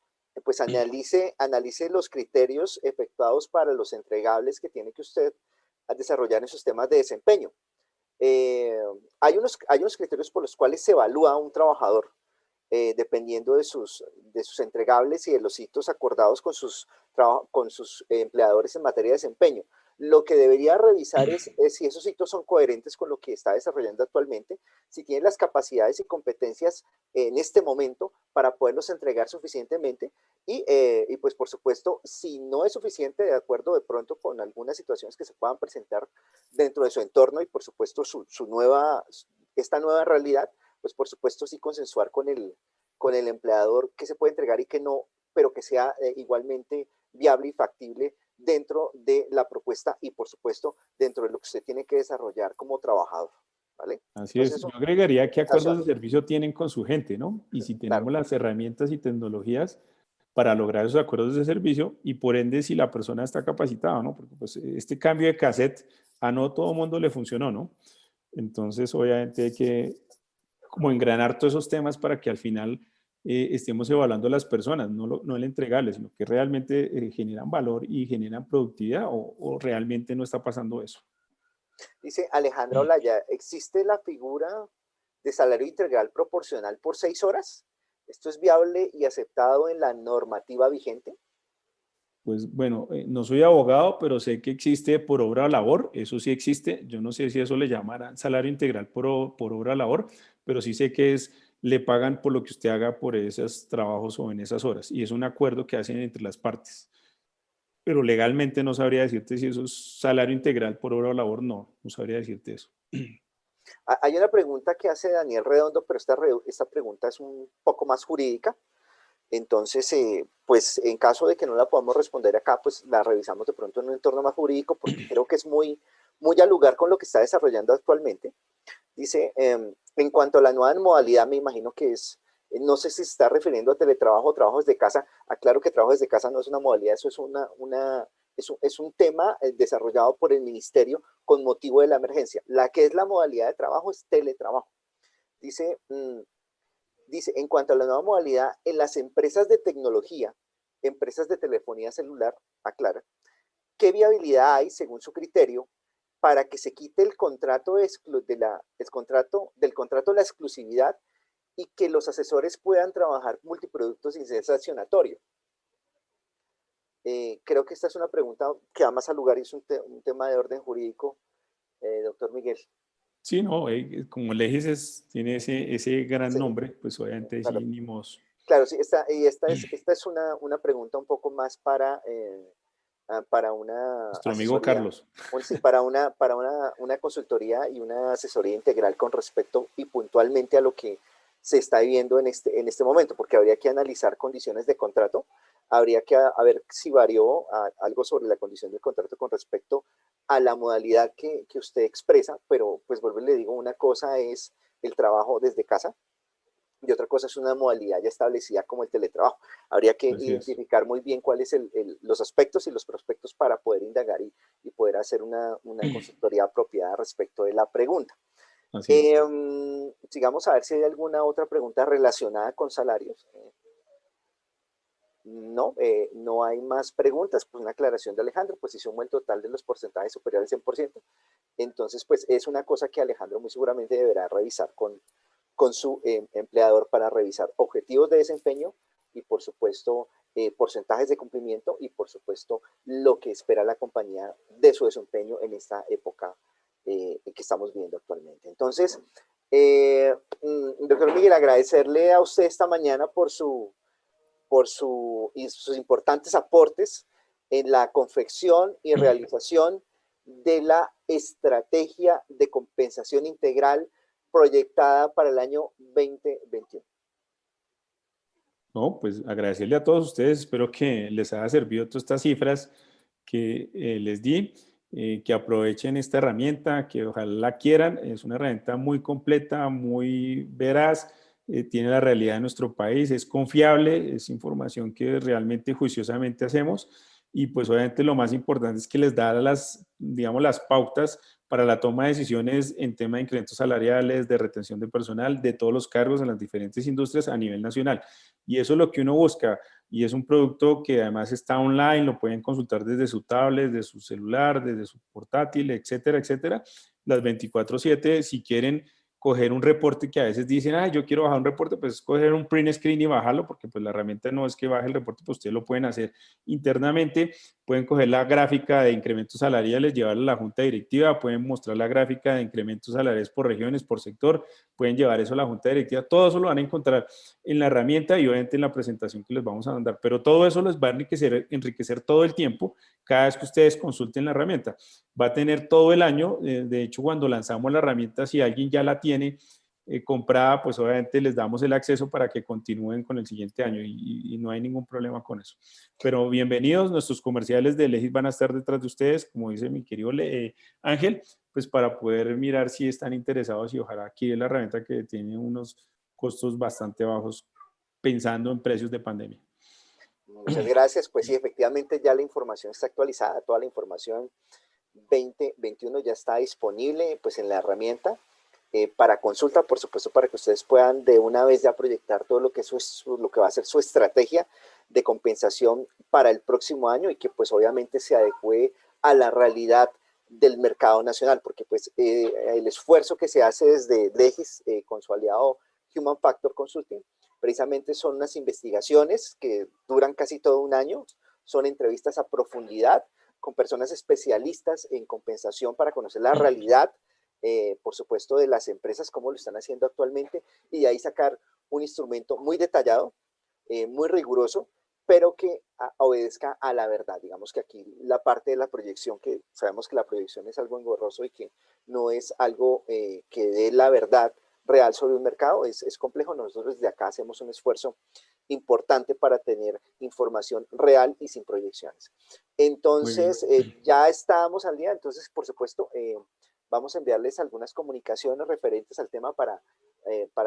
pues analice los criterios efectuados para los entregables que tiene que usted desarrollar en sus temas de desempeño. Eh, hay unos criterios por los cuales se evalúa a un trabajador, dependiendo de sus entregables y de los hitos acordados con sus empleadores en materia de desempeño. Lo que debería revisar es si esos hitos son coherentes con lo que está desarrollando actualmente, si tiene las capacidades y competencias en este momento para poderlos entregar suficientemente y pues por supuesto, si no es suficiente, de acuerdo de pronto con algunas situaciones que se puedan presentar dentro de su entorno y por supuesto esta nueva realidad, pues por supuesto sí consensuar con el empleador qué se puede entregar y qué no, pero que sea igualmente viable y factible dentro de la propuesta y por supuesto dentro de lo que usted tiene que desarrollar como trabajador, ¿vale? Así Entonces es. Yo eso, agregaría qué acuerdos de sensación, servicio tienen con su gente, ¿no? Y si claro. tenemos las herramientas y tecnologías para lograr esos acuerdos de servicio y por ende si la persona está capacitada, ¿no? Porque pues este cambio de cassette a no todo el mundo le funcionó, ¿no? Entonces obviamente hay que como engranar todos esos temas para que al final estemos evaluando a las personas, no el entregable, sino que realmente generan valor y generan productividad o realmente no está pasando eso. Dice Alejandra Olaya, ¿existe la figura de salario integral proporcional por 6 horas? ¿Esto es viable y aceptado en la normativa vigente? Pues bueno, no soy abogado, pero sé que existe por obra o labor, eso sí existe. Yo no sé si eso le llamarán salario integral por obra o labor, pero sí sé que le pagan por lo que usted haga por esos trabajos o en esas horas. Y es un acuerdo que hacen entre las partes. Pero legalmente no sabría decirte si eso es salario integral por obra o labor, no sabría decirte eso. Hay una pregunta que hace Daniel Redondo, pero esta pregunta es un poco más jurídica. Entonces, pues en caso de que no la podamos responder acá, pues la revisamos de pronto en un entorno más jurídico, porque creo que es muy al lugar con lo que está desarrollando actualmente. Dice, en cuanto a la nueva modalidad, me imagino que no sé si se está refiriendo a teletrabajo o trabajo desde casa. Aclaro que trabajo desde casa no es una modalidad, eso es un tema desarrollado por el ministerio con motivo de la emergencia. La que es la modalidad de trabajo es teletrabajo. Dice, en cuanto a la nueva modalidad, en las empresas de tecnología, empresas de telefonía celular, aclara, ¿qué viabilidad hay, según su criterio, para que se quite el contrato del contrato de la exclusividad y que los asesores puedan trabajar multiproductos sin ser sancionatorio? Creo que esta es una pregunta que va más al lugar y es un tema de orden jurídico, doctor Miguel. Sí, no, como el EGIS tiene ese gran Sí, nombre, pues obviamente sí, claro. ni modo. Claro, sí, esta es una pregunta un poco más para una Nuestro amigo asesoría, Carlos. sí, para una consultoría y una asesoría integral con respecto y puntualmente a lo que se está viviendo en este momento, porque habría que analizar condiciones de contrato, habría que ver si varió algo sobre la condición del contrato con respecto a la modalidad que usted expresa, pero pues vuelvo y le digo, una cosa es el trabajo desde casa, y otra cosa es una modalidad ya establecida como el teletrabajo. Habría que Así es. identificar muy bien cuáles son los aspectos y los prospectos para poder indagar y poder hacer una consultoría apropiada respecto de la pregunta. Así es. Sigamos a ver si hay alguna otra pregunta relacionada con salarios. No, no hay más preguntas. Pues una aclaración de Alejandro, pues si sumo el total de los porcentajes superior al 100%, entonces pues es una cosa que Alejandro muy seguramente deberá revisar con su empleador para revisar objetivos de desempeño y por supuesto porcentajes de cumplimiento y por supuesto lo que espera la compañía de su desempeño en esta época que estamos viendo actualmente. Entonces, doctor Miguel, agradecerle a usted esta mañana y sus importantes aportes en la confección y realización de la estrategia de compensación integral proyectada para el año 2021. No, pues agradecerle a todos ustedes, espero que les haya servido todas estas cifras que les di, que aprovechen esta herramienta, que ojalá la quieran, es una herramienta muy completa, muy veraz, tiene la realidad de nuestro país, es confiable, es información que realmente juiciosamente hacemos y pues obviamente lo más importante es que les da las, digamos, las pautas para la toma de decisiones en tema de incrementos salariales, de retención de personal, de todos los cargos en las diferentes industrias a nivel nacional. Y eso es lo que uno busca. Y es un producto que además está online, lo pueden consultar desde su tablet, desde su celular, desde su portátil, etcétera, etcétera. Las 24/7, si quieren coger un reporte que a veces dicen, ah, yo quiero bajar un reporte, pues coger un print screen y bajarlo, porque pues la herramienta no es que baje el reporte, pues ustedes lo pueden hacer internamente, pueden coger la gráfica de incrementos salariales, llevarla a la junta directiva, pueden mostrar la gráfica de incrementos salariales por regiones, por sector, pueden llevar eso a la junta directiva, todo eso lo van a encontrar en la herramienta y obviamente en la presentación que les vamos a mandar, pero todo eso les va a enriquecer todo el tiempo cada vez que ustedes consulten la herramienta. Va a tener todo el año, de hecho cuando lanzamos la herramienta, si alguien ya la tiene comprada, pues obviamente les damos el acceso para que continúen con el siguiente año y no hay ningún problema con eso. Pero bienvenidos, nuestros comerciales de Legis van a estar detrás de ustedes, como dice mi querido Ángel, pues para poder mirar si están interesados y ojalá aquí es la herramienta que tiene unos costos bastante bajos pensando en precios de pandemia. Muchas gracias. Pues sí, efectivamente ya la información está actualizada, toda la información 2021 ya está disponible pues en la herramienta para consulta, por supuesto, para que ustedes puedan de una vez ya proyectar todo lo que, lo que va a ser su estrategia de compensación para el próximo año y que pues obviamente se adecue a la realidad del mercado nacional, porque pues el esfuerzo que se hace desde Legis con su aliado Human Factor Consulting, precisamente son unas investigaciones que duran casi todo un año, son entrevistas a profundidad con personas especialistas en compensación para conocer la realidad, por supuesto, de las empresas, cómo lo están haciendo actualmente, y de ahí sacar un instrumento muy detallado, muy riguroso, pero que obedezca a la verdad. Digamos que aquí la parte de la proyección, que sabemos que la proyección es algo engorroso y que no es algo que dé la verdad real sobre un mercado, es complejo. Nosotros desde acá hacemos un esfuerzo importante para tener información real y sin proyecciones. Entonces, ya estábamos al día, entonces, por supuesto, vamos a enviarles algunas comunicaciones referentes al tema para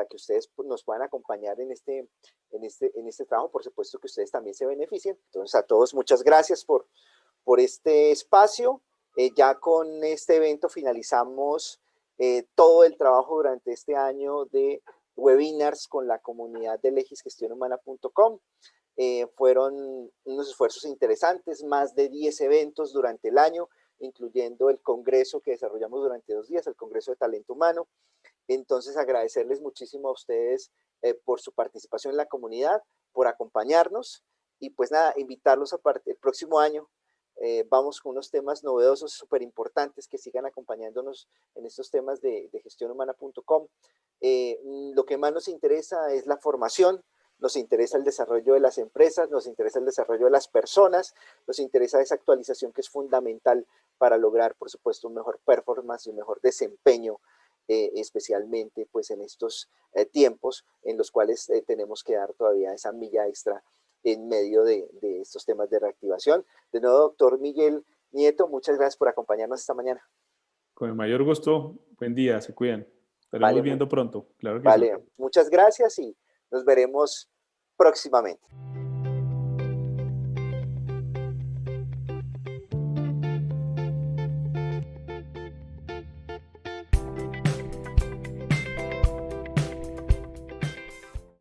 que ustedes nos puedan acompañar en este trabajo. Por supuesto que ustedes también se beneficien. Entonces, a todos, muchas gracias por este espacio. Ya con este evento finalizamos todo el trabajo durante este año de webinars con la comunidad de legisgestionhumana.com. Fueron unos esfuerzos interesantes, más de 10 eventos durante el año, incluyendo el congreso que desarrollamos durante 2 días, el Congreso de Talento Humano. Entonces, agradecerles muchísimo a ustedes por su participación en la comunidad, por acompañarnos y pues nada, invitarlos a el próximo año. Vamos con unos temas novedosos, súper importantes, que sigan acompañándonos en estos temas de gestionhumana.com. Lo que más nos interesa es la formación, nos interesa el desarrollo de las empresas, nos interesa el desarrollo de las personas, nos interesa esa actualización que es fundamental para lograr, por supuesto, un mejor performance y un mejor desempeño, especialmente pues en estos tiempos en los cuales tenemos que dar todavía esa milla extra en medio de estos temas de reactivación. De nuevo, doctor Miguel Nieto, muchas gracias por acompañarnos esta mañana. Con el mayor gusto, buen día, se cuidan. Estaremos viendo pronto, claro que sí. Vale, muchas gracias y nos veremos próximamente.